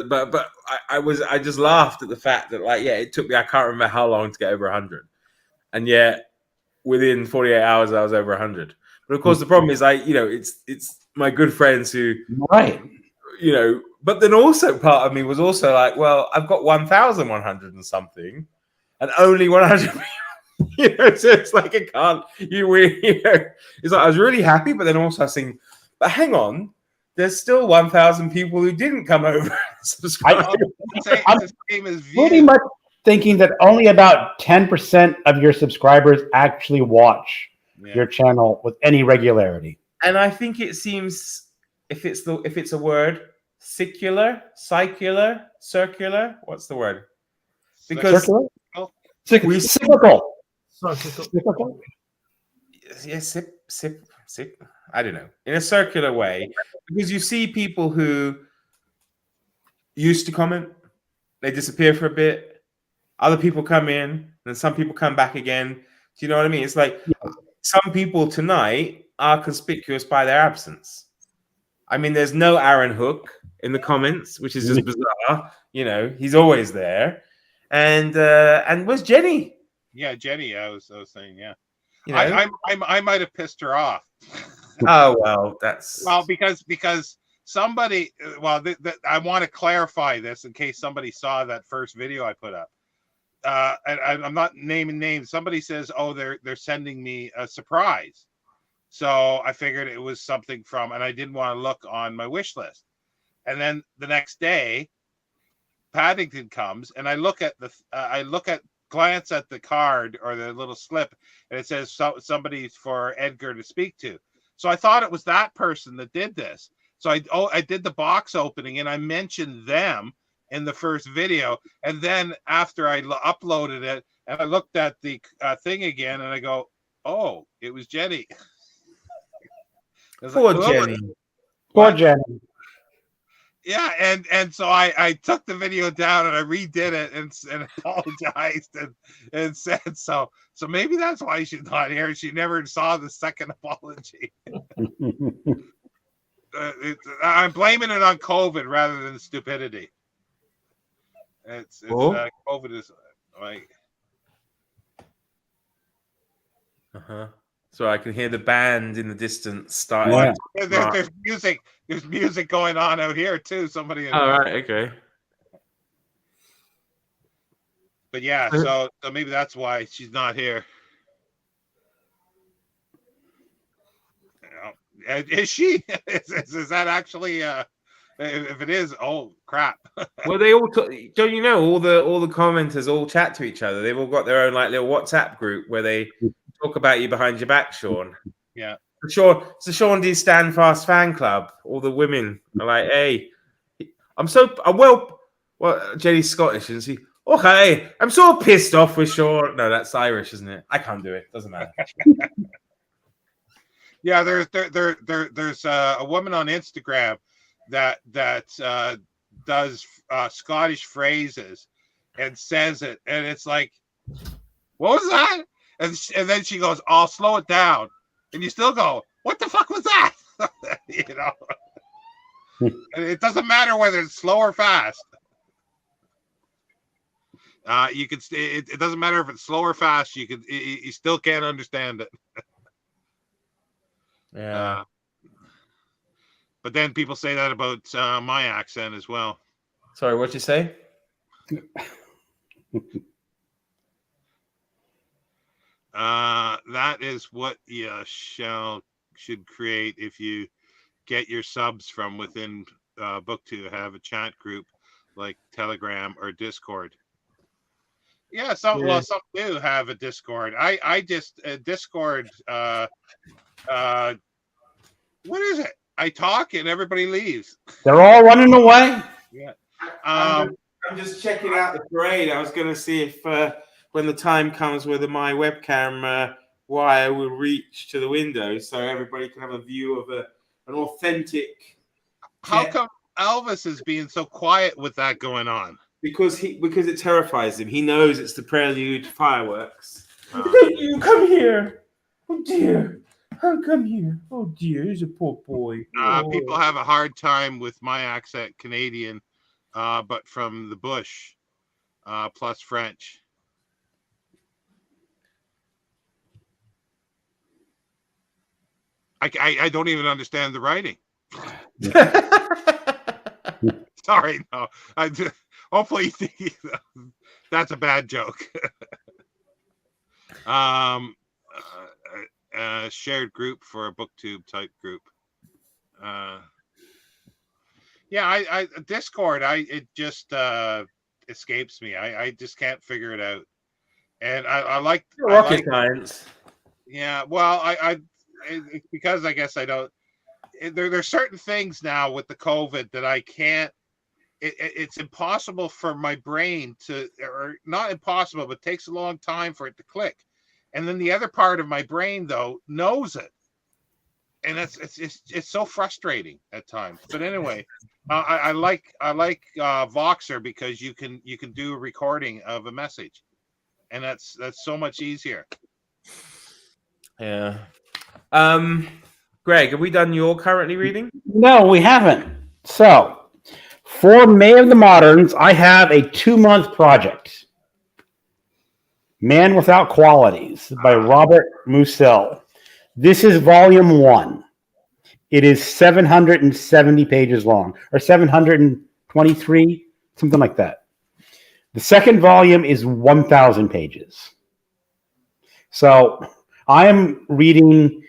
but I just laughed at the fact that, like, yeah, it took me, I can't remember how long to get over 100, and yet within 48 hours I was over 100. But of course, the problem is, it's my good friends who, right, but then also part of me was also like, well, I've got 1,100 and something, and only 100 people. So it's like I can't. It's like I was really happy, but then also I was thinking, but hang on, there's still 1,000 people who didn't come over and subscribe. I'm pretty much thinking that only about 10% of your subscribers actually watch your channel with any regularity. And I think it seems, if it's a word, circular, what's the word? Because cyclical. Yes, I don't know. In a circular way, because you see people who used to comment, they disappear for a bit. Other people come in, and some people come back again. Do you know what I mean? It's like some people tonight are conspicuous by their absence. I mean, there's no Arron Hook in the comments, which is just bizarre. He's always there. And where's Jenny? Yeah, Jenny. I was saying, yeah. I might have pissed her off. Oh well, because somebody. Well, I want to clarify this in case somebody saw that first video I put up. And I'm not naming names. Somebody says, "Oh, they're sending me a surprise," so I figured it was something from, and I didn't want to look on my wish list. And then the next day, Paddington comes, and I glance at the card or the little slip, and it says somebody's for Edgar to speak to. So I thought it was that person that did this. So I did the box opening, and I mentioned them in the first video, and then after I uploaded it and I looked at the thing again, and I go, "Oh, it was Jenny." Poor Jenny. Poor Jenny. Yeah, and so I took the video down and I redid it and apologized and said so. So maybe that's why she's not here. She never saw the second apology. I'm blaming it on COVID rather than stupidity. It's COVID is like. So I can hear the band in the distance starting. Yeah. There's music. There's music going on out here too. Somebody. All right. Okay. But yeah, so maybe that's why she's not here. Is she? Is that actually? If it is, oh crap! Well, they all don't you know all the commenters all chat to each other. They've all got their own like little WhatsApp group where they talk about you behind your back, Sean. Yeah. Sure, it's the ShawnDStandfast fan club. All the women are like, "Hey, I'm well, Jenny's Scottish, isn't she? Okay, I'm so pissed off with Sean." No, that's Irish, isn't it? I can't do it. Doesn't matter. Yeah, there's a woman on Instagram that does Scottish phrases and says it, and it's like, what was that? And then she goes, "I'll slow it down," and you still go, "What the fuck was that?" You know, it doesn't matter whether it's slow or fast. You can. It doesn't matter if it's slow or fast. You still can't understand it. Yeah. But then people say that about my accent as well. Sorry, what'd you say? That is what you should create if you get your subs from within BookTube. Have a chat group like Telegram or Discord. Yeah, some do have a Discord. I just Discord. What is it? I talk and everybody leaves. They're all running away. Yeah. I'm just checking out the parade. I was going to see if when the time comes whether my webcam wire will reach to the window so everybody can have a view of an authentic. How come Elvis is being so quiet with that going on? Because it terrifies him. He knows it's the prelude to fireworks. You come here. Oh dear. Come here. Oh dear, he's a poor boy. People have a hard time with my accent, Canadian, but from the bush, plus French. I don't even understand the writing. Sorry, no. Hopefully you think that's a bad joke. Shared group for a BookTube type group. I Discord. It just escapes me. I just can't figure it out. And I like rocket science. Yeah, well, it's because I guess I don't. There's certain things now with the COVID that I can't. It's impossible for my brain to, or not impossible, but takes a long time for it to click. And then the other part of my brain, though, knows it, and it's so frustrating at times. But anyway, I like Voxer because you can do a recording of a message, and that's so much easier. Yeah. Greg, have we done your currently reading? No, we haven't. So, for May of the Moderns, I have a 2-month project. Man Without Qualities by Robert Musil. This is volume 1. It is 770 pages long, or 723, something like that. The second volume is 1,000 pages. So I am reading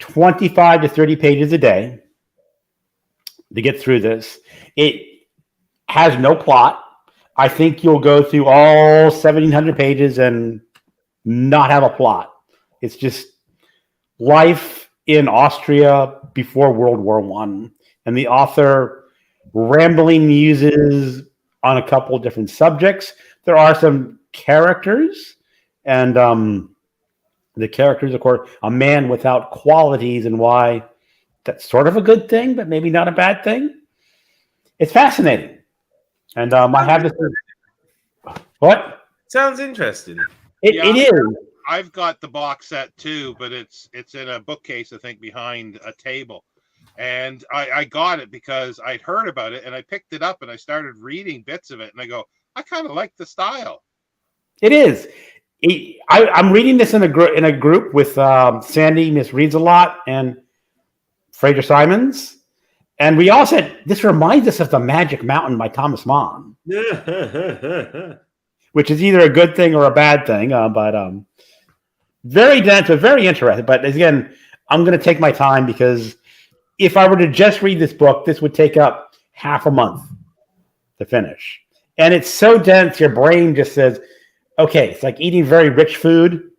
25 to 30 pages a day to get through this. It has no plot. I think you'll go through all 1,700 pages and not have a plot. It's just life in Austria before World War I, and the author rambling muses on a couple of different subjects. There are some characters, and the characters, of course, a man without qualities, and why that's sort of a good thing, but maybe not a bad thing. It's fascinating. And I have this. What? Sounds interesting. It is. I've got the box set too, but it's in a bookcase, I think, behind a table. And I got it because I'd heard about it, and I picked it up and I started reading bits of it, and I go, I kind of like the style. It is. I'm reading this in a group with Sandy, Miss Reads a Lot, and Fraser Simons. And we all said, this reminds us of The Magic Mountain by Thomas Mann. Which is either a good thing or a bad thing. But very dense, but very interesting. But again, I'm going to take my time because if I were to just read this book, this would take up half a month to finish. And it's so dense, your brain just says, okay, it's like eating very rich food,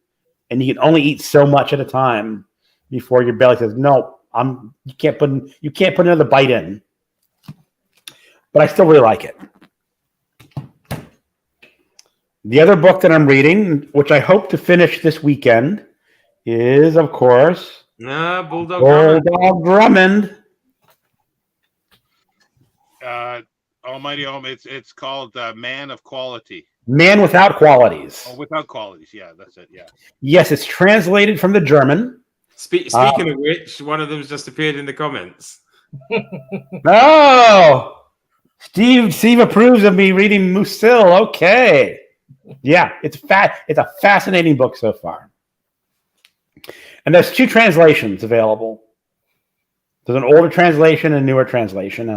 and you can only eat so much at a time before your belly says, no, you can't put another bite in. But I still really like it. The other book that I'm reading, which I hope to finish this weekend, is, of course, Bulldog Drummond. Almighty Om, it's called Man of Quality. Man Without Qualities. Oh, without qualities. Yeah, that's it. Yeah. Yes, it's translated from the German. Speaking of which, one of them's just appeared in the comments. Oh, Steve approves of me reading Musil. Okay. Yeah, it's a fascinating book so far. And there's 2 translations available. There's an older translation and a newer translation.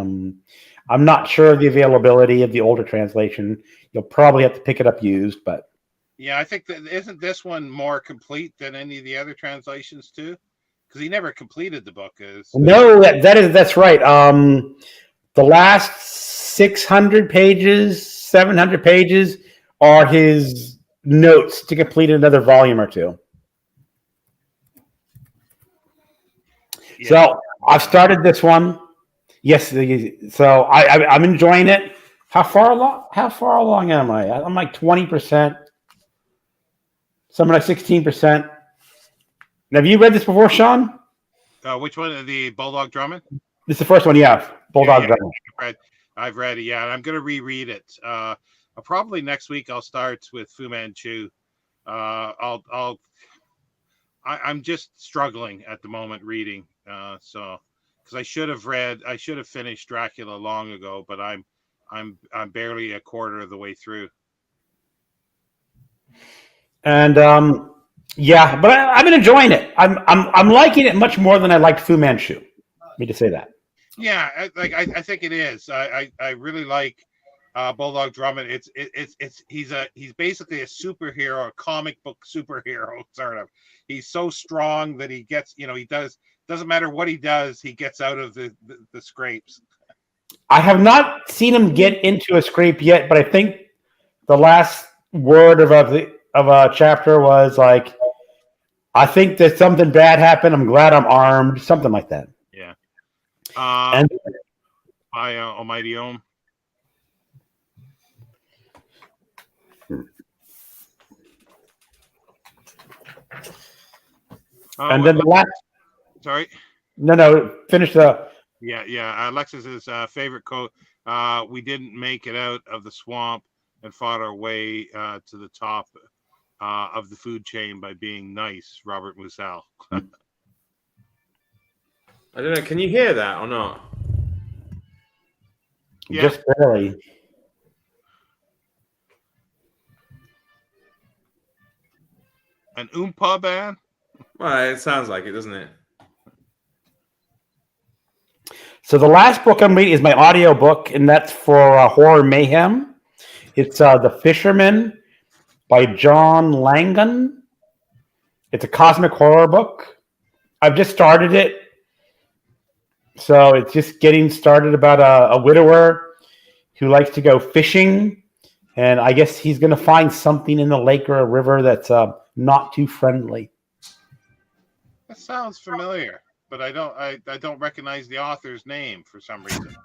I'm not sure of the availability of the older translation. You'll probably have to pick it up used, but yeah, I think that isn't this one more complete than any of the other translations too? Because he never completed the book. No, that's right. The last 600 pages, 700 pages are his notes to complete another volume or 2. Yeah. So I've started this one. Yes, so I'm enjoying it. How far along am I? I'm like 20%. Something like 16%. Have you read this before, Sean? Which one? The Bulldog Drummond? This is the first one, yeah. Bulldog Drummond. I've read it, yeah. And I'm going to reread it. Probably next week I'll start with Fu Manchu. I'm just struggling at the moment reading. Because I should have finished Dracula long ago, but I'm barely a quarter of the way through. And yeah, but I've been enjoying it. I'm liking it much more than I liked Fu Manchu. Let me just say that. Yeah, I think it is. I really like Bulldog Drummond. He's basically a superhero, a comic book superhero sort of. He's so strong that he gets, doesn't matter what he does, he gets out of the scrapes. I have not seen him get into a scrape yet, but I think the last word of a chapter was like, I think that something bad happened. I'm glad I'm armed. Something like that. Yeah. And by Almighty Om. And then the last. Sorry. No. Finish the. Yeah. Alexis's favorite quote. We didn't make it out of the swamp and fought our way to the top of the food chain by being nice. Robert Musil. I don't know. Can you hear that or not? Yeah. Just barely. An Oompa band? Well, it sounds like it, doesn't it? So the last book I'm reading is my audio book, and that's for Horror Mayhem. It's The Fisherman by John Langan. It's a cosmic horror book. I've just started it. So it's just getting started about a widower who likes to go fishing. And I guess he's going to find something in the lake or a river that's not too friendly. That sounds familiar, but I don't recognize the author's name for some reason.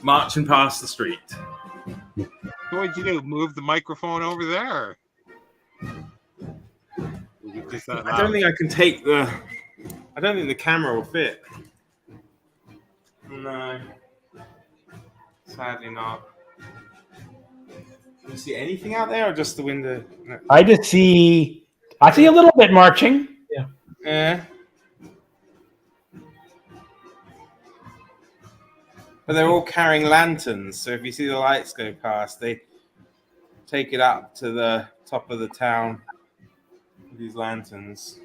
Marching past the street. What would you do? Move the microphone over there? I don't think I can take the. I don't think the camera will fit. No. Sadly not. Can you see anything out there or just the window? No. I see a little bit marching. Yeah. But they're all carrying lanterns, so if you see the lights go past, they take it up to the top of the town with these lanterns.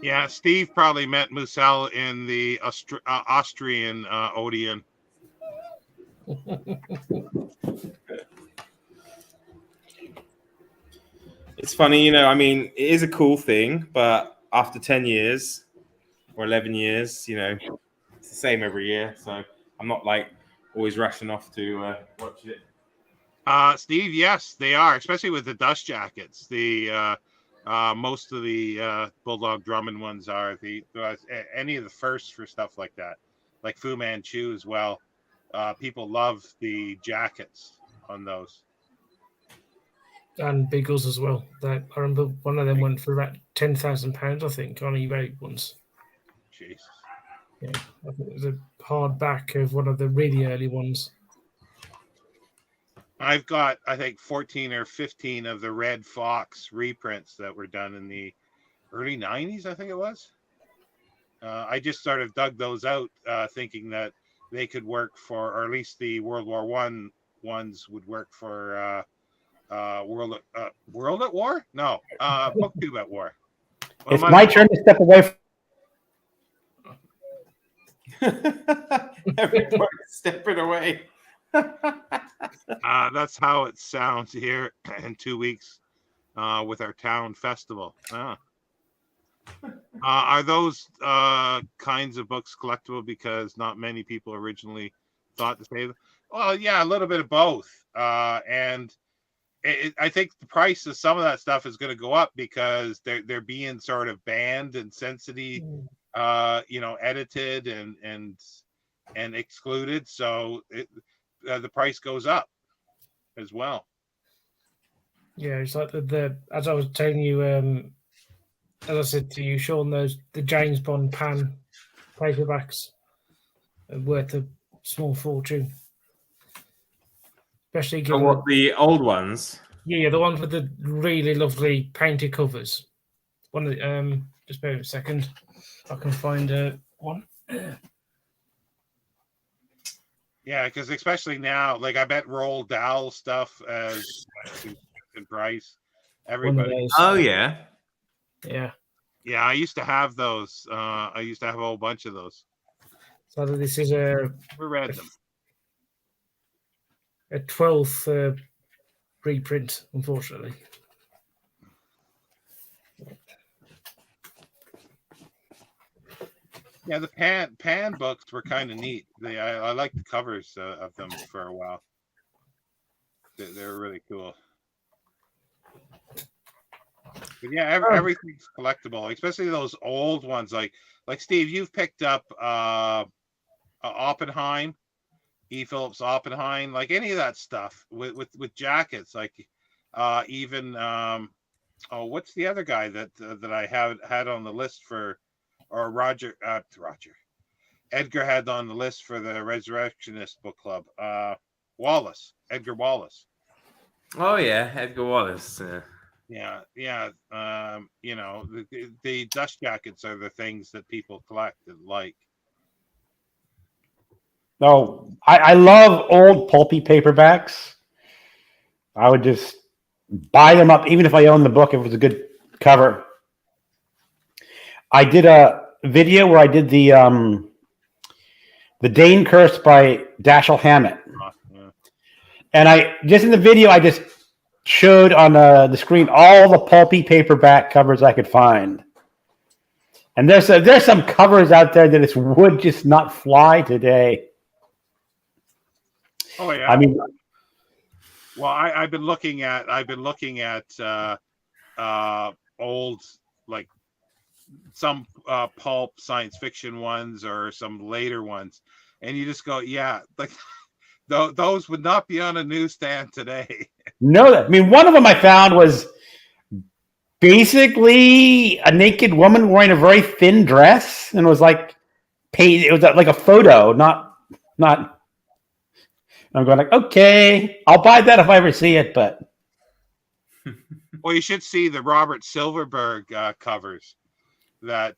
Yeah, Steve probably met Musel in the Austrian Odeon. It's funny, I mean, it is a cool thing, but after 10 years or 11 years, it's the same every year. So I'm not like always rushing off to watch it. Steve, yes, they are, especially with the dust jackets. The most of the Bulldog Drummond ones are any of the firsts for stuff like that, like Fu Manchu as well. People love the jackets on those. And Beagles as well. That I remember one of them went for about £10,000, I think, on eBay once. Jesus. Yeah, I think it was a hardback of one of the really early ones. I've got, I think, 14 or 15 of the Red Fox reprints that were done in the early 90s, I think it was. I just sort of dug those out, thinking that they could work for, or at least the World War I ones would work for World at War? No, BookTube at War. It's my turn to step away. Everybody's stepping away. That's how it sounds here in 2 weeks with our town festival. Are those kinds of books collectible because not many people originally thought to say them? Well, yeah, a little bit of both. And I think the price of some of that stuff is going to go up because they're being sort of banned and censored, edited and excluded. So the price goes up as well. Yeah, it's like the as I was telling you, as I said to you, Sean, the James Bond Pan paperbacks are worth a small fortune. Especially given the old ones? Yeah, the ones with the really lovely painted covers. One of the, just bear with me a second. I can find one. Yeah, because especially now, like I bet Roald Dahl stuff as in price. Everybody. Oh yeah. Yeah. Yeah, I used to have those. I used to have a whole bunch of those. So this is we read them. A 12th reprint, unfortunately. Yeah, the pan books were kind of neat. I like the covers of them for a while. They're really cool. But yeah, everything's collectible, especially those old ones. Like Steve, you've picked up Oppenheim, E. Phillips Oppenheim, like any of that stuff with jackets. Like even what's the other guy that I had on the list for, or Roger Edgar had on the list for the Resurrectionist book club. Edgar Wallace. Oh yeah, Edgar Wallace. Yeah. The dust jackets are the things that people collect and like. No, I love old pulpy paperbacks. I would just buy them up, even if I own the book, if it was a good cover. I did a video where I did the Dane Curse by Dashiell Hammett. Yeah. And I just in the video, I just showed on the screen all the pulpy paperback covers I could find. And there's some covers out there that would just not fly today. Oh yeah. I mean, well, I've been looking at old, like some pulp science fiction ones or some later ones, and you just go, yeah, like those would not be on a newsstand today. No, I mean, one of them I found was basically a naked woman wearing a very thin dress, and it was like it was like a photo, not. I'm going like, okay, I'll buy that if I ever see it, but. Well, you should see the Robert Silverberg covers that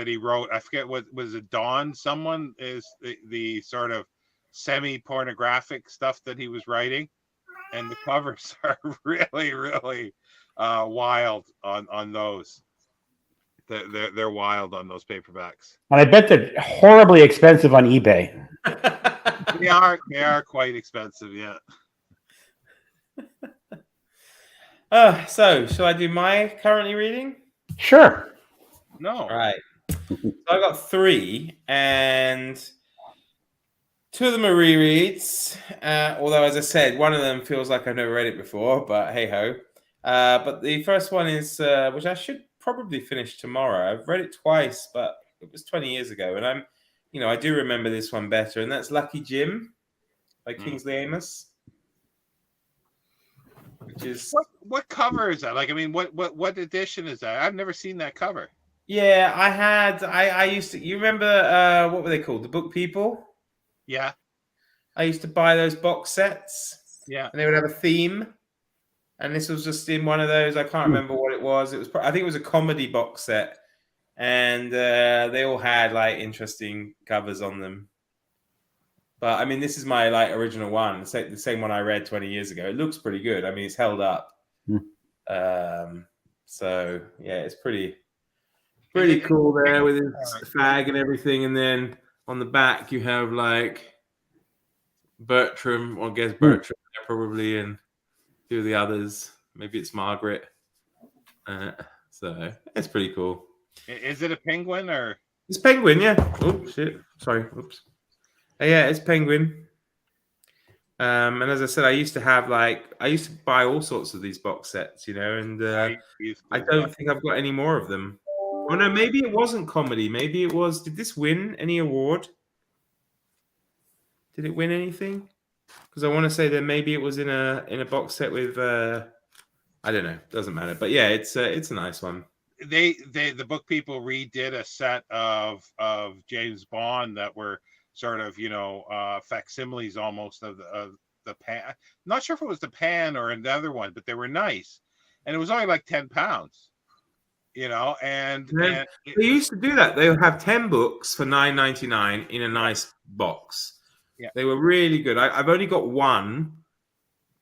he wrote. I forget what was it. Dawn. Someone is the sort of semi-pornographic stuff that he was writing, and the covers are really, really wild on those. They're wild on those paperbacks. And I bet they're horribly expensive on eBay. They are quite expensive, yeah. So shall I do my currently reading? Sure. No. All right. So I got 3, and 2 of them are rereads. Although, as I said, one of them feels like I've never read it before, but hey ho. But the first one is, which I should probably finish tomorrow. I've read it twice, but it was 20 years ago, and I do remember this one better, and that's Lucky Jim by Kingsley Amis. Which is what cover is that? Like, I mean, what edition is that? I've never seen that cover. Yeah, I used to. You remember what were they called? The Book People. Yeah. I used to buy those box sets. Yeah. And they would have a theme. And this was just in one of those. I can't remember what it was. I think it was a comedy box set, and they all had like interesting covers on them. But I mean, this is my like original one, the same one I read 20 years ago. It looks pretty good. I mean, it's held up. So yeah, it's pretty cool there with his fag and everything. And then on the back you have like Bertram, or I guess Bertram probably, and a few of the others. Maybe it's Margaret. So it's pretty cool. Is it a penguin or? It's Penguin, yeah. Oh shit! Sorry. Oops. Yeah, it's Penguin. And as I said, I used to buy all sorts of these box sets, and I don't think I've got any more of them. Oh no, maybe it wasn't comedy. Maybe it was. Did this win any award? Did it win anything? Because I want to say that maybe it was in a box set with. I don't know. Doesn't matter. But yeah, it's a nice one. The Book People redid a set of James Bond that were sort of facsimiles almost of the pan. Not sure if it was the pan or another one, but they were nice, and it was only like £10. And they used to do that. They would have 10 books for $9.99 in a nice box. Yeah, they were really good. I've only got one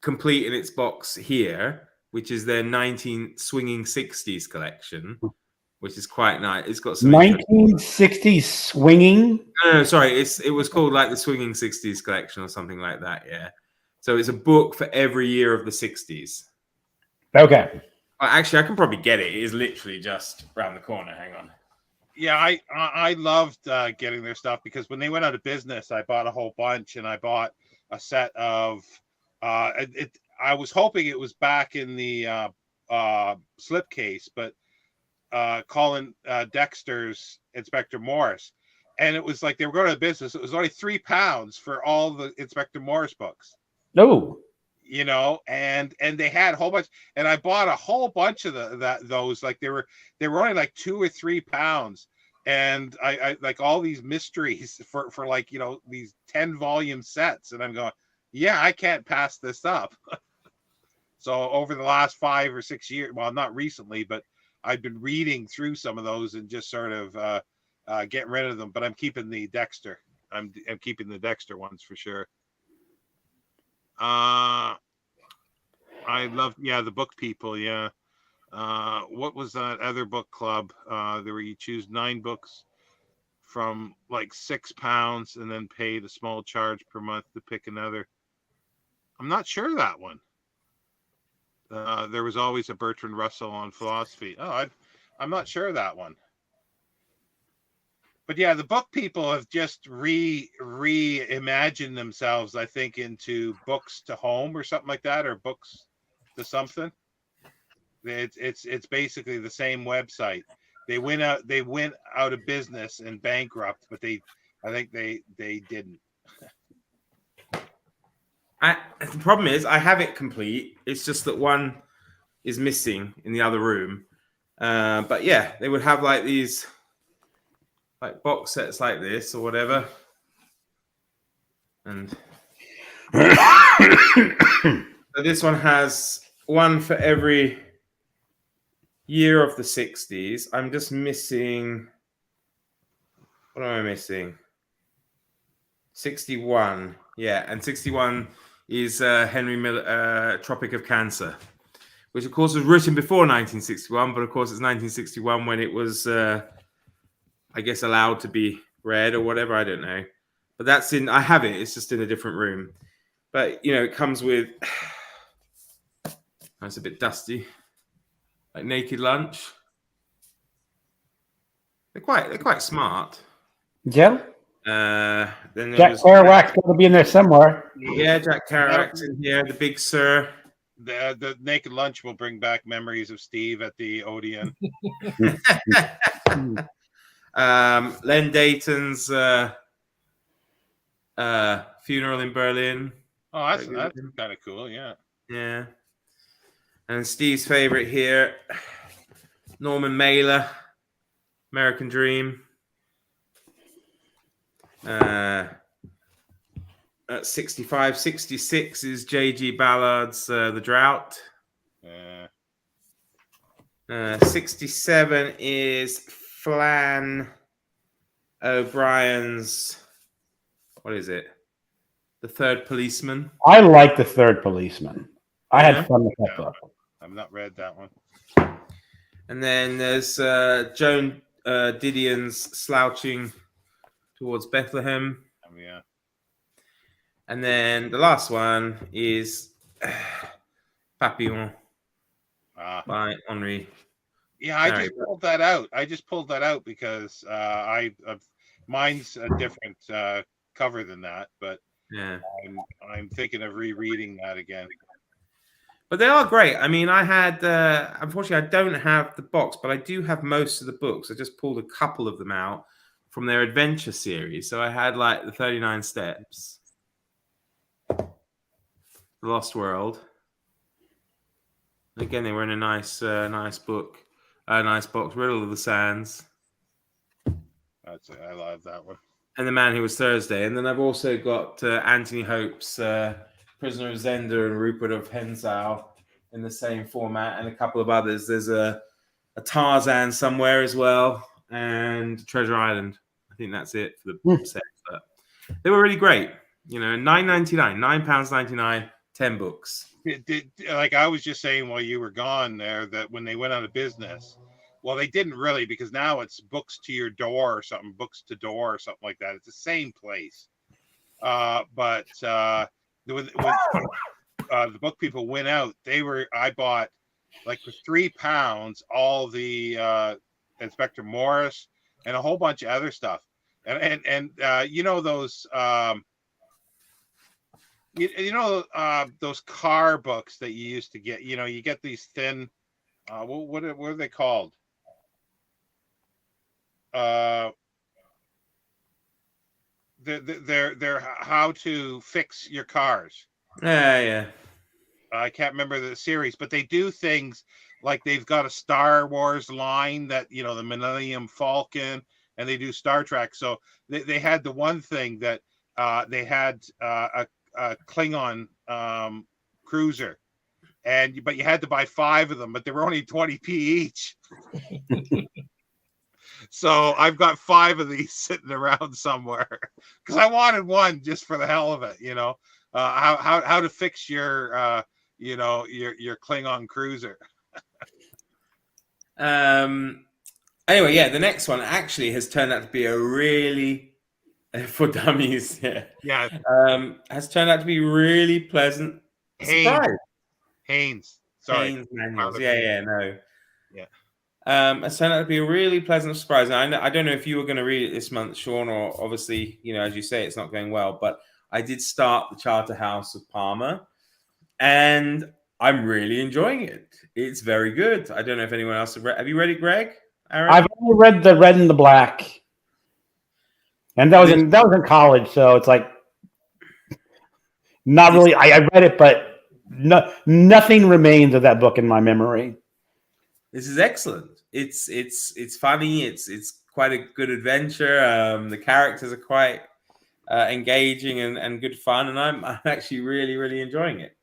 complete in its box here, which is their 19 Swinging 60s collection, which is quite nice. It's got some 1960s swinging. No, sorry, it was called like the Swinging 60s collection or something like that. Yeah, so it's a book for every year of the 60s. Okay. Actually, I can probably get it. It is literally just around the corner. Hang on. Yeah, I loved getting their stuff, because when they went out of business, I bought a whole bunch, and I bought a set of. I was hoping it was back in the slipcase, but Colin Dexter's Inspector Morse, and it was like they were going out of business. It was only £3 for all the Inspector Morse books. No. And they had a whole bunch, and I bought a whole bunch of those. Like they were only like £2 or £3, and I like all these mysteries for like these 10-volume sets, and I'm going, yeah, I can't pass this up. So over the last 5 or 6 years, well, not recently, but I've been reading through some of those and just sort of getting rid of them. But I'm keeping the Dexter. I'm keeping the Dexter ones for sure. I love, the Book People. Yeah. What was that other book club? Where you choose 9 books from like £6 and then pay the small charge per month to pick another. I'm not sure that one. There was always a Bertrand Russell on philosophy. Oh, I'm not sure of that one. But yeah, the Book People have just reimagined themselves, I think, into books to home or something like that, or books to something. It's basically the same website. They went out of business and bankrupt, but I think they didn't. The problem is I have it complete. It's just that one is missing in the other room. But yeah, they would have like these like box sets like this or whatever. And so this one has one for every year of the 60s. I'm just missing. What am I missing? 61. Yeah, and 61 is Henry Miller, Tropic of Cancer, which of course was written before 1961, but of course it's 1961 when it was, I guess, allowed to be read or whatever. I don't know. But that's in. I have it. It's just in a different room. But you know, it comes with. That's a bit dusty. Like Naked Lunch. They're quite smart. Yeah. Then Jack Kerouac's got to be in there somewhere. Yeah, Jack Kerouac's in here. The Big Sur. The Naked Lunch will bring back memories of Steve at the Odeon. Len Dayton's Funeral in Berlin. Oh, that's kind of cool. Yeah. Yeah. And Steve's favorite here, Norman Mailer, American Dream. At 65, 66 is J.G. Ballard's The Drought. 67 is Flann O'Brien's, what is it? The Third Policeman. I like The Third Policeman. I had fun with that book. I've not read that one. And then there's Joan Didion's Slouching Towards Bethlehem. Oh, yeah. And then the last one is Papillon by Henri. Yeah, I just pulled that out because mine's a different cover than that, but yeah, I'm thinking of rereading that again. But they are great. I mean, I had unfortunately I don't have the box, but I do have most of the books. I just pulled a couple of them out from their adventure series. So I had like the 39 Steps, The Lost World. Again, they were in a nice book, nice box. Riddle of the Sands. I love that one. And The Man Who Was Thursday. And then I've also got Anthony Hope's Prisoner of Zenda and Rupert of Hentzau in the same format, and a couple of others. There's a Tarzan somewhere as well, and Treasure Island. I think that's it for the set. But they were really great. You know, £9.99, 10 books. Like I was just saying while you were gone there, that when they went out of business, well, they didn't really, because now it's Books to Your Door or something, Books to Door or something like that. It's the same place. But when the book people went out, I bought like for £3 all the Inspector Morris and a whole bunch of other stuff. And you know those those car books that you used to get, you know, you get these thin what are they called? They're how to fix your cars. Yeah. I can't remember the series, but they do things like they've got a Star Wars line that, you know, the Millennium Falcon, and they do Star Trek. So they had the one thing that they had a Klingon cruiser, but you had to buy 5 of them, but they were only 20p each. So I've got 5 of these sitting around somewhere because I wanted one just for the hell of it, you know. How to fix your your Klingon cruiser. Anyway, yeah, the next one actually has turned out to be a really for dummies. Yeah. Has turned out to be really pleasant surprise. Haynes. Sorry. Haynes Manuals. No. Yeah. It's turned out to be a really pleasant surprise. And I don't know if you were going to read it this month, Sean, or obviously, you know, as you say, it's not going well, but I did start The Charterhouse of Parma, and I'm really enjoying it. It's very good. I don't know if anyone else have you read it, Greg? Arron? I've only read The Red and the Black, and that was in college, so it's like not really. I read it, but nothing remains of that book in my memory. This is excellent. It's funny. It's quite a good adventure. The characters are quite engaging and good fun, and I'm actually really, really enjoying it.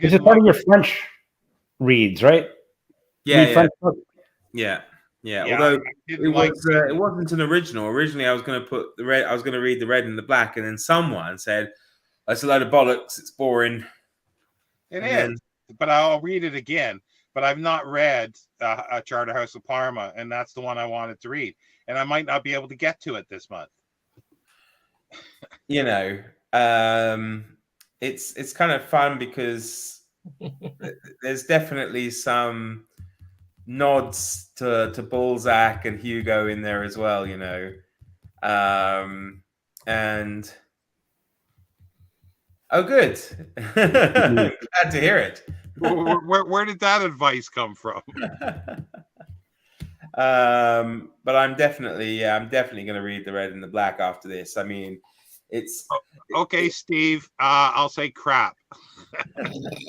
This is part of your French reads, right? Yeah. Although it wasn't an original. Originally, I was going to put I was going to read The Red and the Black, and then someone said, "That's a load of bollocks. It's boring." It is. but I'll read it again. But I've not read a Charterhouse of Parma, and that's the one I wanted to read. And I might not be able to get to it this month. You know, it's kind of fun because there's definitely some nods to Balzac and Hugo in there as well, you know. And oh, good. Glad to hear it. Where did that advice come from? But I'm definitely going to read The Red and the Black after this. I mean, it's okay, Steve. I'll say crap.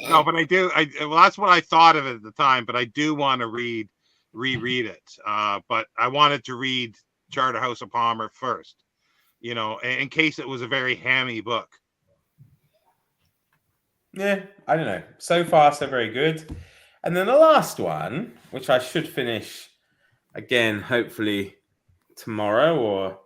No, but I do. Well, that's what I thought of it at the time. But I do want to reread it. But I wanted to read Charterhouse of Parma first, you know, in case it was a very hammy book. Yeah, I don't know. So far, so very good. And then the last one, which I should finish again, hopefully tomorrow or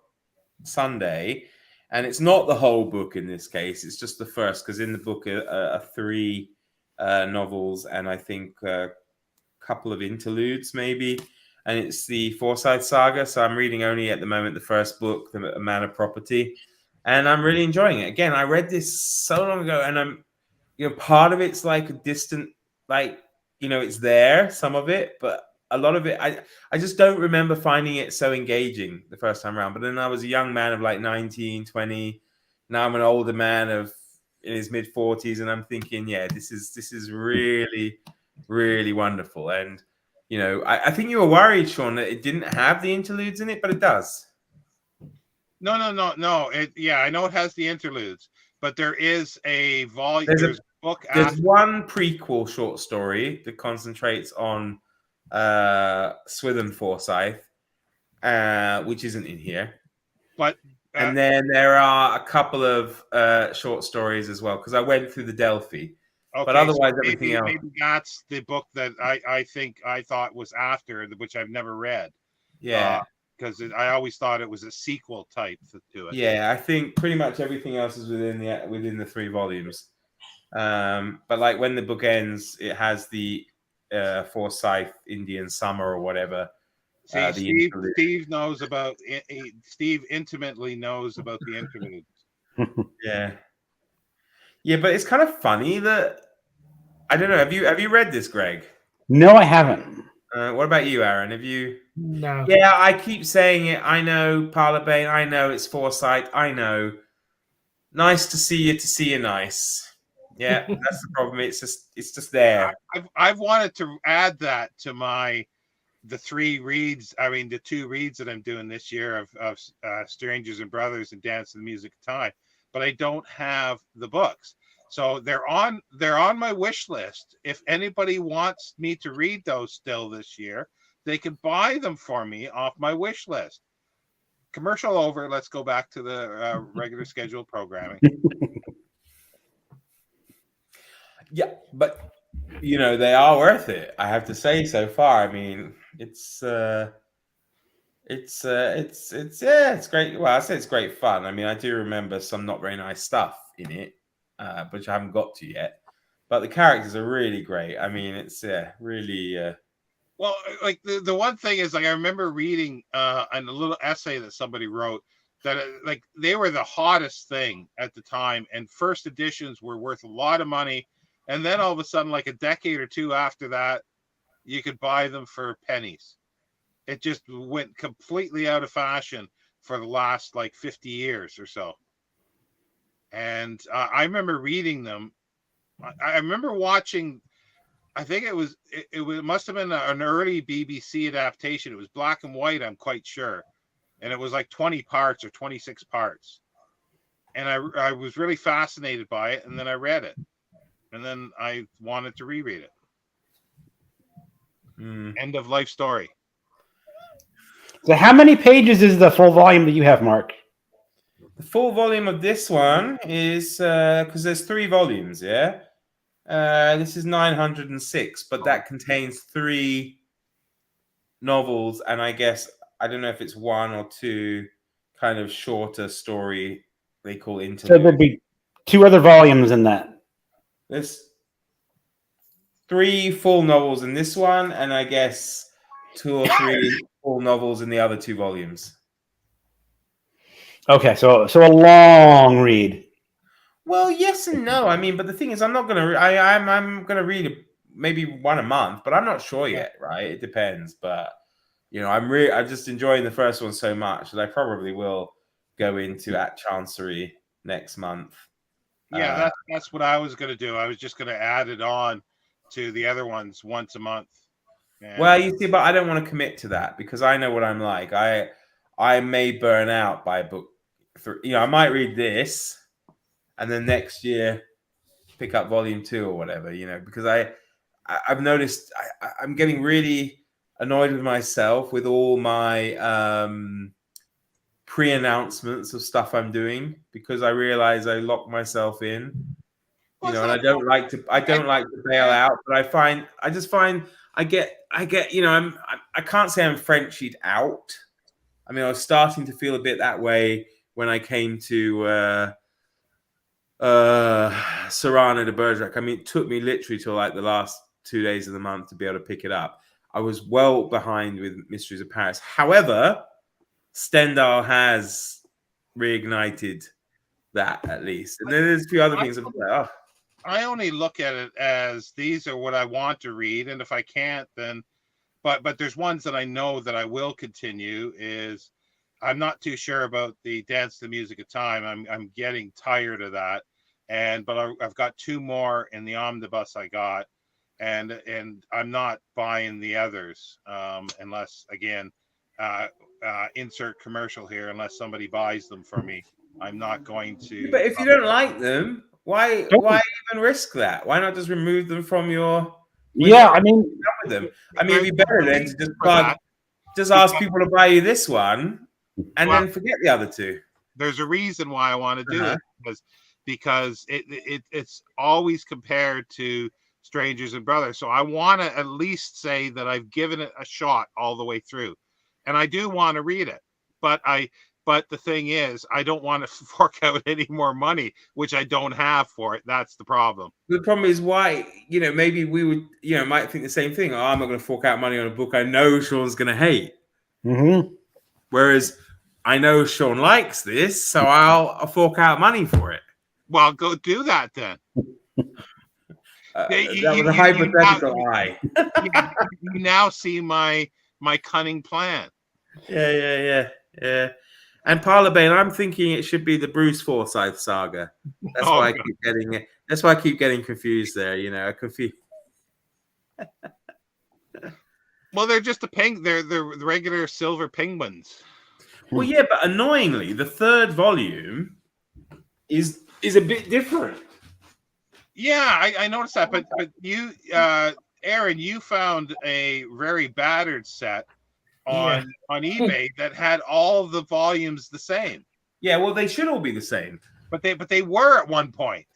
Sunday. And it's not the whole book in this case. It's just the first, because in the book are 3 novels and I think a couple of interludes maybe. And it's the Forsyth Saga. So I'm reading only at the moment the first book, The Man of Property. And I'm really enjoying it. Again, I read this so long ago and I'm, you know, part of it's like a distant, like, you know, it's there, some of it, but a lot of it, I just don't remember finding it so engaging the first time around. But then I was a young man of like 19, 20. Now I'm an older man of in his mid 40s. And I'm thinking, yeah, this is really, really wonderful. And, you know, I think you were worried, Shawn, that it didn't have the interludes in it, but it does. No. Yeah, I know it has the interludes, but there is a volume. There's one prequel short story that concentrates on Swithin Forsyth, which isn't in here. But and then there are a couple of short stories as well, because I went through the Delphi. Okay, but otherwise, so everything else. Maybe that's the book that I thought was after, which I've never read. Yeah. Because I always thought it was a sequel type to it. Yeah, I think pretty much everything else is within the 3 volumes. But like when the book ends, it has the Forsyth Indian Summer or whatever. See, Steve knows about Steve intimately knows about the interludes. Yeah, but it's kind of funny that I don't know. Have you read this, Greg? No, I haven't. What about you, Arron? Have you? No. Yeah, I keep saying it. I know, Parlabane. I know it's Forsyth. I know. Nice to see you nice. Yeah, that's the problem. It's just there. I've wanted to add that to the 3 reads. I mean, the 2 reads that I'm doing this year of Strangers and Brothers and Dance to the Music of Time, but I don't have the books. So they're on my wish list. If anybody wants me to read those still this year, they can buy them for me off my wish list. Commercial over. Let's go back to the regular scheduled programming. Yeah, but you know, they are worth it, I have to say so far. I mean, it's great. Well, I say it's great fun. I mean, I do remember some not very nice stuff in it, which I haven't got to yet. But the characters are really great. I mean, it's really. Well, like the one thing is, like, I remember reading a little essay that somebody wrote that like they were the hottest thing at the time, and first editions were worth a lot of money. And then all of a sudden, like a decade or 2 after that, you could buy them for pennies. It just went completely out of fashion for the last like 50 years or so. And I remember reading them. I remember watching, I think it must have been an early BBC adaptation. It was black and white, I'm quite sure. And it was like 20 parts or 26 parts. And I was really fascinated by it. And then I read it. And then I wanted to reread it. End of life story. So how many pages is the full volume that you have, Mark? The full volume of this one is, because there's 3 volumes, yeah? This is 906, but that contains 3 novels, and I guess, I don't know if it's 1 or 2 kind of shorter story they call interludes. So there'd be 2 other volumes in that. This, 3 full novels in this one, and I guess 2 or 3 full novels in the other 2 volumes. Okay, so a long read. Well, yes and no. I mean, but the thing is, I'm not gonna. I'm gonna read maybe one a month, but I'm not sure yet. Right? It depends. But I'm just enjoying the first one so much that I probably will go into At Chancery next month. Yeah, that's what I was going to do. I was just going to add it on to the other ones once a month. And well, you see, but I don't want to commit to that because I know what I'm like. I may burn out by book 3. I might read this, and then next year pick up volume 2 or whatever. Because I've noticed I'm getting really annoyed with myself with all my pre-announcements of stuff I'm doing because I realize I lock myself in, and I don't like to bail out, but I just find I get I can't say I'm Frenchied out. I mean, I was starting to feel a bit that way when I came to Cyrano de Bergerac. I mean, it took me literally till like the last 2 days of the month to be able to pick it up. I was well behind with Mysteries of Paris. However, Stendhal has reignited that at least. And then there's a few other things. I only look at it as these are what I want to read. And if I can't, then, but there's ones that I know that I will continue. Is I'm not too sure about the Dance to the Music of Time. I'm getting tired of that. But I've got 2 more in the omnibus I got. And I'm not buying the others unless, again, insert commercial here, unless somebody buys them for me. I'm not going to. But if you don't like them, why even risk that? Why not just remove them from your? Yeah, I mean, with them. I mean, it'd be better then to just ask people to buy you this one, and then forget the other 2. There's a reason why I want to do it because it's always compared to Strangers and Brothers. So I want to at least say that I've given it a shot all the way through. And I do want to read it, but the thing is, I don't want to fork out any more money, which I don't have for it. That's the problem. The problem is why, maybe we would, might think the same thing. Oh, I'm not going to fork out money on a book I know Sean's going to hate. Mm-hmm. Whereas I know Sean likes this, so I'll fork out money for it. Well, go do that then. That was a hypothetical eye. You now see my cunning plan. Yeah. And Parlabane, I'm thinking it should be the Bruce Forsyth saga. That's why I keep getting it. That's why I keep getting confused there. Well, they're just they're the regular silver penguins. Well, yeah, but annoyingly, the 3rd volume is a bit different. Yeah, I noticed that. But you, Arron, you found a very battered set on eBay that had all the volumes the same. Yeah, well, they should all be the same. But they were at one point.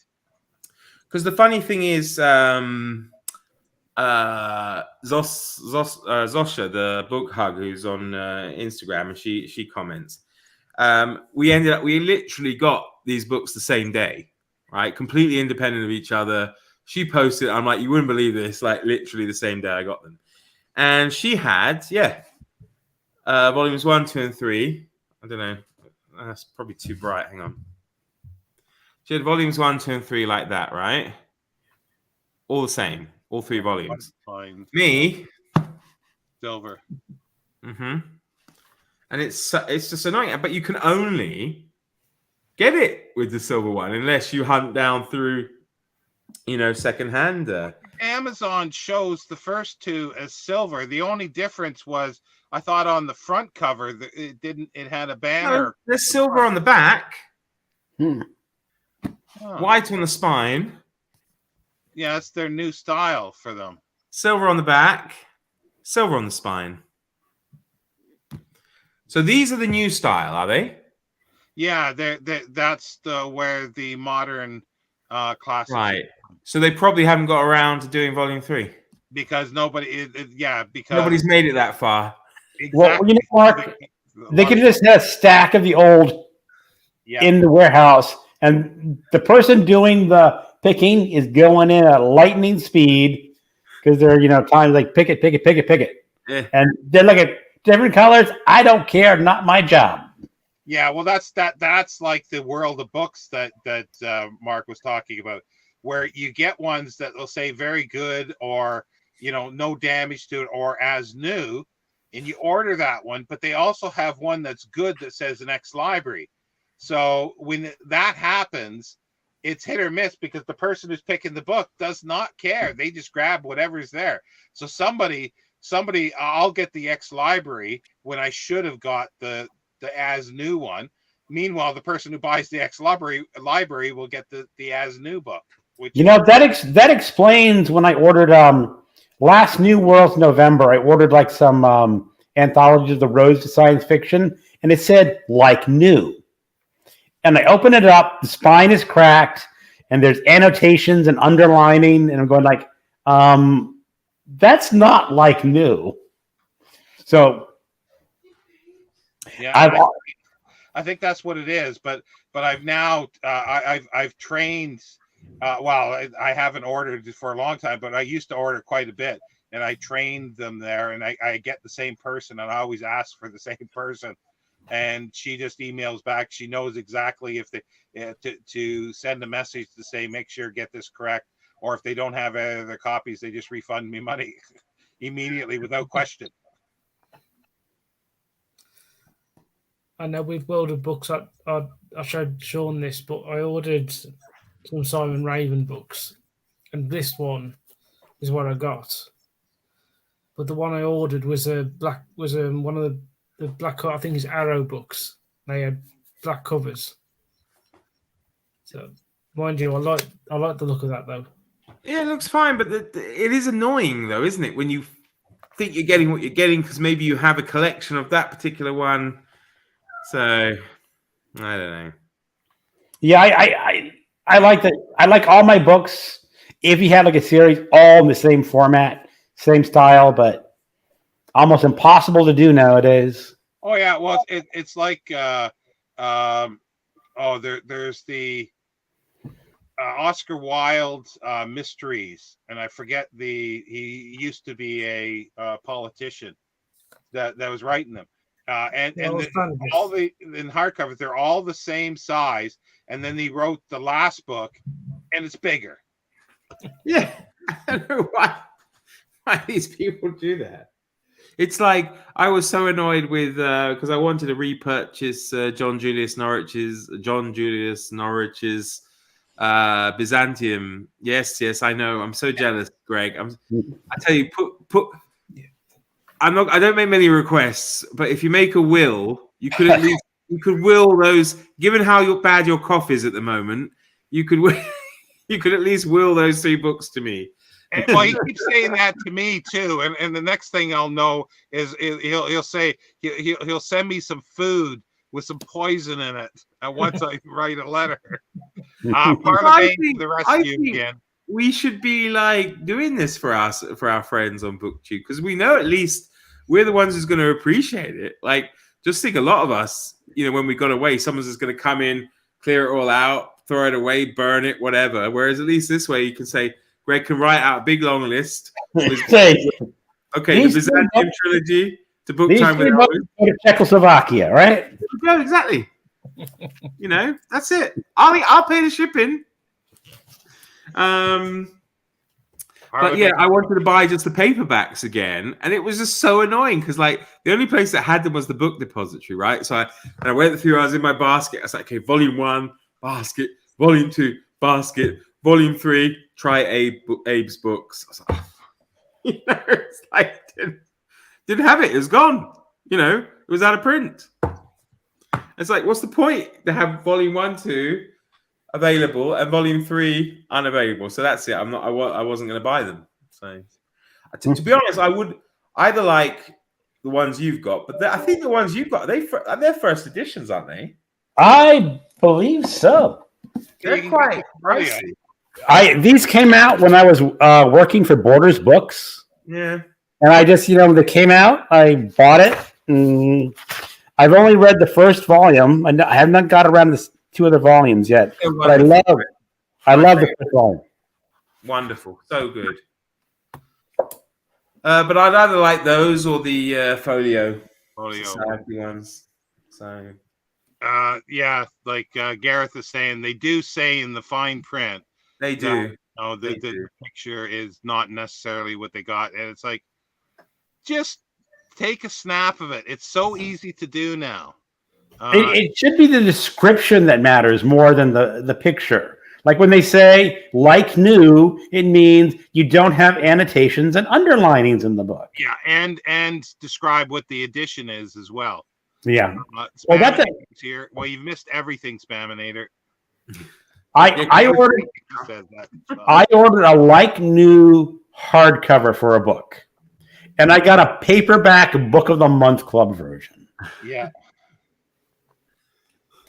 Because the funny thing is, Zosha, the book hug, who's on Instagram, and she comments. We literally got these books the same day, right? Completely independent of each other. She posted, I'm like, you wouldn't believe this, like literally the same day I got them. And she had, volumes 1, 2, and 3. I don't know. That's probably too bright. Hang on. She had volumes 1, 2, and 3 like that, right? All the same. All 3 volumes. Fine. Me. Silver. Mm-hmm. And it's just annoying. But you can only get it with the silver one unless you hunt down through, secondhand. Amazon shows the first 2 as silver. The only difference was I thought on the front cover that it had a banner. No, there's silver on the back. Hmm. Oh. White on the spine. Yeah, it's their new style for them. Silver on the back. Silver on the spine. So these are the new style, are they? Yeah, that's where the modern classics. Right. So they probably haven't got around to doing volume 3 because because nobody's made it that far. Exactly. Well, Mark, they could just have a stack of the old in the warehouse, and the person doing the picking is going in at lightning speed, because they're times like pick it, Yeah. and then look at different colors. I don't care, not my job. Yeah, well, that's like the world of books that Mark was talking about, where you get ones that will say very good or no damage to it or as new, and you order that one, but they also have one that's good that says an ex-library. So when that happens, it's hit or miss because the person who's picking the book does not care. They just grab whatever's there. So somebody, I'll get the ex-library when I should have got the as new one. Meanwhile, the person who buys the ex-library will get the as new book. Which that explains when I ordered last New Worlds November. I ordered like some anthology of the Road to Science Fiction, and it said like new. And I open it up, the spine is cracked, and there's annotations and underlining, and I'm going like, that's not like new. So yeah, I think that's what it is. But I've now I've trained. Well, I haven't ordered for a long time, but I used to order quite a bit, and I trained them there, and I get the same person, and I always ask for the same person. And she just emails back. She knows exactly if they to send a message to say, make sure get this correct, or if they don't have their copies, they just refund me money immediately without question. I know with World of Books, I showed Sean this, but I ordered some Simon Raven books, and this one is what I got. But the one I ordered was one of the black, I think it's Arrow books. They had black covers. So, mind you, I like the look of that though. Yeah, it looks fine, but it is annoying though, isn't it? When you think you're getting what you're getting because maybe you have a collection of that particular one. So, I don't know. Yeah, I like that. I like all my books. If you had like a series, all in the same format, same style, but almost impossible to do nowadays. Oh yeah, well it's like there's the Oscar Wilde mysteries, and I forget he used to be a politician that was writing them. And all the in hardcover, they're all the same size, and then he wrote the last book, and it's bigger. Yeah, I don't know why these people do that. It's like I was so annoyed with because I wanted to repurchase John Julius Norwich's Byzantium. Yes, I know. I'm so jealous, Greg. I tell you, put. I don't make many requests, but if you make a will, you could at least will those. Given how bad your cough is at the moment, you could at least will those 3 books to me. Well, he keeps saying that to me too, and the next thing I'll know is he'll say he'll send me some food with some poison in it, and once I write a letter, Parliament the rescue again. We should be like doing this for our friends on BookTube, because we know at least we're the ones who's going to appreciate it. Like, just think a lot of us, when we got away, someone's just going to come in, clear it all out, throw it away, burn it, whatever. Whereas at least this way you can say, Greg can write out a big long list. Okay, the Byzantium trilogy to book time with go to Czechoslovakia, right? Yeah, exactly. That's it. I'll pay the shipping. But yeah, I wanted to buy just the paperbacks again, and it was just so annoying because like the only place that had them was the book depository, right? So I went through. I was in my basket. I was like, okay, volume 1, basket. Volume 2, basket. Volume 3, try Abe's books. I was like, it's like didn't have it. It was gone. It was out of print. It's like, what's the point to have volume 1, 2 available and volume 3 unavailable? So that's it. I wasn't going to buy them. So to be honest, I would either like the ones you've got, but I think the ones you've got, they're first editions, aren't they? I believe so. They're quite pricey. These came out when I was working for Borders Books. Yeah. And I just, when they came out, I bought it. And I've only read the first volume. I have not got around the 2 other volumes yet. But I love it. I love the first volume. Wonderful. So good. But I'd either like those or the folio society ones. So yeah, like Gareth is saying, they do say in the fine print they do. The picture is not necessarily what they got, and it's like, just take a snap of it. It's so easy to do now. It should be the description that matters more than the picture. Like when they say like new, it means you don't have annotations and underlinings in the book. Yeah, and describe what the edition is as well. Yeah. Well, that's here. Well, you've missed everything, Spaminator. I ordered a like new hardcover for a book, and I got a paperback Book of the Month Club version. Yeah.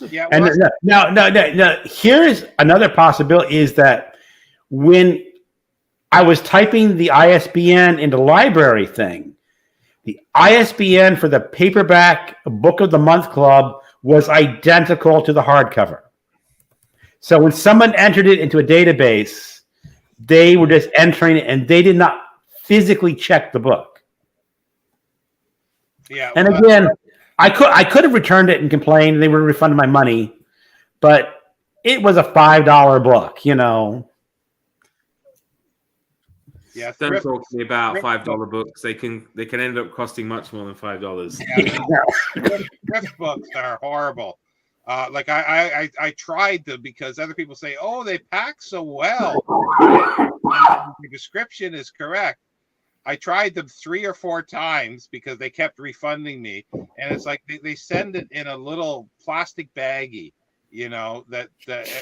Yeah. Well, and now, here's another possibility: is that when I was typing the ISBN into library thing, the ISBN for the paperback Book of the Month Club was identical to the hardcover. So when someone entered it into a database, they were just entering it, and they did not physically check the book. Yeah. And again, I could have returned it and complained, and they would have refunded my money, but it was a $5 book, you know. Yeah, don't talk to me about $5 books. They can end up costing much more than $5. Yeah. Thrift books are horrible. Like I tried them because other people say, "Oh, they pack so well." The description is correct. I tried them 3 or 4 times because they kept refunding me, and it's like they send it in a little plastic baggie, you know, that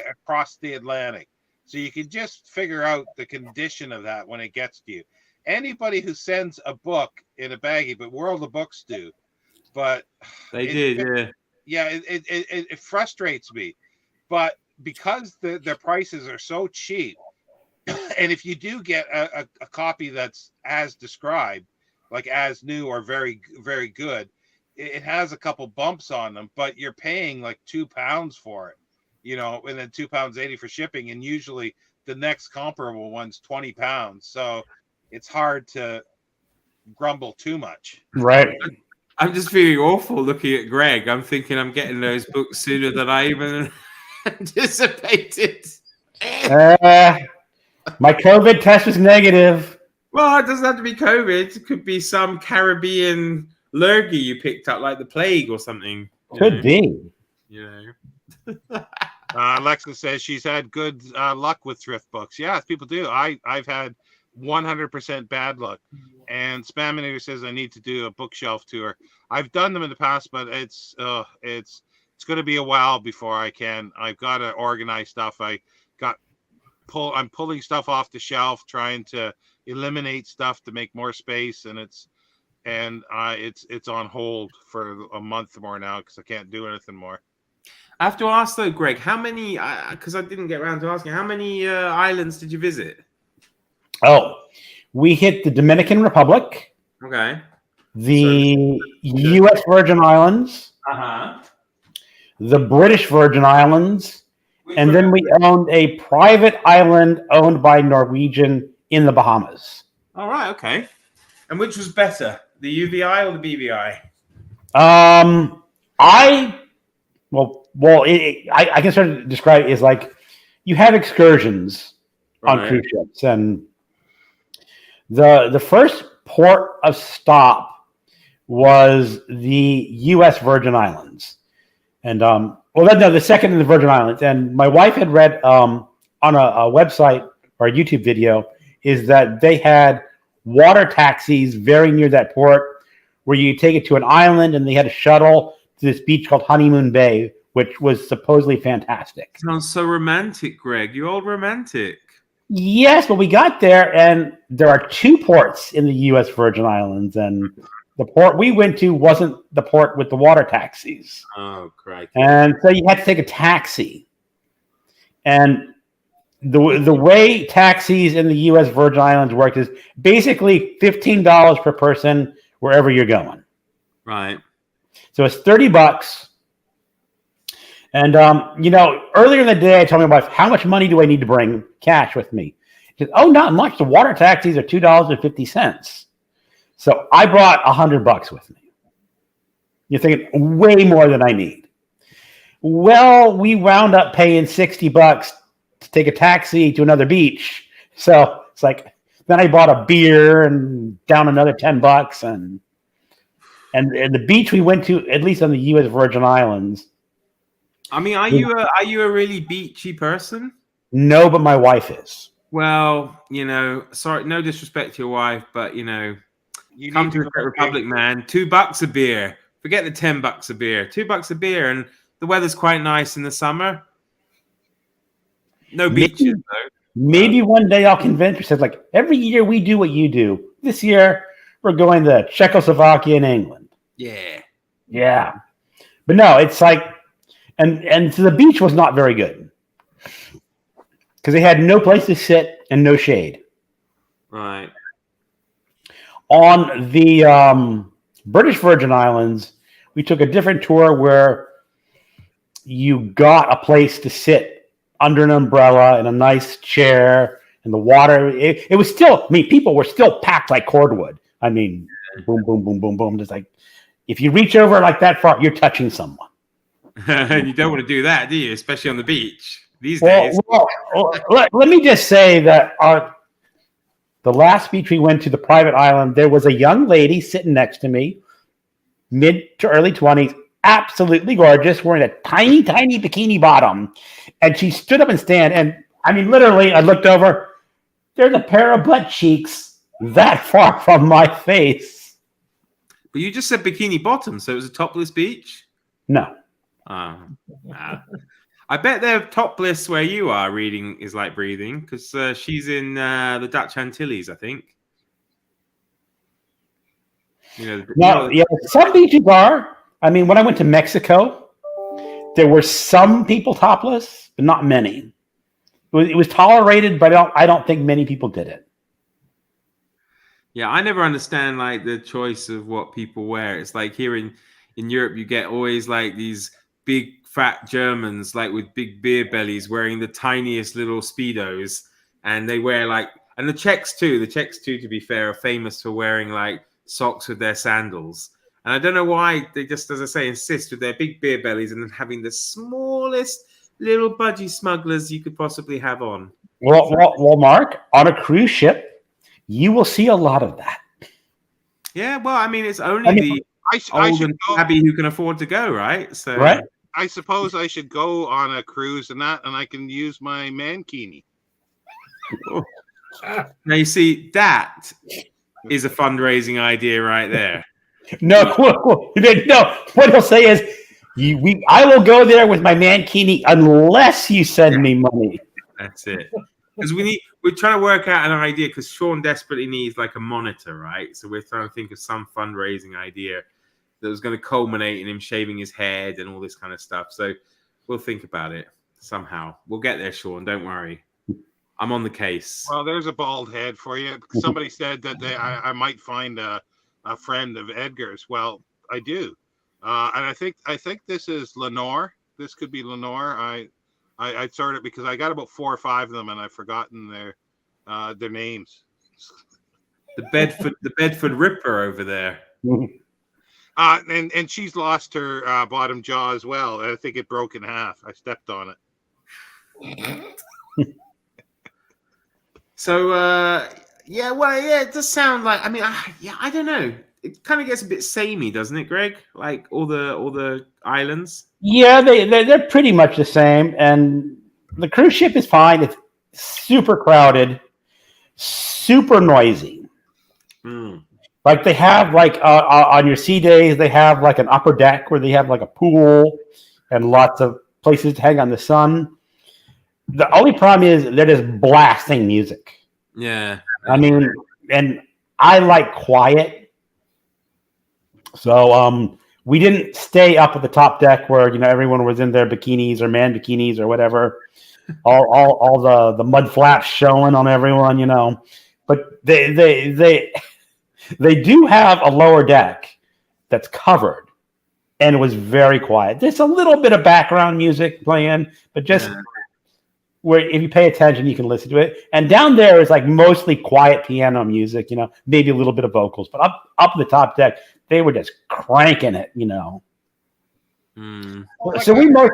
across the Atlantic, so you can just figure out the condition of that when it gets to you. Anybody who sends a book in a baggie, but World of Books do, but they did, yeah. Yeah, it frustrates me, but because their prices are so cheap, and if you do get a copy that's as described, like as new or very, very good, it has a couple bumps on them, but you're paying like £2 for it, you know, and then £2.80 for shipping, and usually the next comparable one's £20. So it's hard to grumble too much. Right. I'm just feeling awful looking at Greg. I'm thinking I'm getting those books sooner than I even anticipated. My COVID test was negative. Well, it doesn't have to be COVID. It could be some Caribbean lurgy you picked up, like the plague or something. Could be. You know. Alexa says she's had good luck with thrift books. Yeah, people do. I've had 100% bad luck. And Spaminator says I need to do a bookshelf tour. I've done them in the past, but it's going to be a while before I can. I've got to organize stuff. I'm pulling stuff off the shelf, trying to eliminate stuff to make more space, and it's on hold for a month more now because I can't do anything more. I have to ask though, Greg, how many? Because I didn't get around to asking, how many islands did you visit? Oh, we hit the Dominican Republic. Okay. The U.S. Virgin Islands. The British Virgin Islands. And then we owned a private island owned by Norwegian in the Bahamas. All right, okay. And which was better, the UVI or the BVI? I can sort of describe it as like you have excursions on cruise ships, and the first port of stop was the U.S. Virgin Islands, and the second in the Virgin Islands. And my wife had read on a website or a YouTube video is that they had water taxis very near that port where you take it to an island, and they had a shuttle to this beach called Honeymoon Bay, which was supposedly fantastic. Sounds so romantic, Greg. You're old romantic. Yes, but we got there, and there are 2 ports in the U.S. Virgin Islands, and the port we went to wasn't the port with the water taxis. Oh, great. And so you had to take a taxi. And the way taxis in the U.S. Virgin Islands work is basically $15 per person wherever you're going. Right. So it's $30. And, earlier in the day, I told my wife, how much money do I need to bring cash with me? She said, oh, not much. The water taxis are $2.50. So I brought $100 with me. You're thinking way more than I need. Well, we wound up paying $60 to take a taxi to another beach. So it's like, then I bought a beer and down another $10, and the beach we went to, at least on the U.S. Virgin Islands. I mean, are you a really beachy person? No, but my wife is. Well, sorry, no disrespect to your wife, but You come need to the Czech Republic, man. $2 a beer. Forget the $10 a beer. $2 a beer, and the weather's quite nice in the summer. No beaches, though. Maybe one day I'll convince her. Says like every year we do what you do. This year we're going to Czechoslovakia and England. Yeah. But no, it's like, and so the beach was not very good because they had no place to sit and no shade. Right. On the British Virgin Islands, we took a different tour where you got a place to sit under an umbrella in a nice chair and the water. It was still, people were still packed like cordwood. I mean, boom, boom, boom, boom, boom. Just like, if you reach over like that far, you're touching someone. And you don't want to do that, do you? Especially on the beach these days. Let me just say that the last beach we went to, the private island, there was a young lady sitting next to me, mid to early 20s, absolutely gorgeous, wearing a tiny, tiny bikini bottom. And she stood up and stand. And I mean, literally, I looked over. There's a pair of butt cheeks that far from my face. But you just said bikini bottom, so it was a topless beach? No. I bet they're topless where you are. Reading is like breathing, because she's in the Dutch Antilles, I think. Yeah, some beaches are. I mean, when I went to Mexico, there were some people topless, but not many. It was tolerated, but I don't think many people did it. Yeah, I never understand like the choice of what people wear. It's like here in Europe, you get always like these big fat Germans like with big beer bellies wearing the tiniest little Speedos, and they wear like, and the Czechs too, to be fair, are famous for wearing like socks with their sandals. And I don't know why they just, as I say, insist with their big beer bellies and having the smallest little budgie smugglers you could possibly have on. Well, Mark, on a cruise ship, you will see a lot of that. Yeah, well, I mean, it's only the old and tabby who can afford to go, right? So, right. I suppose I should go on a cruise and I can use my mankini. Now you see, that is a fundraising idea right there. No. What he'll say is, I will go there with my mankini unless you send me money. That's it. Because we're trying to work out an idea, because Shawn desperately needs like a monitor, right? So we're trying to think of some fundraising idea that was going to culminate in him shaving his head and all this kind of stuff. So we'll think about it somehow. We'll get there, Shawn. Don't worry. I'm on the case. Well, there's a bald head for you. Somebody said that I might find a friend of Edgar's. Well, I do. And I think this is Lenore. This could be Lenore. I sorted because I got about 4 or 5 of them and I've forgotten their names. The Bedford Ripper over there. And she's lost her bottom jaw as well. I think it broke in half. I stepped on it. So it does sound like. I mean, I don't know. It kind of gets a bit samey, doesn't it, Greg? Like all the islands. Yeah, they're pretty much the same, and the cruise ship is fine. It's super crowded, super noisy. Like they have on your sea days, they have like an upper deck where they have like a pool and lots of places to hang on the sun. The only problem is they're just blasting music. Yeah, I mean, and I like quiet, so we didn't stay up at the top deck where everyone was in their bikinis or man bikinis or whatever, all the mud flaps showing on everyone, But they do have a lower deck that's covered, and it was very quiet. There's a little bit of background music playing, but just where if you pay attention, you can listen to it. And down there is like mostly quiet piano music, maybe a little bit of vocals. But up the top deck, they were just cranking it, Well,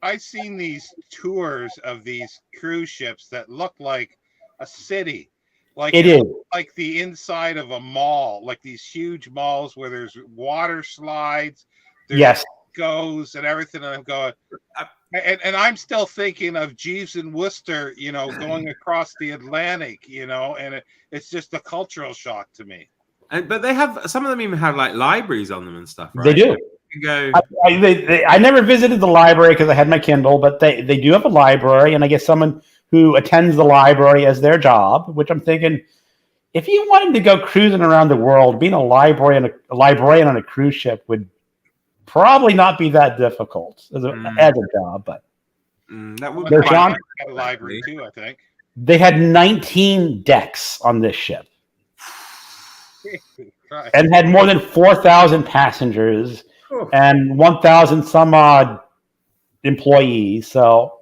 I've seen these tours of these cruise ships that look like a city. Like it is like the inside of a mall, like these huge malls where there's water slides, there's goes and everything. And I'm going, and I'm still thinking of Jeeves and Wooster, going across the Atlantic, and it's just a cultural shock to me. But they have, some of them even have like libraries on them and stuff, right? They do. You go. I never visited the library because I had my Kindle, but they do have a library, and I guess someone who attends the library as their job, which I'm thinking, if you wanted to go cruising around the world, being a librarian on a cruise ship would probably not be that difficult as a job. But that would be a library too, I think. They had 19 decks on this ship. And had more than 4,000 passengers and 1,000 some odd employees. So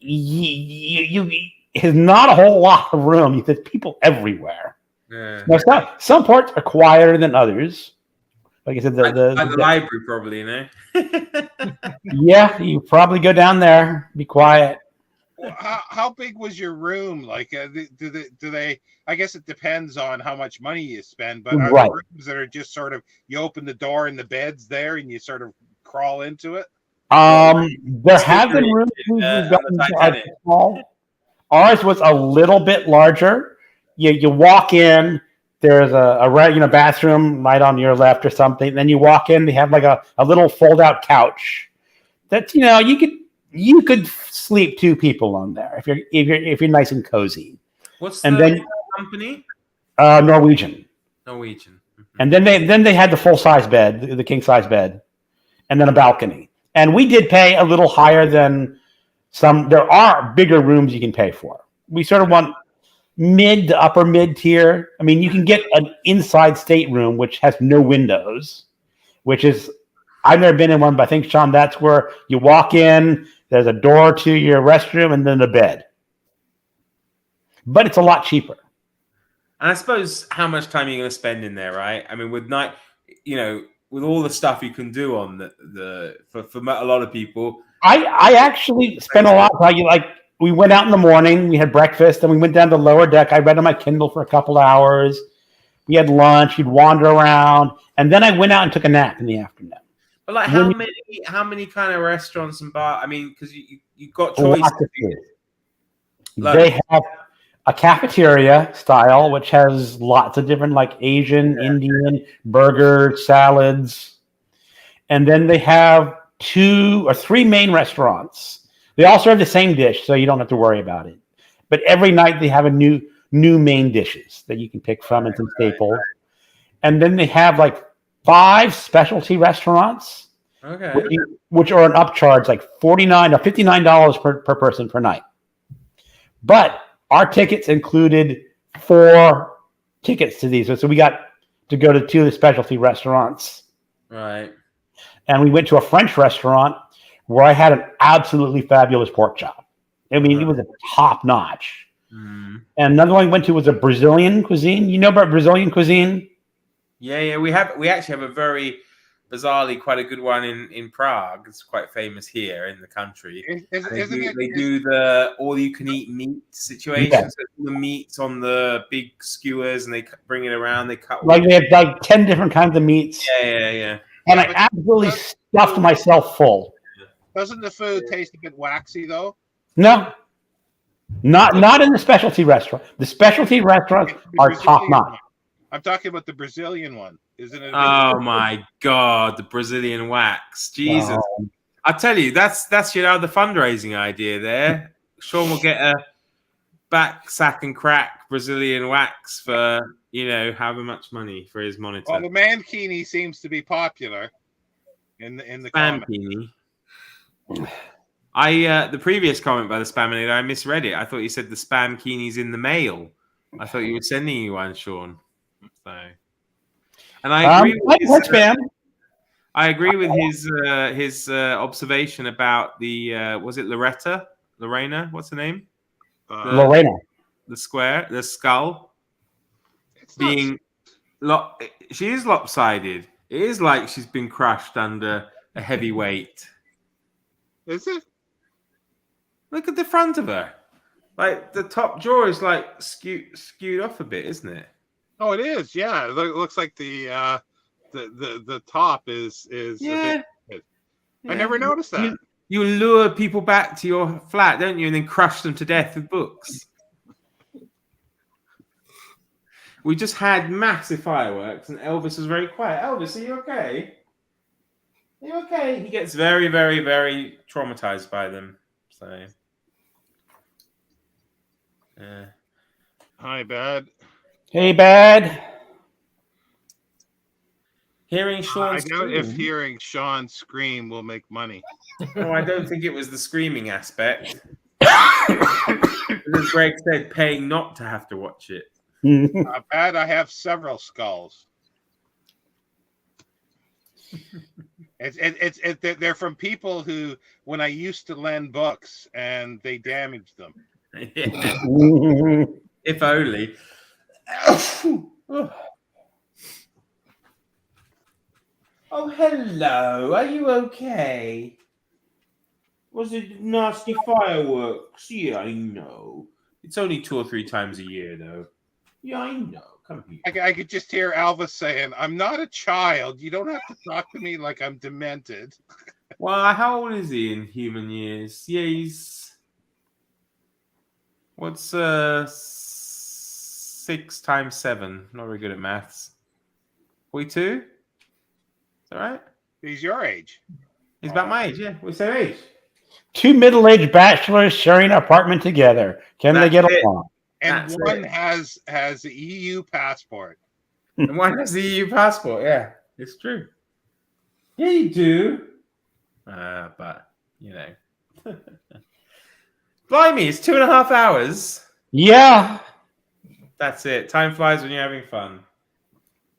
there's not a whole lot of room. There's people everywhere. Yeah. Now, some parts are quieter than others. Like I said, the library probably, Yeah, you probably go down there, be quiet. How big was your room? Like, do they? I guess it depends on how much money you spend. But are there rooms that are just sort of you open the door and the bed's there and you sort of crawl into it? There have been rooms we've gotten small. Ours was a little bit larger. You walk in. There's a bathroom right on your left or something. Then you walk in. They have like a little fold out couch. That you could sleep 2 people on there if you're nice and cozy. What's the company? Norwegian. Mm-hmm. And then they had the full size bed, the king size bed, and then a balcony. And we did pay a little higher than some. There are bigger rooms you can pay for. We sort of want mid to upper mid tier. I mean, you can get an inside stateroom which has no windows, which is, I've never been in one, but I think, Sean, that's where you walk in, there's a door to your restroom and then a bed. But it's a lot cheaper. And I suppose how much time you're going to spend in there, right? I mean, with all the stuff you can do on for a lot of people. I actually spent a lot of time. We went out in the morning, we had breakfast, and we went down to the lower deck. I read on my Kindle for a couple hours. We had lunch, you'd wander around, and then I went out and took a nap in the afternoon. But like how many kind of restaurants and bars? I mean, because you got choices. They have a cafeteria style, which has lots of different like Asian, Indian, burgers, salads. And then they have 2 or 3 main restaurants. They all serve the same dish, so you don't have to worry about it. But every night they have a new main dishes that you can pick from and some staples. And then they have like 5 specialty restaurants, which are an upcharge, like $49 or $59 per person per night. But our tickets included 4 tickets to these, so we got to go to 2 of the specialty restaurants. Right. And we went to a French restaurant where I had an absolutely fabulous pork chop. I mean, it was a top notch. And another one we went to was a Brazilian cuisine. You know about Brazilian cuisine? Yeah. We actually have a very bizarrely quite a good one in Prague. It's quite famous here in the country. They do the all-you-can-eat meat situation. Yeah. So the meat's on the big skewers, and they bring it around. They cut they have like 10 different kinds of meats. Yeah. And I absolutely stuffed myself full. Doesn't the food taste a bit waxy though? No, not in the specialty restaurant. The specialty restaurants are top notch. I'm talking about the Brazilian one. Isn't it? Oh my God, the Brazilian wax! Jesus, I tell you, that's the fundraising idea there. Sean will get a back sack and crack Brazilian wax for however much money for his monitor. Well, the mankini seems to be popular in the mankini. The previous comment by the Spaminator, I misread it. I thought you said the spam kini's in the mail. I thought you were sending you one, Sean. So, and I agree with spam. I agree with his observation about the was it Loretta Lorena, what's her name? Lorena. The skull It's not being she is lopsided. It is like she's been crushed under a heavy weight. Is it? Look at the front of her. Like the top jaw is like skewed off a bit, isn't it? Oh, it is. Yeah, it looks like the top is. Yeah. I never noticed that. You lure people back to your flat, don't you, and then crush them to death with books. We just had massive fireworks, and Elvis was very quiet. Elvis, are you okay? Are you okay? He gets very, very, very traumatized by them. So, yeah. Hi, Bad. Hey, Bad. Hearing Sean I doubt if scream. hearing Sean scream will make money. No, I don't think it was the screaming aspect. As Greg said, paying not to have to watch it. Bad, I have several skulls. They're from people who, when I used to lend books, and they damaged them. If only. Oh, hello. Are you okay? Was it nasty fireworks? Yeah, I know. It's only 2 or 3 times a year, though. Yeah, I know. Come here. I could just hear Alvis saying, "I'm not a child. You don't have to talk to me like I'm demented." Well, how old is he in human years? Yeah, he's... What's 6 times 7? Not very good at maths. 42? Is that right? He's your age. He's about my age, yeah. We're the same age. 2 middle-aged bachelors sharing an apartment together. Can they get along? And That's one it. has the EU passport. And one has the EU passport, yeah. It's true. Yeah, you do. But, you know. Blimey, it's 2.5 hours. Yeah. That's it. Time flies when you're having fun.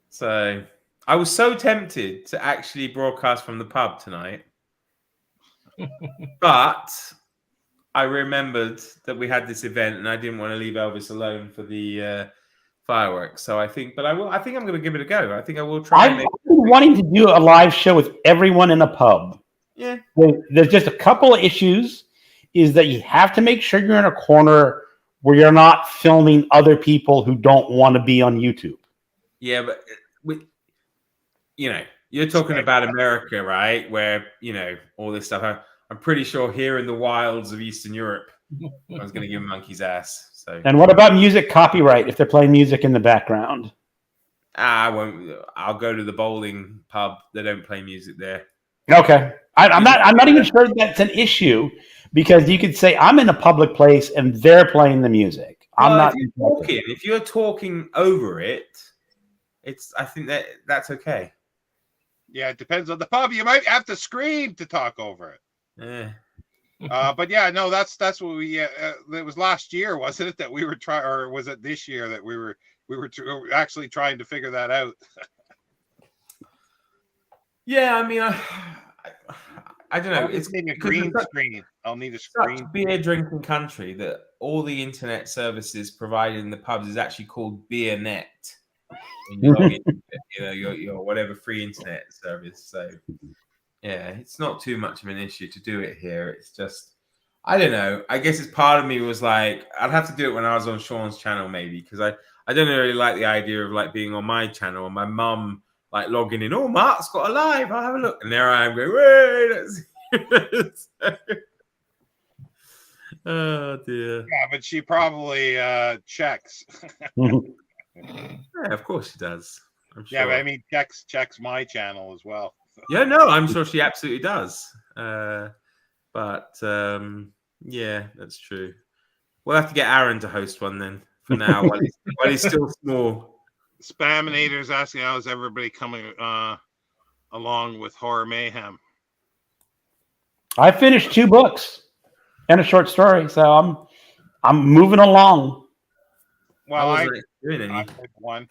So, I was so tempted to actually broadcast from the pub tonight. But I remembered that we had this event and I didn't want to leave Elvis alone for the fireworks. So I think I'm going to give it a go. I think I will try. I've been wanting to do a live show with everyone in a pub. Yeah. There's just a couple of issues. Is that you have to make sure you're in a corner where you're not filming other people who don't want to be on YouTube. Yeah, but you're talking about America, right? Where, all this stuff. I'm pretty sure here in the wilds of Eastern Europe, I was going to give monkeys ass. So. And what about music copyright if they're playing music in the background? I won't. I'll go to the bowling pub. They don't play music there. Okay. I'm not even sure that's an issue because you could say I'm in a public place and they're playing the music. If you're talking over it, I think that's okay. Yeah, it depends on the pub. You might have to scream to talk over it. Yeah. But yeah, no, that's what we. It was last year, wasn't it, that we were trying, or was it this year that we were actually trying to figure that out? Yeah, I mean, I don't know. It's a green screen. I'll need a screen. Such beer drinking country that all the internet services provided in the pubs is actually called BeerNet. When you log in, your whatever free internet service. So yeah, it's not too much of an issue to do it here. It's just, I don't know. I guess it's part of me was like, I'd have to do it when I was on Sean's channel maybe, because I don't really like the idea of like being on my channel and my mum like logging in. Oh, Mark's got a live. I'll have a look. And there I am going, wait. Oh dear. Yeah, but she probably checks. Yeah, of course she does. I'm sure. Yeah, but I mean, checks my channel as well. Yeah, no, I'm sure she absolutely does. But yeah, that's true. We'll have to get Arron to host one then. For now, while he's still small. Spaminator's asking, how is everybody coming along with Horror Mayhem? I finished 2 books and a short story, so I'm moving along. Well, I read one.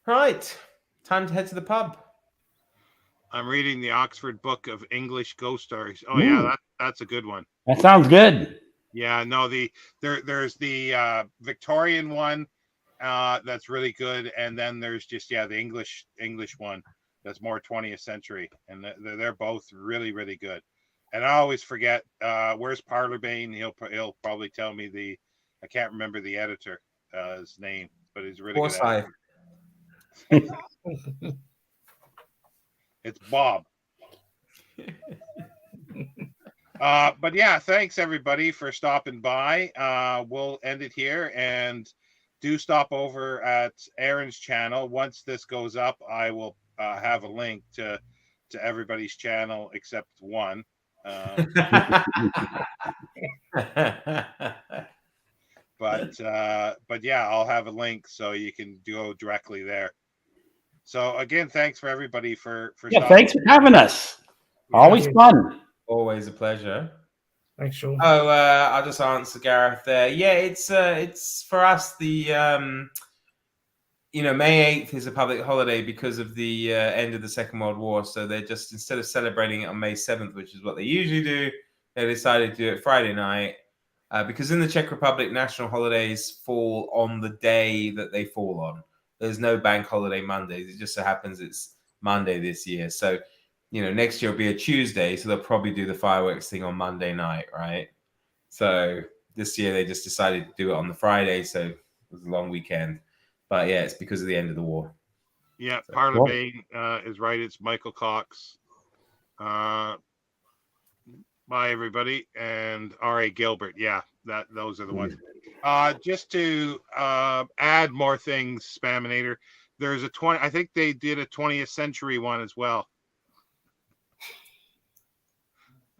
Right, time to head to the pub. I'm reading the Oxford Book of English Ghost Stories. Oh yeah, that's a good one. That sounds good. Yeah, no, there's the Victorian one that's really good, and then there's just the English one that's more 20th century, and they're both really really good. And I always forget where's Parlerbane. He'll probably tell me I can't remember the editor his name, but he's a really good editor. It's Bob. But yeah, thanks everybody for stopping by. We'll end it here, and do stop over at Arron's channel. Once this goes up, I will have a link to everybody's channel except one. But yeah, I'll have a link so you can go directly there. So again, thanks for everybody for thanks for having us. Always fun. Always a pleasure. Thanks, Sean. Oh, I'll just answer Gareth there. Yeah, it's for us the May 8th is a public holiday because of the end of the Second World War. So they're just, instead of celebrating it on May 7th, which is what they usually do, they decided to do it Friday night. Because in the Czech Republic, national holidays fall on the day that they fall on. There's no bank holiday Mondays. It just so happens it's Monday this year. So, next year will be a Tuesday. So they'll probably do the fireworks thing on Monday night, right? So this year they just decided to do it on the Friday. So it was a long weekend. But yeah, it's because of the end of the war. Yeah, Parlerbane is right. It's Michael Cox. Bye, everybody. And R.A. Gilbert. Yeah, those are the ones. Just to add more things, Spaminator, there's I think they did a 20th century one as well.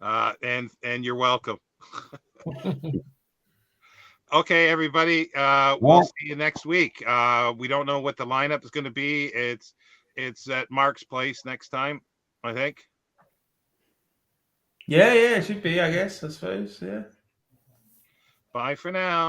And you're welcome. Okay, everybody. We'll see you next week. We don't know what the lineup is going to be. It's at Mark's place next time, I think. Yeah, it should be, I guess, I suppose. Yeah. Bye for now.